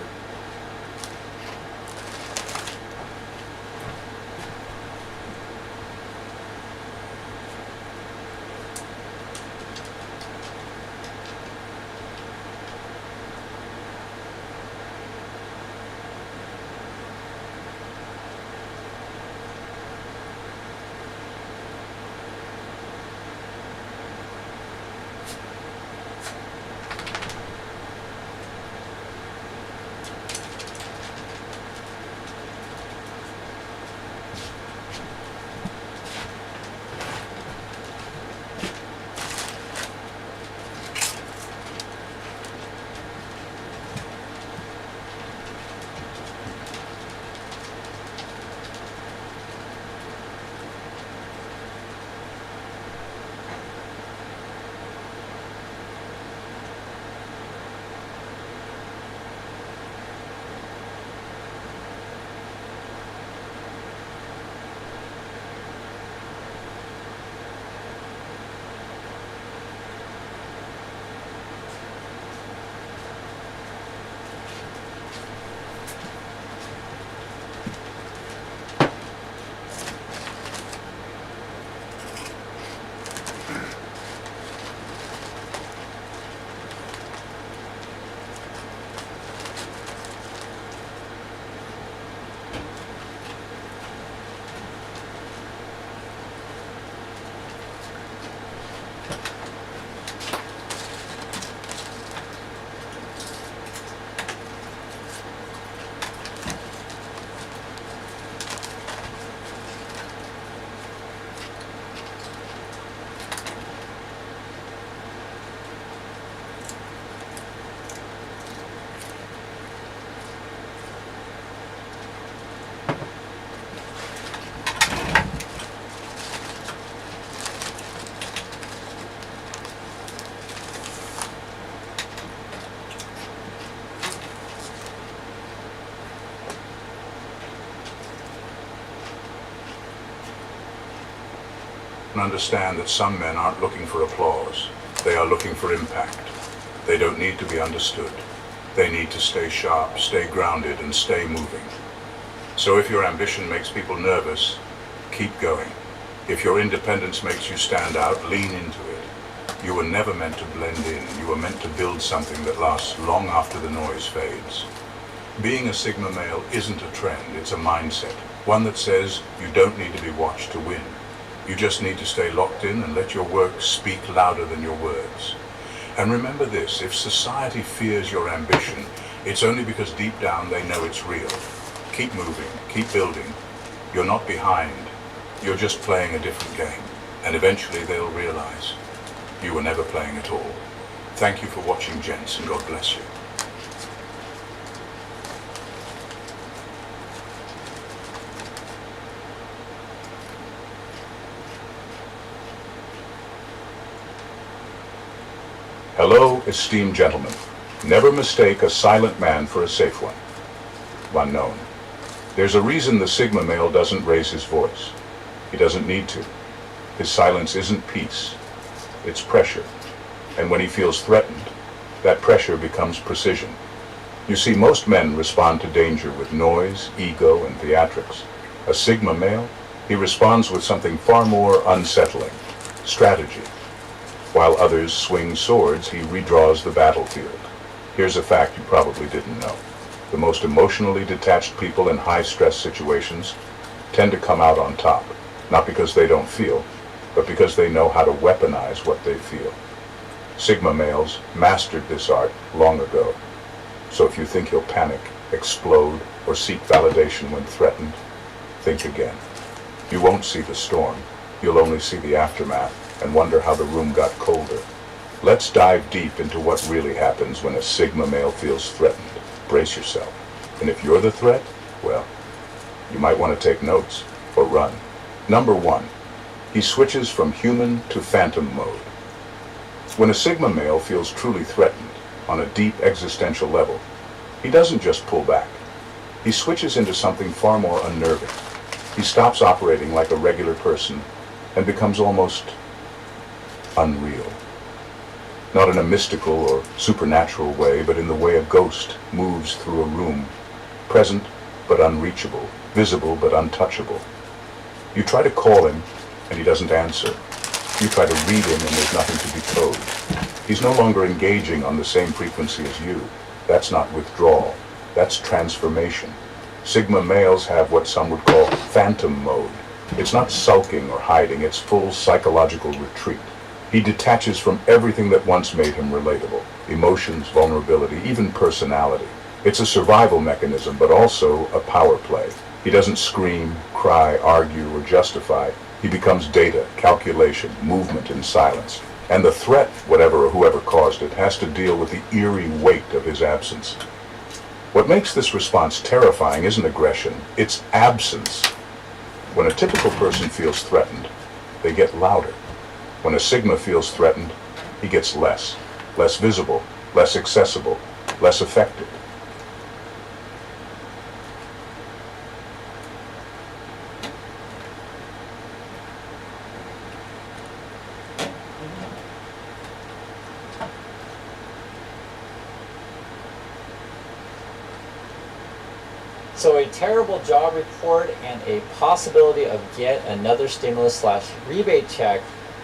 Understand that some men aren't looking for applause. They are looking for impact. They don't need to be understood. They need to stay sharp, stay grounded, and stay moving. So if your ambition makes people nervous, keep going. If your independence makes you stand out, lean into it. You were never meant to blend in. You were meant to build something that lasts long after the noise fades. Being a Sigma male isn't a trend, it's a mindset. One that says you don't need to be watched to win. You just need to stay locked in and let your work speak louder than your words. And remember this, if society fears your ambition, it's only because deep down they know it's real. Keep moving, keep building. You're not behind. You're just playing a different game. And eventually they'll realize you were never playing at all. Thank you for watching, gents, and God bless you. Hello, esteemed gentlemen. Never mistake a silent man for a safe one. Unknown. There's a reason the Sigma male doesn't raise his voice. He doesn't need to. His silence isn't peace. It's pressure. And when he feels threatened, that pressure becomes precision. You see, most men respond to danger with noise, ego, and theatrics. A Sigma male, he responds with something far more unsettling, strategy. While others swing swords, he redraws the battlefield. Here's a fact you probably didn't know. The most emotionally detached people in high-stress situations tend to come out on top, not because they don't feel, but because they know how to weaponize what they feel. Sigma males mastered this art long ago. So if you think he'll panic, explode, or seek validation when threatened, think again. You won't see the storm. You'll only see the aftermath and wonder how the room got colder. Let's dive deep into what really happens when a Sigma male feels threatened. Brace yourself. And if you're the threat, well, you might want to take notes or run. Number 1, he switches from human to phantom mode. When a Sigma male feels truly threatened on a deep existential level, he doesn't just pull back. He switches into something far more unnerving. He stops operating like a regular person and becomes almost unreal. Not in a mystical or supernatural way, but in the way a ghost moves through a room, present but unreachable, visible but untouchable. You try to call him, and he doesn't answer. You try to read him, and there's nothing to decode. He's no longer engaging on the same frequency as you. That's not withdrawal. That's transformation. Sigma males have what some would call phantom mode. It's not sulking or hiding, it's full psychological retreat. He detaches from everything that once made him relatable. Emotions, vulnerability, even personality. It's a survival mechanism, but also a power play. He doesn't scream, cry, argue, or justify. He becomes data, calculation, movement in silence. And the threat, whatever or whoever caused it, has to deal with the eerie weight of his absence. What makes this response terrifying isn't aggression, it's absence. When a typical person feels threatened, they get louder. When a Sigma feels threatened, he gets less visible, less accessible, less effective. So a terrible job report and a possibility of yet another stimulus/rebate check.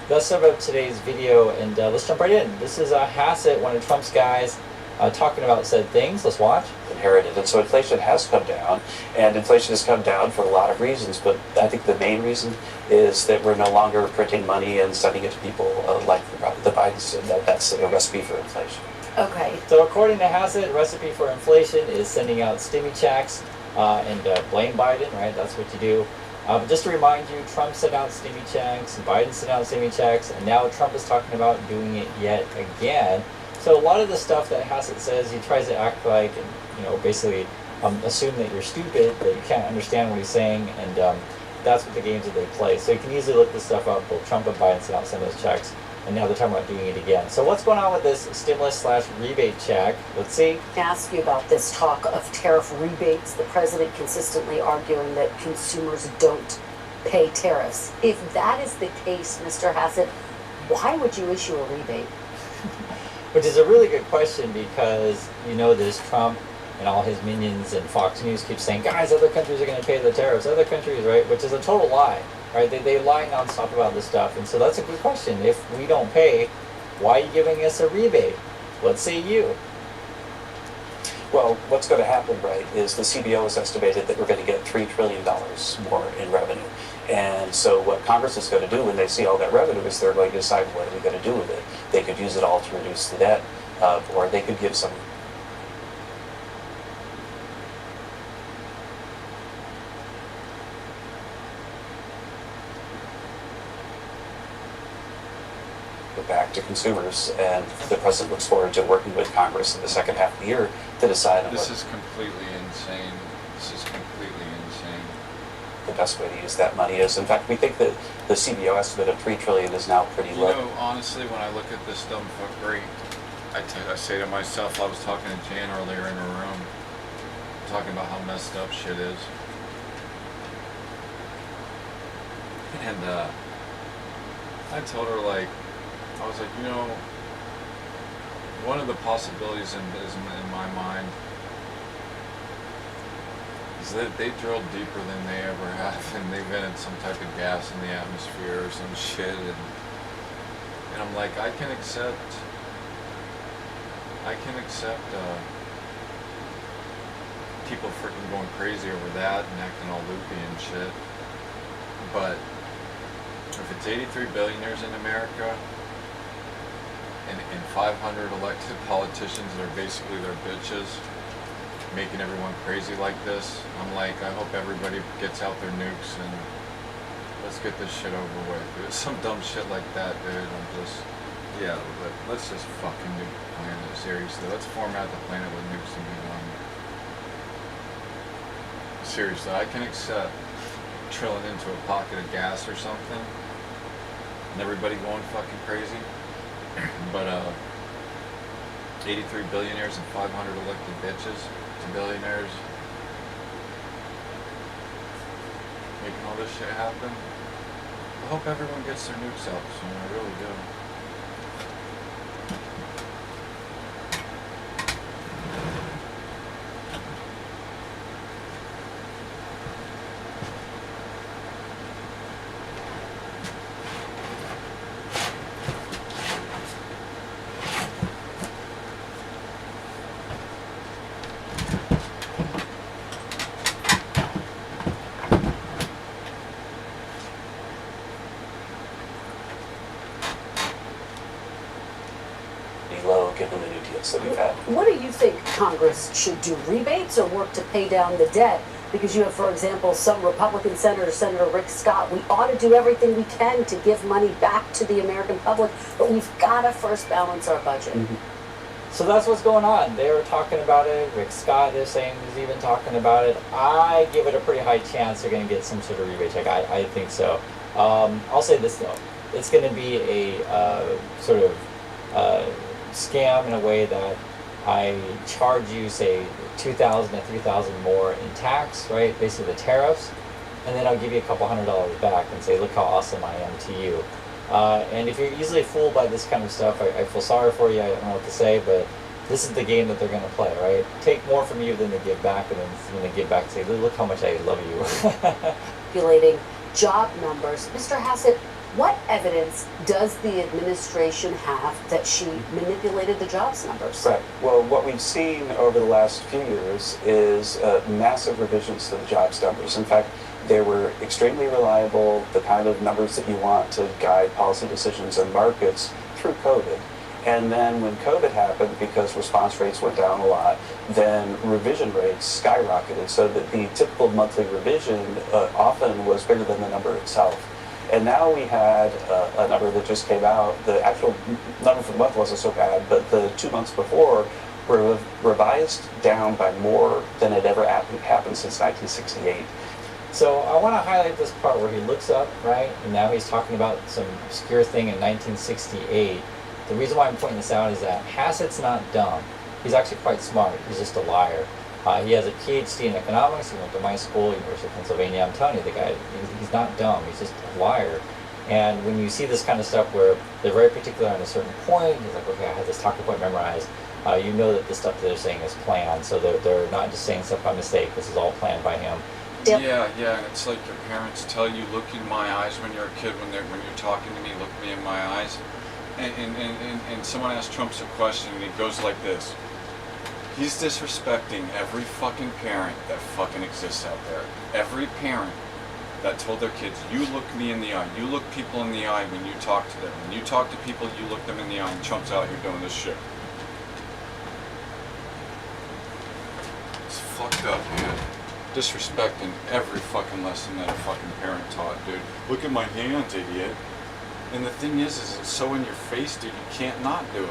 That's sum up today's video, and let's jump right in. This is Hassett, one of Trump's guys, talking about said things. Let's watch. Inherited, and so inflation has come down, and inflation has come down for a lot of reasons, but I think the main reason is that we're no longer printing money and sending it to people like the Bidens did. That's a recipe for inflation. Okay. So according to Hassett, recipe for inflation is sending out stimmy checks and blame Biden, right? That's what you do. But just to remind you, Trump sent out stimmy checks, and Biden sent out stimmy checks, and now Trump is talking about doing it yet again. So a lot of the stuff that Hassett says, he tries to act like, and basically assume that you're stupid, that you can't understand what he's saying, and that's what the games that they play. So you can easily look this stuff up. Both Trump and Biden sent out some of those checks, and now they're talking about doing it again. So what's going on with this stimulus/rebate check? Let's see. To ask you about this talk of tariff rebates, the president consistently arguing that consumers don't pay tariffs. If that is the case, Mr. Hassett, why would you issue a rebate? Which is a really good question, because this Trump and all his minions and Fox News keep saying, guys, other countries are going to pay the tariffs, other countries, right? Which is a total lie, right? They lie nonstop about this stuff. And so that's a good question. If we don't pay, why are you giving us a rebate? Let's say you. Well, what's going to happen, right, is the CBO has estimated that we're going to get $3 trillion more in revenue. And so what Congress is going to do when they see all that revenue is they're going to decide what are we going to do with it. They could use it all to reduce the debt, or they could give some back to consumers, and the president looks forward to working with Congress in the second half of the year to decide on This is completely insane. This is completely insane. the best way to use that money is. In fact, we think that the CBO estimate of $3 trillion is now pretty low. Honestly, when I look at this dumb fuckery, I say to myself, I was talking to Jan earlier in her room, talking about how messed up shit is. And I told her, I was like, one of the possibilities in my mind is that they drilled deeper than they ever have, and they vented some type of gas in the atmosphere or some shit, and I'm like, I can accept people freaking going crazy over that and acting all loopy and shit, but if it's 83 billionaires in America and 500 elected politicians that are basically their bitches making everyone crazy like this, I'm like, I hope everybody gets out their nukes and let's get this shit over with. If it's some dumb shit like that, dude, I'm just, yeah, but let's just fucking nuke the planet, seriously. Let's format the planet with nukes and be done. Seriously, I can accept drilling into a pocket of gas or something and everybody going fucking crazy, but 83 billionaires and 500 elected bitches to billionaires making all this shit happen. I hope everyone gets their nukes out soon, I really do. rebates that we've had. What do you think Congress should do? Rebates or work to pay down the debt? Because you have, for example, some Republican senator, Senator Rick Scott, we ought to do everything we can to give money back to the American public, but we've got to first balance our budget. So that's what's going on. They were talking about it. Rick Scott is saying he's even talking about it. I give it a pretty high chance they're going to get some sort of rebate check. I think so. I'll say this though. It's going to be a sort of scam in a way that I charge you, say, $2,000 to $3,000 more in tax, right? Basically the tariffs, and then I'll give you a couple $100 back and say, look how awesome I am to you. And if you're easily fooled by this kind of stuff, I feel sorry for you. I don't know what to say, but this is the game that they're going to play, right? Take more from you than they give back, and then when they give back, say, look how much I love you. Manipulating job numbers. Mr. Hassett, what evidence does the administration have that she manipulated the jobs numbers? Right. Well, what we've seen over the last few years is massive revisions to the jobs numbers. In fact, they were extremely reliable, the kind of numbers that you want to guide policy decisions and markets through COVID. And then when COVID happened, because response rates went down a lot, then revision rates skyrocketed, so that the typical monthly revision often was bigger than the number itself. And now we had a number that just came out. The actual number for the month wasn't so bad, but the 2 months before were revised down by more than had ever happened since 1968. So I want to highlight this part where he looks up, right, and now he's talking about some obscure thing in 1968. The reason why I'm pointing this out is that Hassett's not dumb. He's actually quite smart. He's just a liar. He has a PhD in economics. He went to my school, University of Pennsylvania. I'm telling you, the guy, he's not dumb. He's just a liar. And when you see this kind of stuff where they're very particular on a certain point, he's like, okay, I have this talking point memorized. You know that the stuff that they're saying is planned. So they're not just saying stuff by mistake. This is all planned by him. Yeah, and it's like your parents tell you, look in my eyes when you're a kid, when you're talking to me, look me in my eyes. And someone asks Trump a question and he goes like this. He's disrespecting every fucking parent that fucking exists out there. Every parent that told their kids, you look me in the eye, you look people in the eye when you talk to them. When you talk to people, you look them in the eye, and Trump's out here doing this shit. It's fucked up, man. Disrespecting every fucking lesson that a fucking parent taught, dude. Look at my hands, idiot. And the thing is it's so in your face, dude, you can't not do it.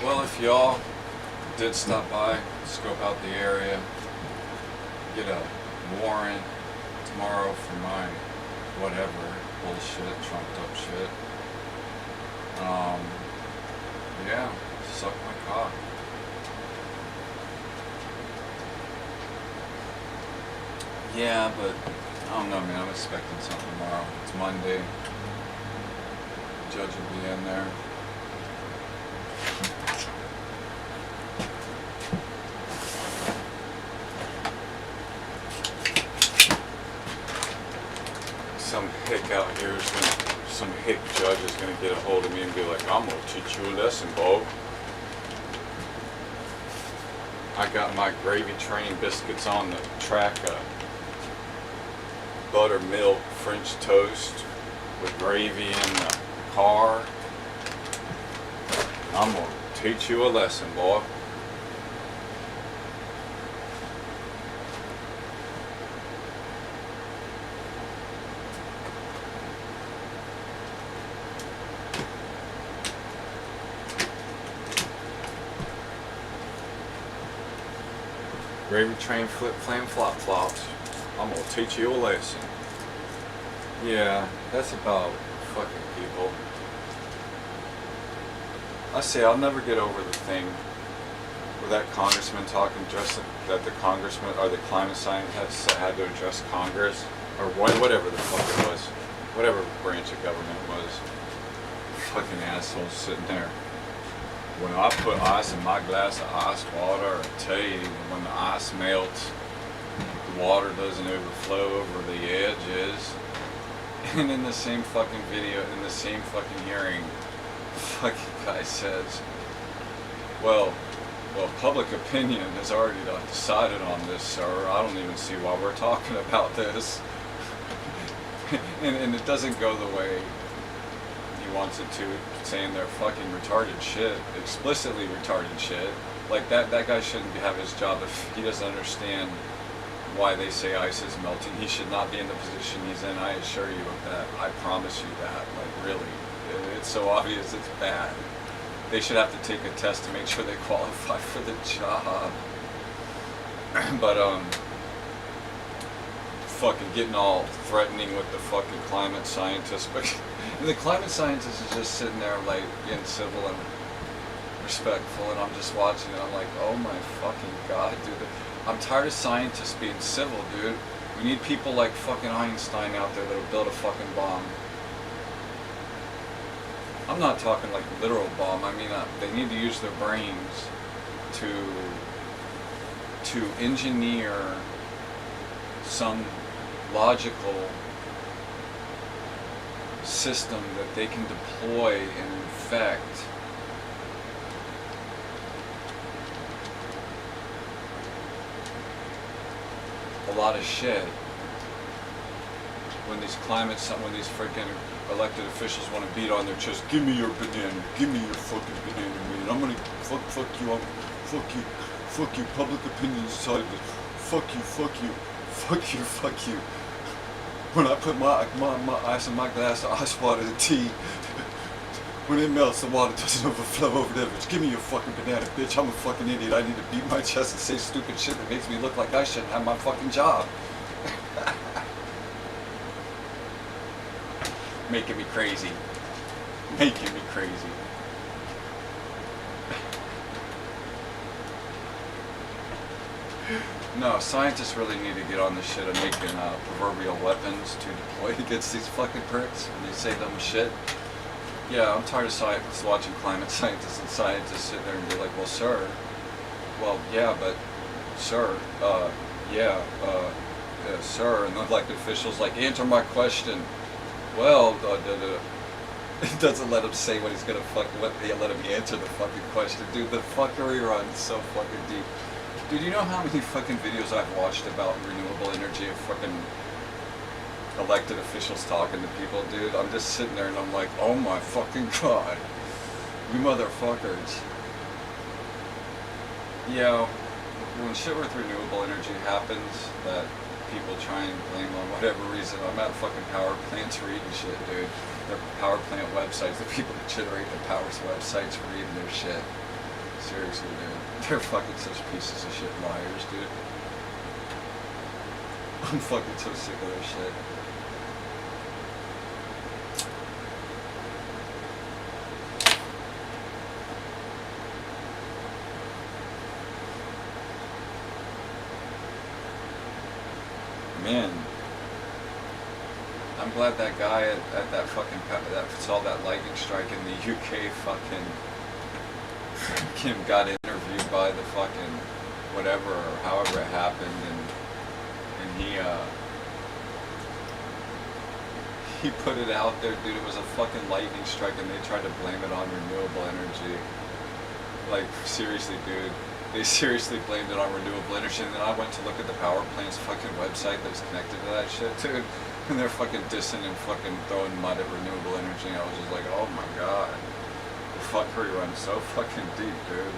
Well, if y'all did stop by, scope out the area, get a warrant tomorrow for my whatever bullshit, trumped up shit. Yeah, suck my cock. Yeah, but I don't know, man. I'm expecting something tomorrow. It's Monday. Judge will be in there. Some hick out here is gonna, some hick judge is gonna get a hold of me and be like, I'm gonna teach you a lesson, Bo. I got my gravy train biscuits on the track, buttermilk French toast with gravy in the car. I'm gonna teach you a lesson, boy. Gravy train flip flam flop flops. I'm gonna teach you a lesson. Yeah, that's about fucking people. I say I'll never get over the thing where that congressman talking just that the congressman or the climate scientists had to address Congress or whatever the fuck it was, whatever branch of government it was. Fucking assholes sitting there. When I put ice in my glass of iced water, I tell you, when the ice melts, the water doesn't overflow over the edges. And in the same fucking video, in the same fucking hearing, fucking guy says, well, public opinion has already decided on this, sir. I don't even see why we're talking about this. and it doesn't go the way he wants it to, saying they're fucking retarded shit, explicitly retarded shit. Like that guy shouldn't have his job if he doesn't understand why they say ice is melting. He should not be in the position he's in, I assure you of that. I promise you that, like really. It's so obvious it's bad. They should have to take a test to make sure they qualify for the job. But fucking getting all threatening with the fucking climate scientists. But the climate scientist is just sitting there like being civil and respectful, and I'm just watching it. I'm like, oh my fucking god, dude. I'm tired of scientists being civil, dude. We need people like fucking Einstein out there that'll build a fucking bomb. I'm not talking like literal bomb. I mean, they need to use their brains to engineer some logical system that they can deploy and infect a lot of shit. When these freaking elected officials want to beat on their chest, give me your banana, give me your fucking banana, man. I'm gonna fuck you, public opinion decided this. Fuck you. When I put my ice in my glass of ice water, the tea, when it melts, the water doesn't overflow over there. Bitch, give me your fucking banana, bitch. I'm a fucking idiot. I need to beat my chest and say stupid shit that makes me look like I shouldn't have my fucking job. Making me crazy. No, scientists really need to get on the shit of making proverbial weapons to deploy against these fucking pricks when they say dumb shit. Yeah, I'm tired of scientists watching climate scientists and scientists sit there and be like, well, sir, sir, sir, and the elected officials like, answer my question. Well, it doesn't let him say what he's gonna let him answer the fucking question. Dude, the fuckery runs so fucking deep. Dude, you know how many fucking videos I've watched about renewable energy of fucking elected officials talking to people, dude? I'm just sitting there and I'm like, oh my fucking god, you motherfuckers. Yeah, when shit with renewable energy happens, that people try and blame on whatever reason. I'm at fucking power plants reading shit, dude. Their power plant websites, the people that generate the power websites reading their shit. Seriously, dude. They're fucking such pieces of shit liars, dude. I'm fucking so sick of their shit. Man, I'm glad that guy at that fucking that saw that lightning strike in the UK fucking got interviewed by the fucking whatever or however it happened, and he put it out there, dude. It was a fucking lightning strike, and they tried to blame it on renewable energy. Like seriously, dude. They seriously blamed it on renewable energy, and then I went to look at the power plant's fucking website that's connected to that shit, dude, and they're fucking dissing and fucking throwing mud at renewable energy, and I was just like, oh my god, the fuckery runs so fucking deep, dude.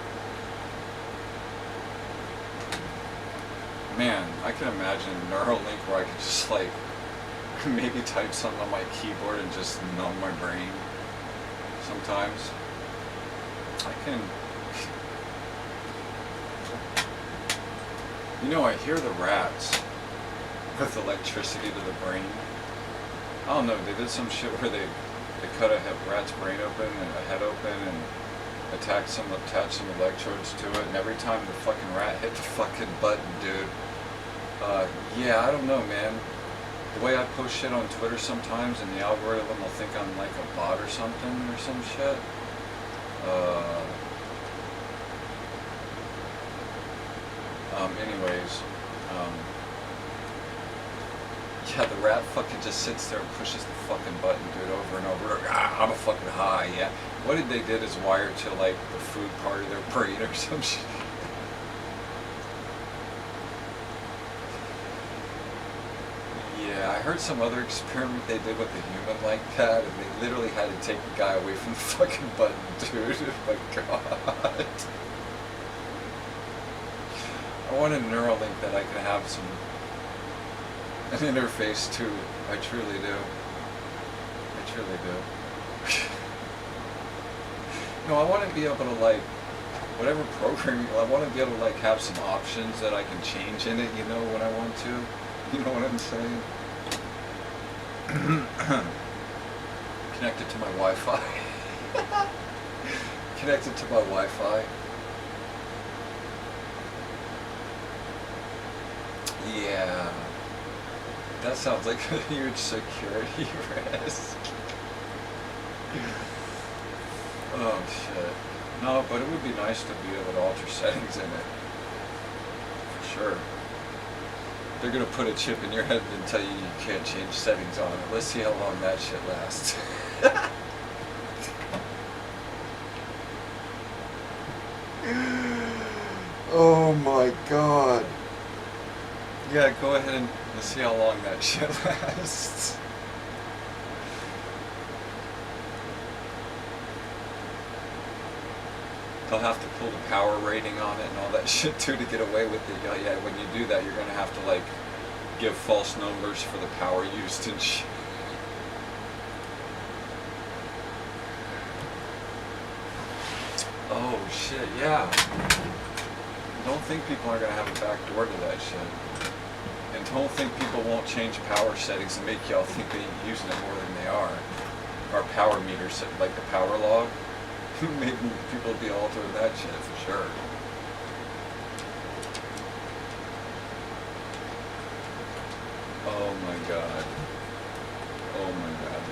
Man, I can imagine a Neuralink where I could just like, maybe type something on my keyboard and just numb my brain sometimes. I can... You know, I hear the rats with electricity to the brain. I don't know, they did some shit where they cut a rat's brain open and a head open, and attach some electrodes to it, and every time the fucking rat hit the fucking button, dude. Yeah, I don't know, man. The way I post shit on Twitter sometimes, and the algorithm will think I'm like a bot or something or some shit. Anyways, yeah, the rat fucking just sits there and pushes the fucking button, dude, over and over. I'm a fucking high, yeah. What they did is wire to like the food part of their brain or some shit. Yeah, I heard some other experiment they did with a human like that, and they literally had to take the guy away from the fucking button, dude. Oh my god. I want a Neuralink that I can have an interface to. I truly do. I truly do. No, I want to be able to like, whatever programming, I want to be able to like have some options that I can change in it, you know, when I want to. You know what I'm saying? Connected to my Wi-Fi. Connected to my Wi-Fi. Yeah. That sounds like a huge security risk. Oh shit. No, but it would be nice to be able to alter settings in it. For sure. They're gonna put a chip in your head and tell you you can't change settings on it. Let's see how long that shit lasts. Oh my god. Yeah, go ahead and let's see how long that shit lasts. They'll have to pull the power rating on it and all that shit too to get away with it. Yeah, when you do that, you're gonna have to like give false numbers for the power used and shit. Oh shit, yeah. Don't think people are gonna have a back door to that shit. And don't think people won't change power settings and make y'all think they ain't using it more than they are. Our power meter set like the power log. Maybe people will be altering that shit for sure. Oh my god. Oh my god.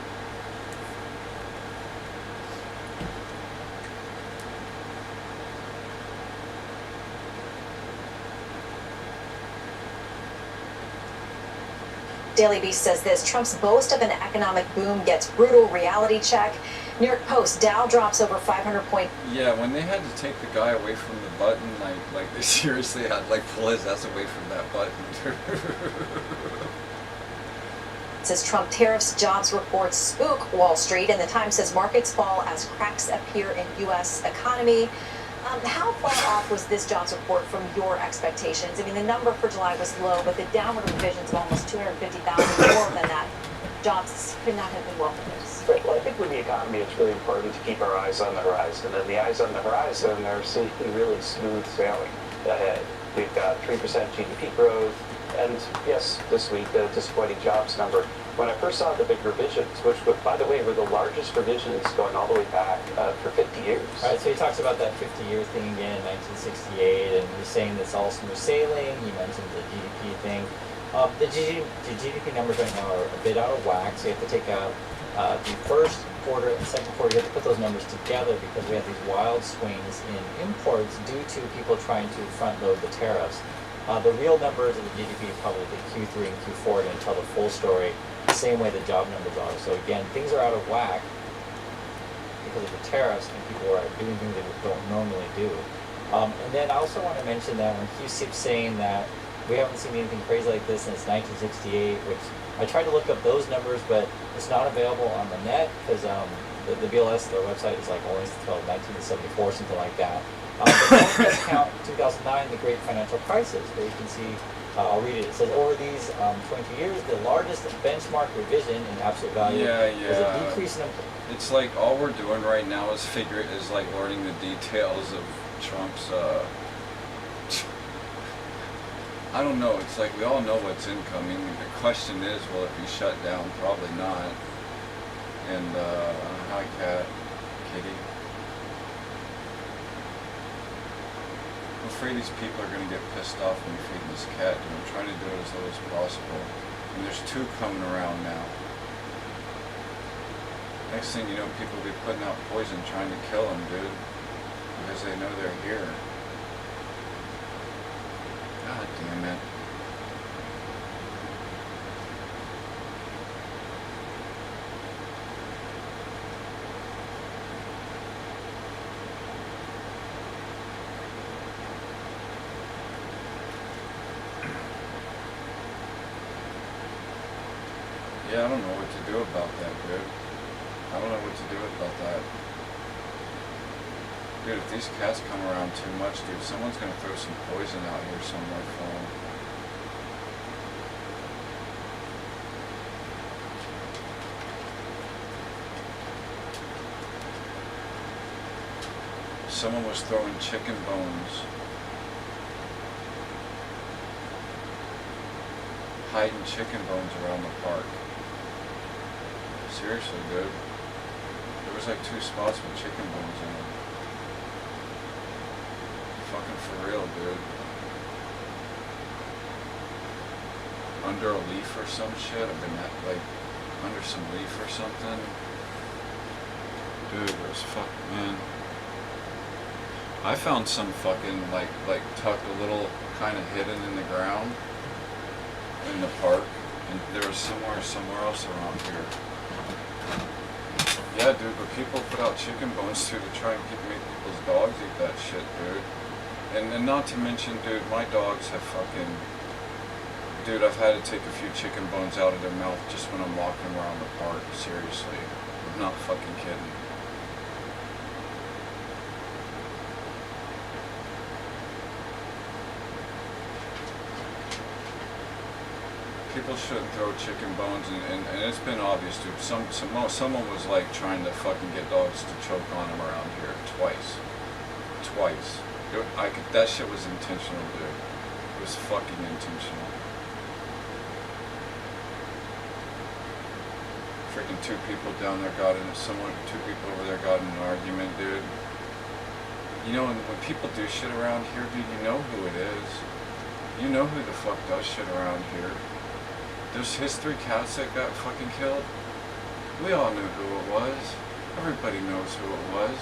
Daily Beast says this: Trump's boast of an economic boom gets brutal reality check. New York Post: Dow drops over 500 points. Yeah, when they had to take the guy away from the button, like they seriously had like pull his ass away from that button. It says Trump tariffs, jobs reports spook Wall Street, and the Times says markets fall as cracks appear in U.S. economy. How far off was this jobs report from your expectations? I mean, the number for July was low, but the downward revisions of almost 250,000 more than that. Jobs could not have been welcomed. Right. Well, I think with the economy, it's really important to keep our eyes on the horizon. And the eyes on the horizon are seeing really smooth sailing ahead. We've got 3% GDP growth, and yes, this week, a disappointing jobs number. When I first saw the big revisions, which, by the way, were the largest revisions going all the way back for 50 years. Right, so he talks about that 50-year thing again, 1968, and he's saying this all smooth sailing. He mentioned the GDP thing. The GDP numbers right now are a bit out of whack, so you have to take out the first quarter and second quarter. You have to put those numbers together because we have these wild swings in imports due to people trying to front load the tariffs. The real numbers of the GDP, probably Q3 and Q4, are going to tell the full story, the same way the job numbers are. So again, things are out of whack because of the tariffs, and people are doing things they don't normally do. And then I also want to mention that when Hugh keeps saying that we haven't seen anything crazy like this since 1968, which I tried to look up those numbers, but it's not available on the net because the BLS, their website is like only until 1974, something like that. But don't discount 2009, the great financial crisis, where you can see, I'll read it. It says, over these 22 years, the largest benchmark revision in absolute value was a decrease in... It's like all we're doing right now is like learning the details of Trump's, I don't know, it's like we all know what's incoming. The question is, will it be shut down? Probably not. And, hi Cat, Kitty. I'm afraid these people are going to get pissed off when you feed this cat, and I'm trying to do it as low as possible. And there's 2 coming around now. Next thing you know, people will be putting out poison trying to kill them, dude. Because they know they're here. God damn it. Yeah, I don't know what to do about that, dude. I don't know what to do about that. Dude, if these cats come around too much, dude, someone's gonna throw some poison out here somewhere for them. Someone was throwing chicken bones, hiding chicken bones around the park. Seriously, dude. There was like 2 spots with chicken bones in them. Fucking for real, dude. Under a leaf or some shit. I've been at, like, under some leaf or something. Dude, it was fucking, man. I found some fucking, like tucked a little kind of hidden in the ground in the park. And there was somewhere else around here. Yeah, dude, but people put out chicken bones too to try and make people's dogs eat that shit, dude. And not to mention, dude, my dogs have fucking... Dude, I've had to take a few chicken bones out of their mouth just when I'm walking around the park, seriously. I'm not fucking kidding. People shouldn't throw chicken bones, and it's been obvious, dude. Someone was like trying to fucking get dogs to choke on them around here twice. That shit was intentional, dude. It was fucking intentional. Freaking 2 people down there got in it. 2 people over there got in an argument, dude. You know, when people do shit around here, dude, you know who it is. You know who the fuck does shit around here. There's his 3 cats that got fucking killed. We all knew who it was. Everybody knows who it was.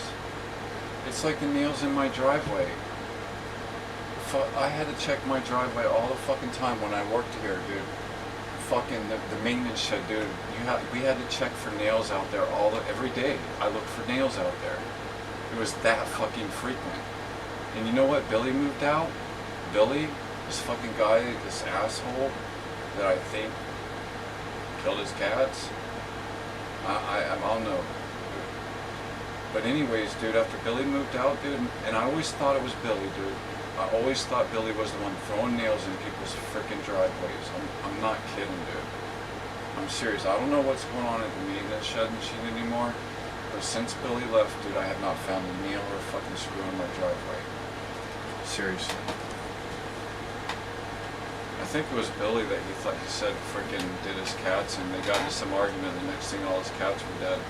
It's like the nails in my driveway. I had to check my driveway all the fucking time when I worked here, dude. Fucking the maintenance shed, dude. We had to check for nails out there every day. I looked for nails out there. It was that fucking frequent. And you know what? Billy moved out. Billy, this fucking guy, this asshole that I think killed his cats. I'll know. But anyways, dude, after Billy moved out, dude, and I always thought it was Billy, dude. I always thought Billy was the one throwing nails in people's freaking driveways. I'm not kidding, dude. I'm serious. I don't know what's going on at the maintenance shed machine anymore, but since Billy left, dude, I have not found a nail or a fucking screw in my driveway. Seriously. I think it was Billy that he said freaking did his cats, and they got into some argument. The next thing, all his cats were dead.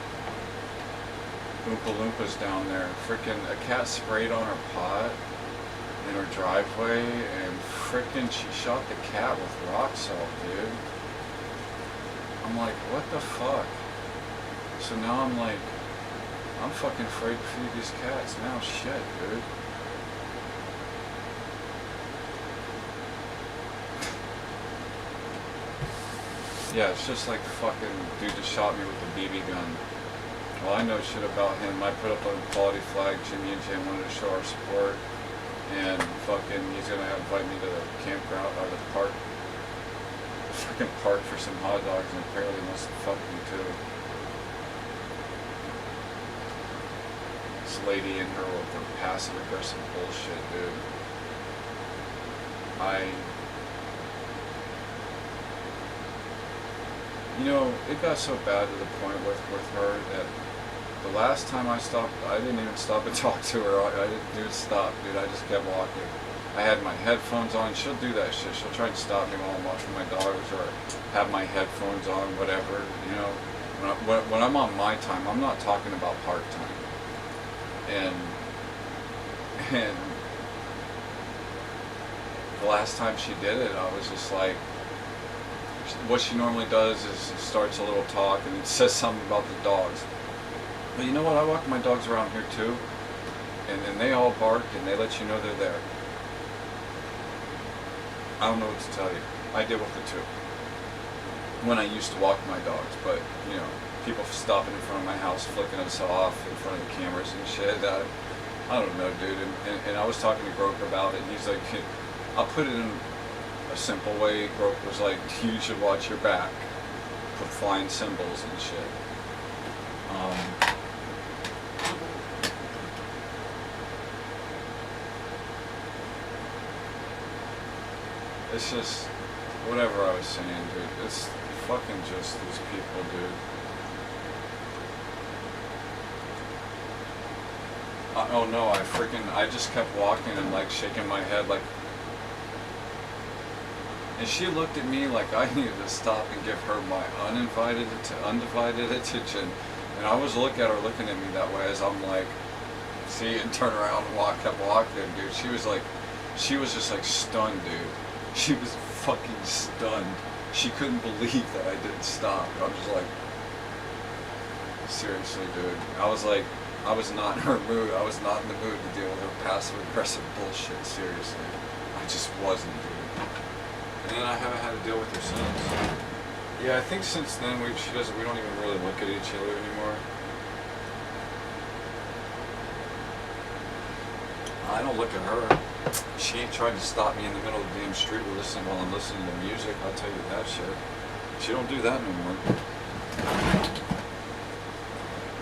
Oompa Loompas down there. Freaking a cat sprayed on her pot in her driveway, and freaking she shot the cat with rock salt, dude. I'm like, what the fuck? So now I'm like, I'm fucking afraid to feed these cats now. Shit, dude. Yeah, it's just like fucking dude just shot me with a BB gun. Well, I know shit about him. I put up a quality flag. Jimmy and Jim wanted to show our support, and fucking he's gonna invite me to the campground or the park, the fucking park for some hot dogs, and apparently wants to fuck me too. This lady in her with her passive aggressive bullshit, dude. You know, it got so bad to the point with her that the last time I stopped, I didn't even stop and talk to her. I didn't stop, dude. I just kept walking. I had my headphones on. She'll do that shit. She'll try and stop me while I'm walking my dogs, or have my headphones on, whatever. You know, when I'm on my time, I'm not talking about park time. And the last time she did it, I was just like, what she normally does is starts a little talk and it says something about the dogs. But you know what? I walk my dogs around here too, and they all bark and they let you know they're there. I don't know what to tell you. I deal with it too. When I used to walk my dogs, but you know, people stopping in front of my house, flicking us off in front of the cameras and shit. I don't know, dude. And I was talking to Groker about it, and he's like, I'll put it in a simple way. Groker was like, you should watch your back for flying symbols and shit. It's just, whatever I was saying, dude, it's fucking just these people, dude. Oh no, I just kept walking and like shaking my head like, and she looked at me like I needed to stop and give her my undivided attention. And I was looking at her looking at me that way as I'm like, see, and turn around and kept walking, dude. She was just like stunned, dude. She was fucking stunned. She couldn't believe that I didn't stop. I'm just like, seriously, dude. I was not in her mood. I was not in the mood to deal with her passive aggressive bullshit, seriously. I just wasn't, dude. And then I haven't had to deal with her since. Yeah, I think since then we don't even really look at each other anymore. I don't look at her. She ain't tried to stop me in the middle of the damn street while I'm listening to music. I'll tell you that shit. She don't do that no more.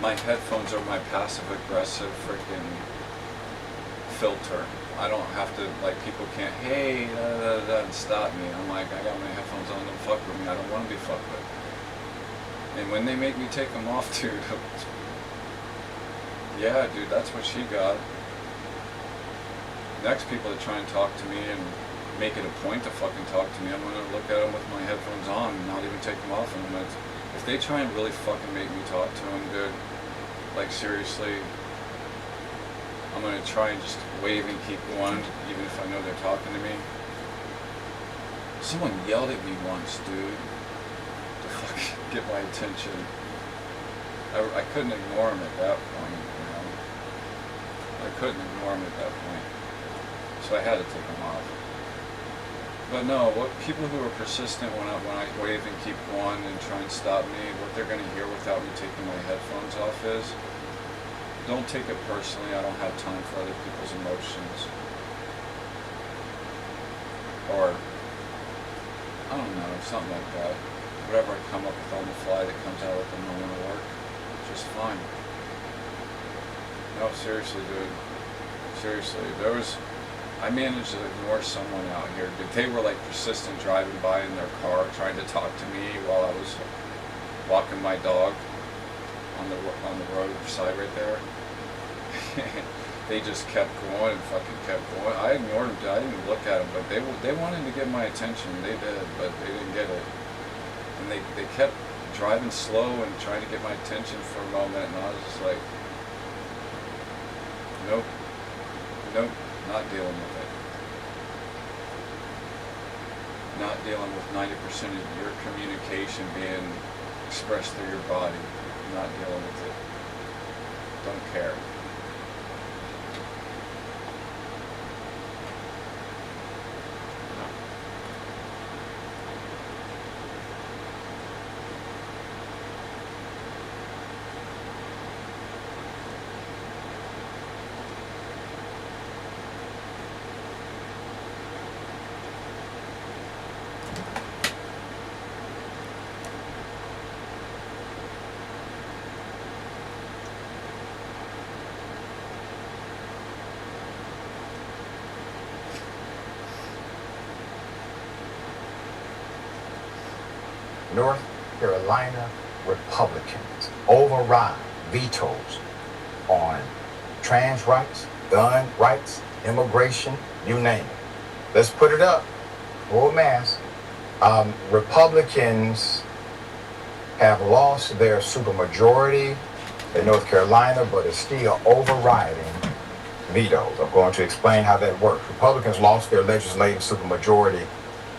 My headphones are my passive aggressive freaking filter. I don't have to, like, people can't, hey, and stop me. I'm like, I got my headphones on, don't fuck with me. I don't want to be fucked with. And when they make me take them off, dude, yeah, dude, that's what she got. Next people that try and talk to me and make it a point to fucking talk to me, I'm gonna look at them with my headphones on and not even take them off in a minute. If they try and really fucking make me talk to them, dude, like seriously, I'm gonna try and just wave and keep going, even if I know they're talking to me. Someone yelled at me once, dude, to fucking get my attention. I couldn't ignore him at that point, you know. I couldn't ignore him at that point. So I had to take them off. But no, what people who are persistent when I wave and keep going and try and stop me, what they're going to hear without me taking my headphones off is, don't take it personally. I don't have time for other people's emotions. Or, I don't know, something like that. Whatever I come up with on the fly that comes out at the moment of work, just fine. No, seriously, dude. Seriously, I managed to ignore someone out here. They were like persistent driving by in their car trying to talk to me while I was walking my dog on the road side right there. They just kept going and fucking kept going. I ignored them. I didn't even look at them, but they wanted to get my attention. They did, but they didn't get it. And they kept driving slow and trying to get my attention for a moment, and I was just like, nope, not dealing with it. Not dealing with 90% of your communication being expressed through your body. Not dealing with it. Don't care. North Carolina Republicans override vetoes on trans rights, gun rights, immigration, you name it. Let's put it up. Full mass. Republicans have lost their supermajority in North Carolina, but are still overriding vetoes. I'm going to explain how that works. Republicans lost their legislative supermajority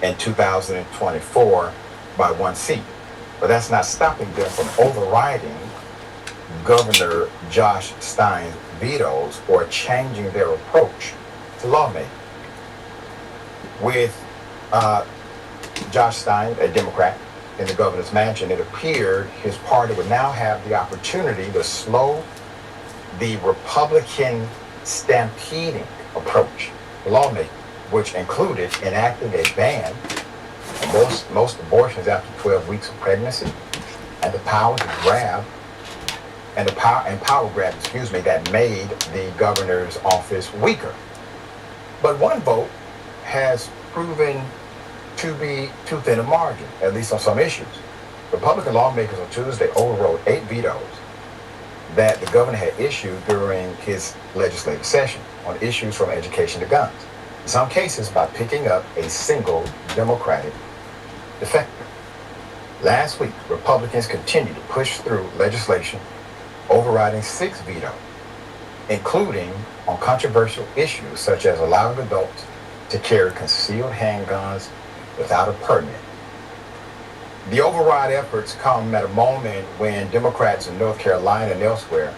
in 2024 by 1 seat, but that's not stopping them from overriding Governor Josh Stein's vetoes or changing their approach to lawmaking. With Josh Stein, a Democrat, in the governor's mansion, it appeared his party would now have the opportunity to slow the Republican stampeding approach to lawmaking, which included enacting a ban on most abortions after 12 weeks of pregnancy, and the power grab, that made the governor's office weaker. But one vote has proven to be too thin a margin, at least on some issues. Republican lawmakers on Tuesday overrode 8 vetoes that the governor had issued during his legislative session on issues from education to guns, in some cases by picking up a single Democratic defector. Last week, Republicans continued to push through legislation overriding 6 vetoes, including on controversial issues such as allowing adults to carry concealed handguns without a permit. The override efforts come at a moment when Democrats in North Carolina and elsewhere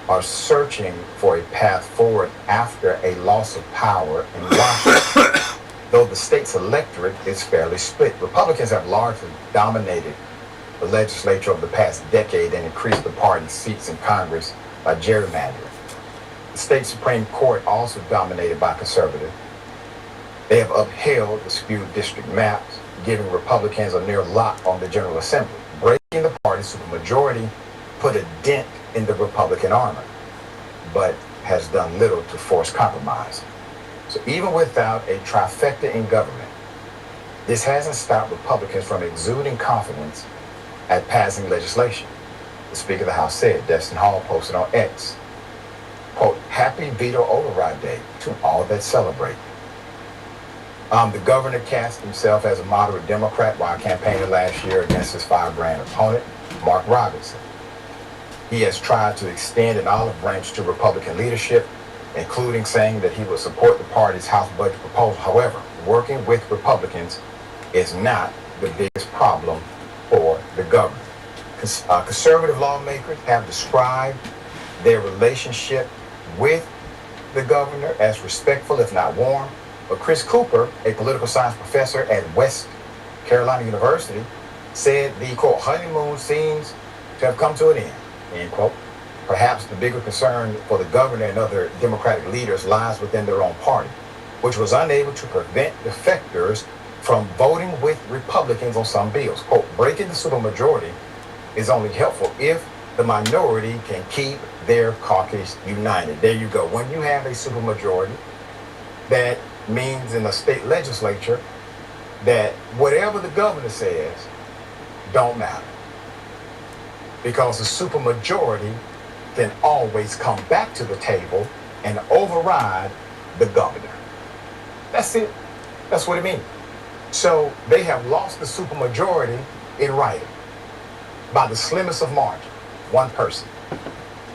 are searching for a path forward after a loss of power in Washington. Though the state's electorate is fairly split, Republicans have largely dominated the legislature over the past decade and increased the party's seats in Congress by gerrymandering. The state Supreme Court, also dominated by conservatives, they have upheld the skewed district maps, giving Republicans a near lock on the General Assembly. Breaking the party's supermajority put a dent in the Republican armor, but has done little to force compromise. So even without a trifecta in government, this hasn't stopped Republicans from exuding confidence at passing legislation. The Speaker of the House said, Destin Hall posted on X, quote, "Happy veto override day to all that celebrate." The governor cast himself as a moderate Democrat while campaigning last year against his firebrand opponent, Mark Robinson. He has tried to extend an olive branch to Republican leadership, including saying that he will support the party's House budget proposal. However, working with Republicans is not the biggest problem for the governor. Conservative lawmakers have described their relationship with the governor as respectful, if not warm. But Chris Cooper, a political science professor at West Carolina University, said the, quote, honeymoon seems to have come to an end, end quote. Perhaps the bigger concern for the governor and other Democratic leaders lies within their own party, which was unable to prevent defectors from voting with Republicans on some bills. Quote, breaking the supermajority is only helpful if the minority can keep their caucus united. There you go. When you have a supermajority, that means in the state legislature that whatever the governor says don't matter, because the supermajority can always come back to the table and override the governor. That's it. That's what it means. So they have lost the supermajority in writing by the slimmest of margin, one person.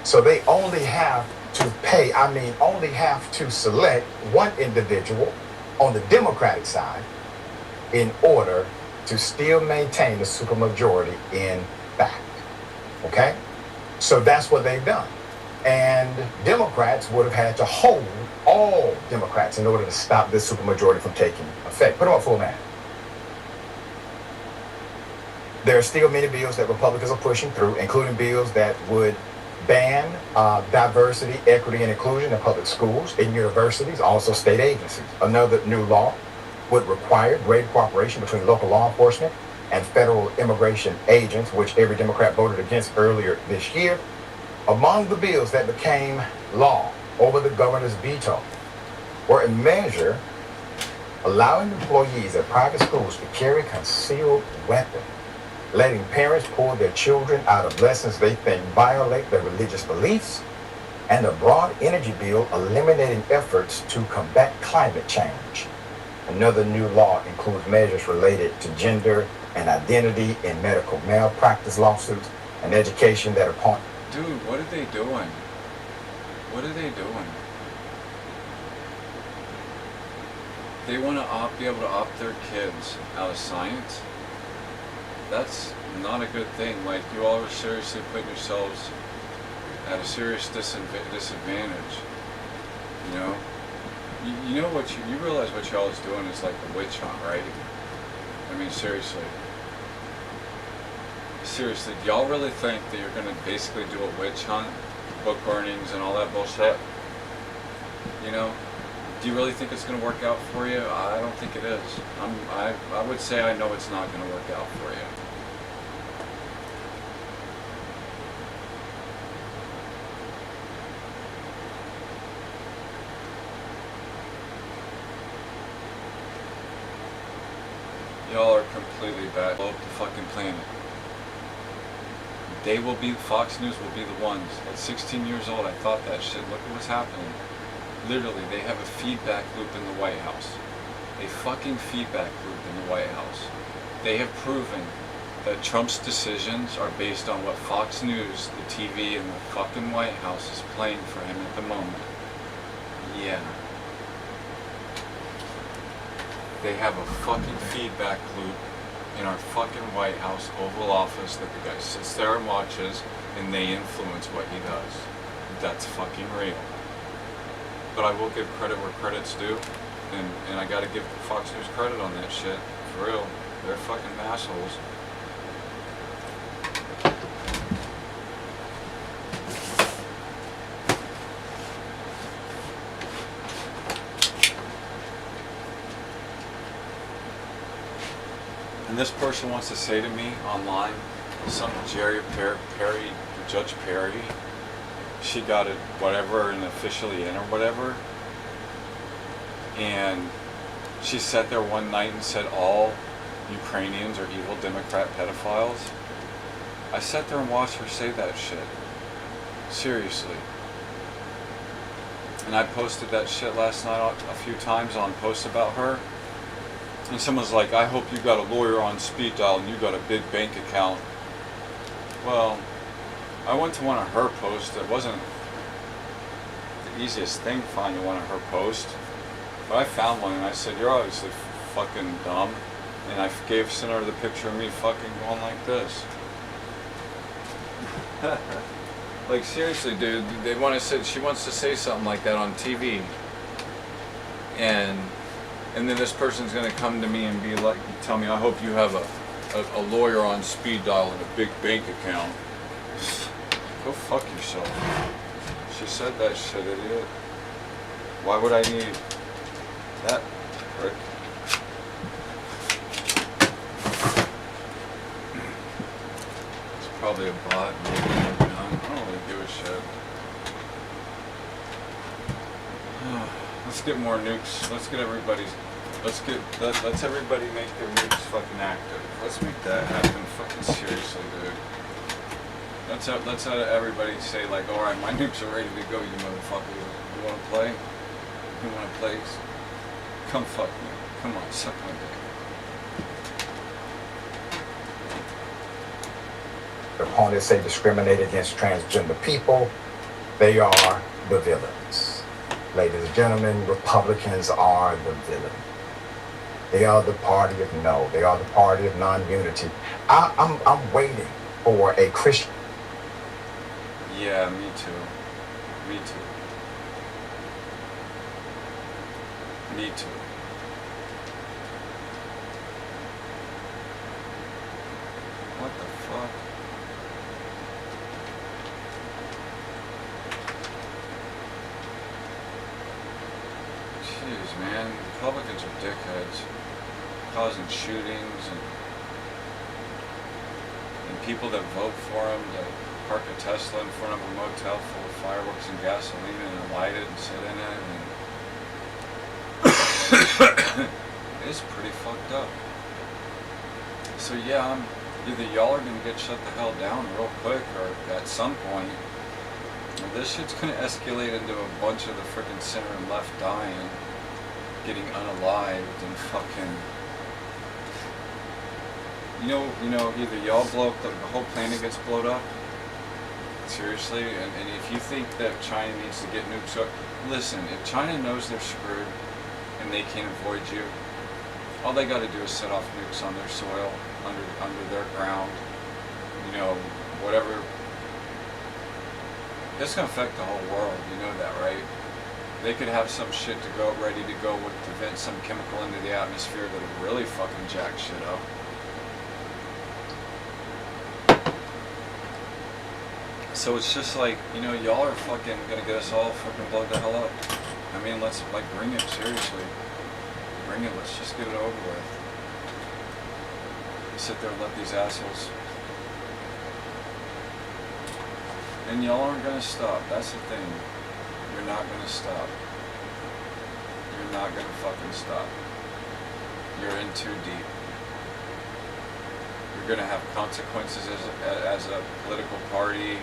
So they only have to select one individual on the Democratic side in order to still maintain the supermajority in fact. Okay? So that's what they've done. And Democrats would have had to hold all Democrats in order to stop this supermajority from taking effect. Put them up full man. There are still many bills that Republicans are pushing through, including bills that would ban diversity, equity, and inclusion in public schools, in universities, also state agencies. Another new law would require greater cooperation between local law enforcement and federal immigration agents, which every Democrat voted against earlier this year. Among the bills that became law over the governor's veto were a measure allowing employees at private schools to carry concealed weapons, letting parents pull their children out of lessons they think violate their religious beliefs, and a broad energy bill eliminating efforts to combat climate change. Another new law includes measures related to gender and identity in medical malpractice lawsuits and education that are Dude, what are they doing? What are they doing? They want to be able to opt their kids out of science. That's not a good thing. Like, you all are seriously putting yourselves at a serious disadvantage. You know, you know what you realize what y'all is doing is like a witch hunt, right? I mean, seriously. Seriously, do y'all really think that you're gonna basically do a witch hunt, book burnings and all that bullshit? You know, do you really think it's gonna work out for you? I don't think it is. I would say I know it's not gonna work out for you. Y'all are completely bad. Blow up the fucking planet. They will be, Fox News will be the ones. At 16 years old, I thought that shit. Look at what's happening. Literally, they have a feedback loop in the White House. A fucking feedback loop in the White House. They have proven that Trump's decisions are based on what Fox News, the TV, and the fucking White House is playing for him at the moment. Yeah. They have a fucking feedback loop in our fucking White House Oval Office that the guy sits there and watches, and they influence what he does. That's fucking real. But I will give credit where credit's due, and I gotta give Fox News credit on that shit. For real. They're fucking assholes. And this person wants to say to me online, some Judge Perry, she got it, whatever, and officially in or whatever. And she sat there one night and said all Ukrainians are evil Democrat pedophiles. I sat there and watched her say that shit. Seriously. And I posted that shit last night a few times on posts about her. And someone's like, I hope you got a lawyer on speed dial and you got a big bank account. Well, I went to one of her posts. It wasn't the easiest thing finding one of her posts. But I found one and I said, you're obviously fucking dumb. And I sent her the picture of me fucking going like this. Like, seriously, dude, they want to say, she wants to say something like that on TV. And then this person's going to come to me and be like, tell me, I hope you have a lawyer on speed dial and a big bank account. Go fuck yourself. She said that shit, idiot. Why would I need that prick? It's probably a bot. Maybe. I don't really give a shit. Let's get more nukes. Let's get everybody's. Let's everybody make their nukes fucking active. Let's make that happen. Fucking seriously, dude. Let's have everybody say like, all right, my nukes are ready to go, you motherfuckers. You want to play? You want to play? Come fuck me. Come on, suck my dick. The opponents say discriminate against transgender people. They are the villains. Ladies and gentlemen, Republicans are the villain. They are the party of no. They are the party of non-unity. I'm waiting for a Christian. Yeah, me too. Me too. Me too. What the fuck? Jeez, man. Republicans are dickheads. Causing shootings and people that vote for them that park a Tesla in front of a motel full of fireworks and gasoline and light it and sit in it. And it's pretty fucked up. So yeah, either y'all are gonna get shut the hell down real quick, or at some point, this shit's gonna escalate into a bunch of the frickin' center and left dying, getting unalived and fucking. You know, either y'all blow up, the whole planet gets blown up. Seriously, and if you think that China needs to get nukes up, listen, if China knows they're screwed, and they can't avoid you. All they got to do is set off nukes on their soil, under their ground, you know, whatever. It's gonna affect the whole world. You know that, right? They could have some shit to go ready to go with to vent some chemical into the atmosphere that'll really fucking jack shit up. So it's just like, you know, y'all are fucking gonna get us all fucking blowed the hell up. I mean, let's like bring it, seriously. Bring it, let's just get it over with. Sit there and let these assholes. And y'all aren't gonna stop, that's the thing. You're not gonna stop. You're not gonna fucking stop. You're in too deep. You're gonna have consequences as a political party.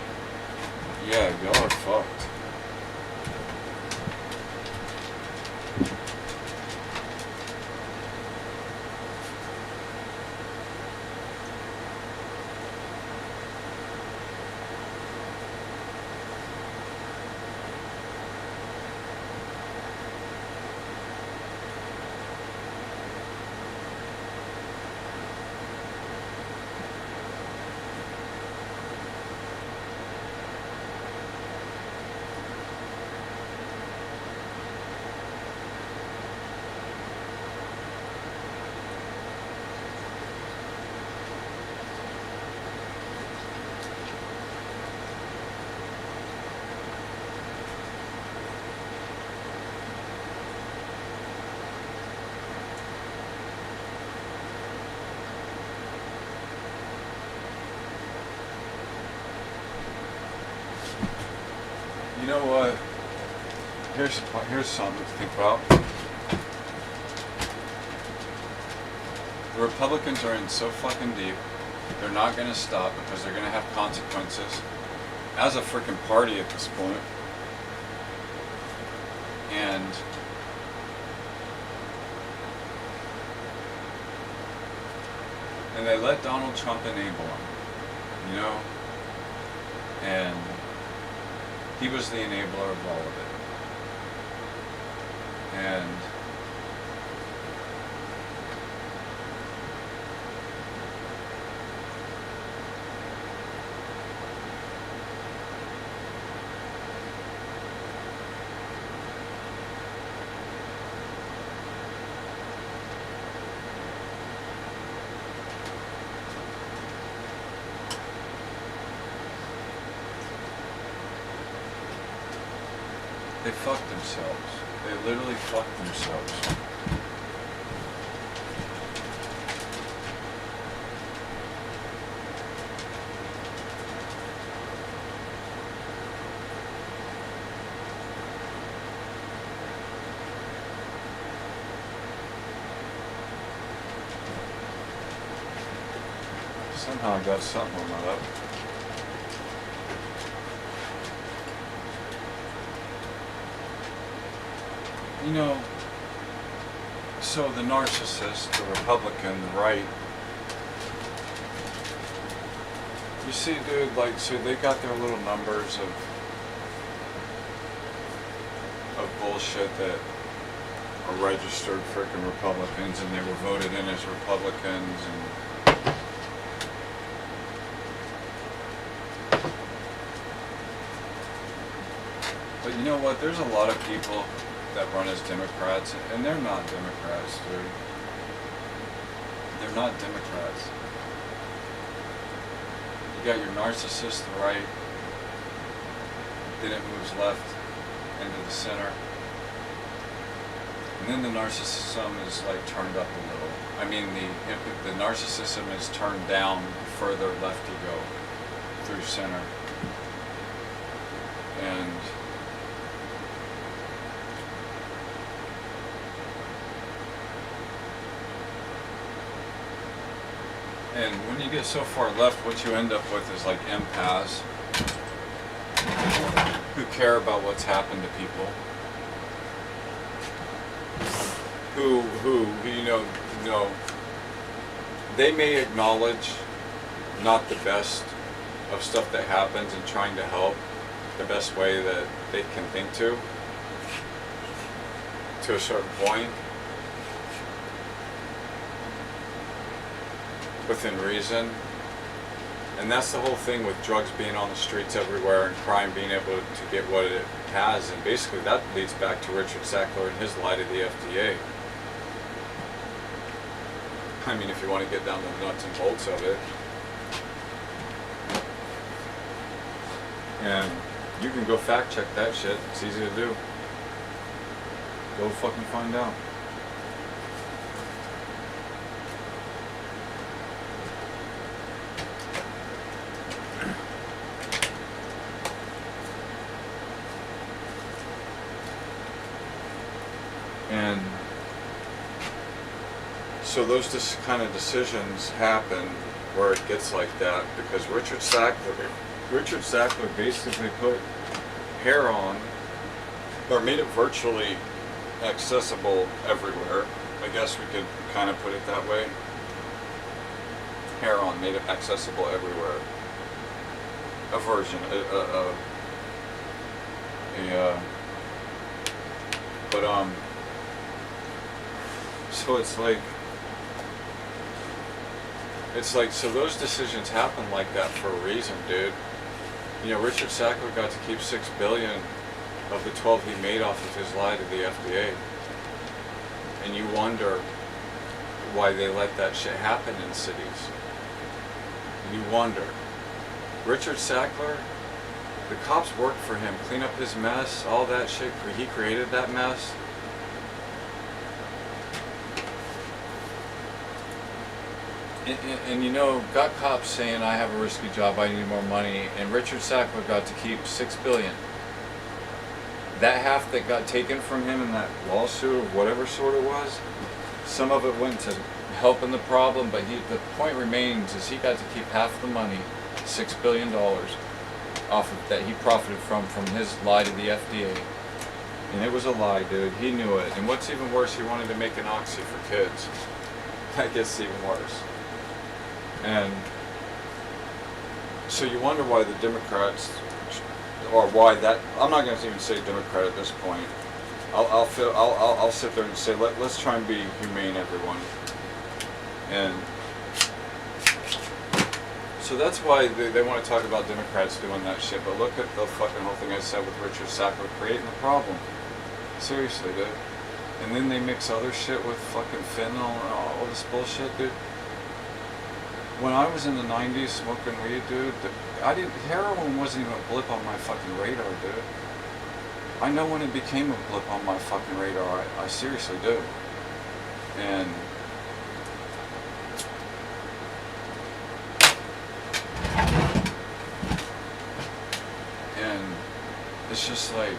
Yeah, y'all are fucked. You know what? Here's something to think about. The Republicans are in so fucking deep. They're not gonna stop because they're gonna have consequences as a freaking party at this point. And they let Donald Trump enable them, you know? And he was the enabler of all of it. And they fucked themselves. They literally fucked themselves. Somehow I got something on my lap. You know, so the narcissist, the Republican, the right, you see, dude, like, so they got their little numbers of bullshit that are registered frickin' Republicans, and they were voted in as Republicans, and but you know what, there's a lot of people that run as Democrats, and they're not Democrats, dude. They're not Democrats. You got your narcissist, the right, then it moves left into the center, and then the narcissism is like turned up a little. I mean, the narcissism is turned down the further left you go through center, and when you get so far left, what you end up with is like empaths who care about what's happened to people, who you know, they may acknowledge not the best of stuff that happens and trying to help the best way that they can think to a certain point. within reason. And that's the whole thing with drugs being on the streets everywhere and crime being able to get what it has. And basically that leads back to Richard Sackler and his lie to the FDA. I mean, if you want to get down to the nuts and bolts of it. And you can go fact check that shit. It's easy to do. Go fucking find out. And so those kind of decisions happen where it gets like that because Richard Sackler basically put hair on, or made it virtually accessible everywhere. I guess we could kind of put it that way. Hair on made it accessible everywhere. A version, so it's like, so those decisions happen like that for a reason, dude. You know, Richard Sackler got to keep $6 billion of the 12 he made off of his lie to the FDA. And you wonder why they let that shit happen in cities. You wonder. Richard Sackler, the cops worked for him, clean up his mess, all that shit. He created that mess. And you know, got cops saying, I have a risky job, I need more money, and Richard Sackler got to keep $6 billion. That half that got taken from him in that lawsuit, of whatever sort it was, some of it went to helping the problem, but the point remains is he got to keep half the money, $6 billion, off of that he profited from his lie to the FDA. And it was a lie, dude. He knew it. And what's even worse, he wanted to make an oxy for kids. That gets even worse. And so you wonder why the Democrats, or why that, I'm not going to even say Democrat at this point. I'll sit there and say, let's try and be humane, everyone. And so that's why they want to talk about Democrats doing that shit. But look at the fucking whole thing I said with Richard Sackler creating the problem. Seriously, dude. And then they mix other shit with fucking fentanyl and all this bullshit, dude. When I was in the 90s smoking weed, dude, heroin wasn't even a blip on my fucking radar, dude. I know when it became a blip on my fucking radar, I seriously do. And it's just like,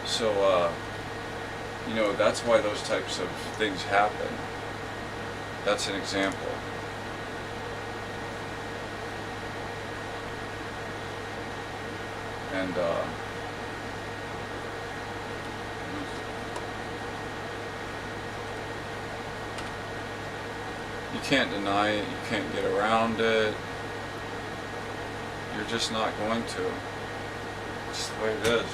so, you know, that's why those types of things happen. That's an example. And, you can't deny it, you can't get around it. You're just not going to. It's the way it is.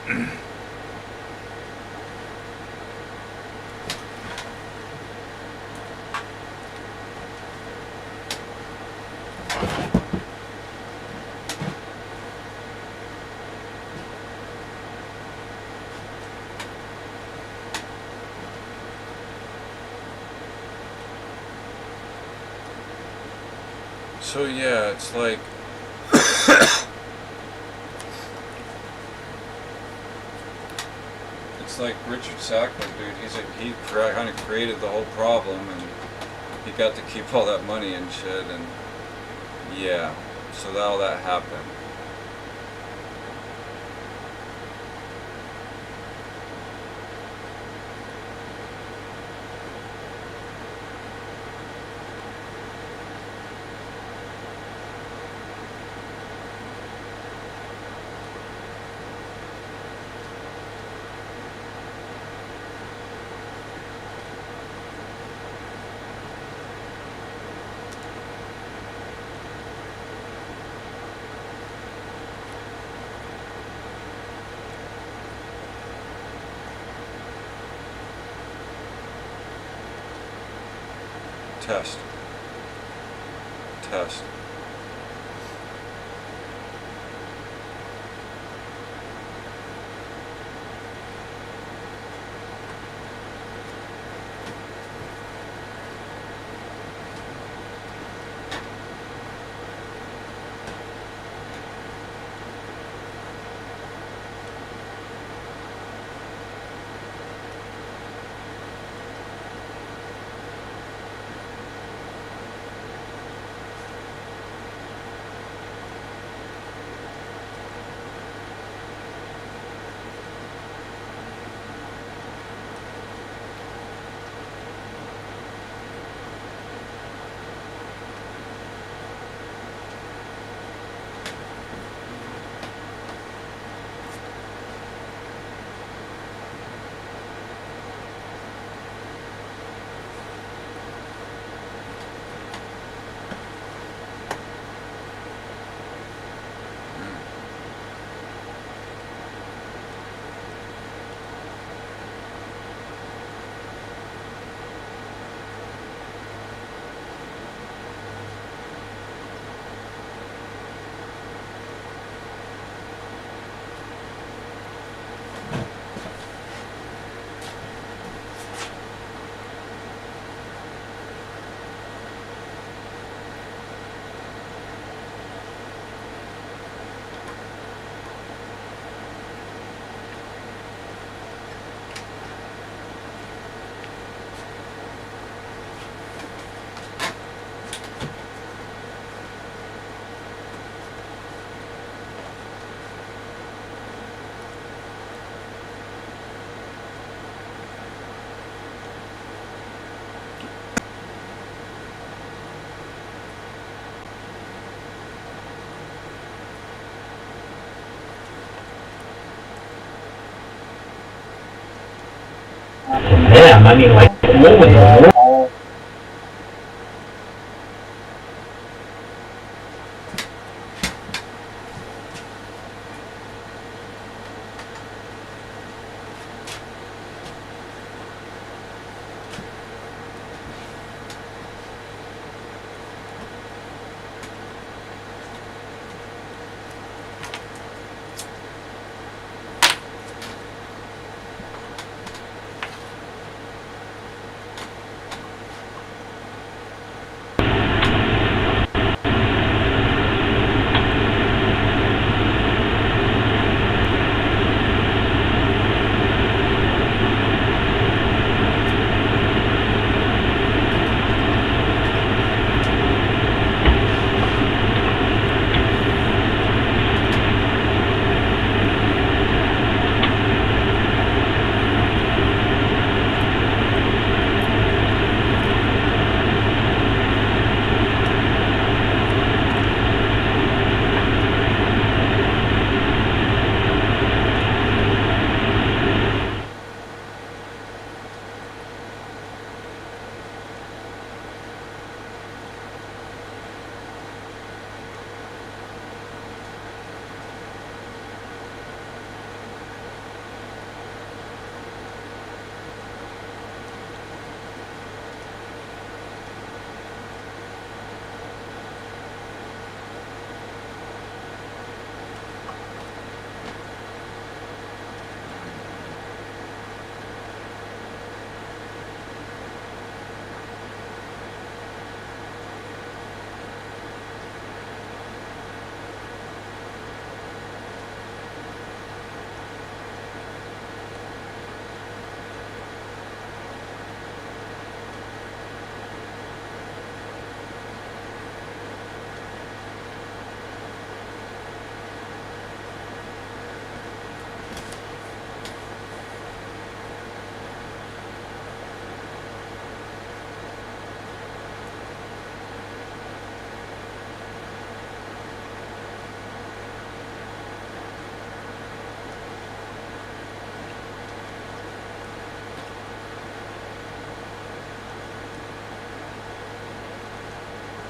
So yeah, it's like it's like Richard Sackler, dude. He kind of created the whole problem, and he got to keep all that money and shit. And yeah, so all that happened. Test. Test. Them, I mean, like, what would the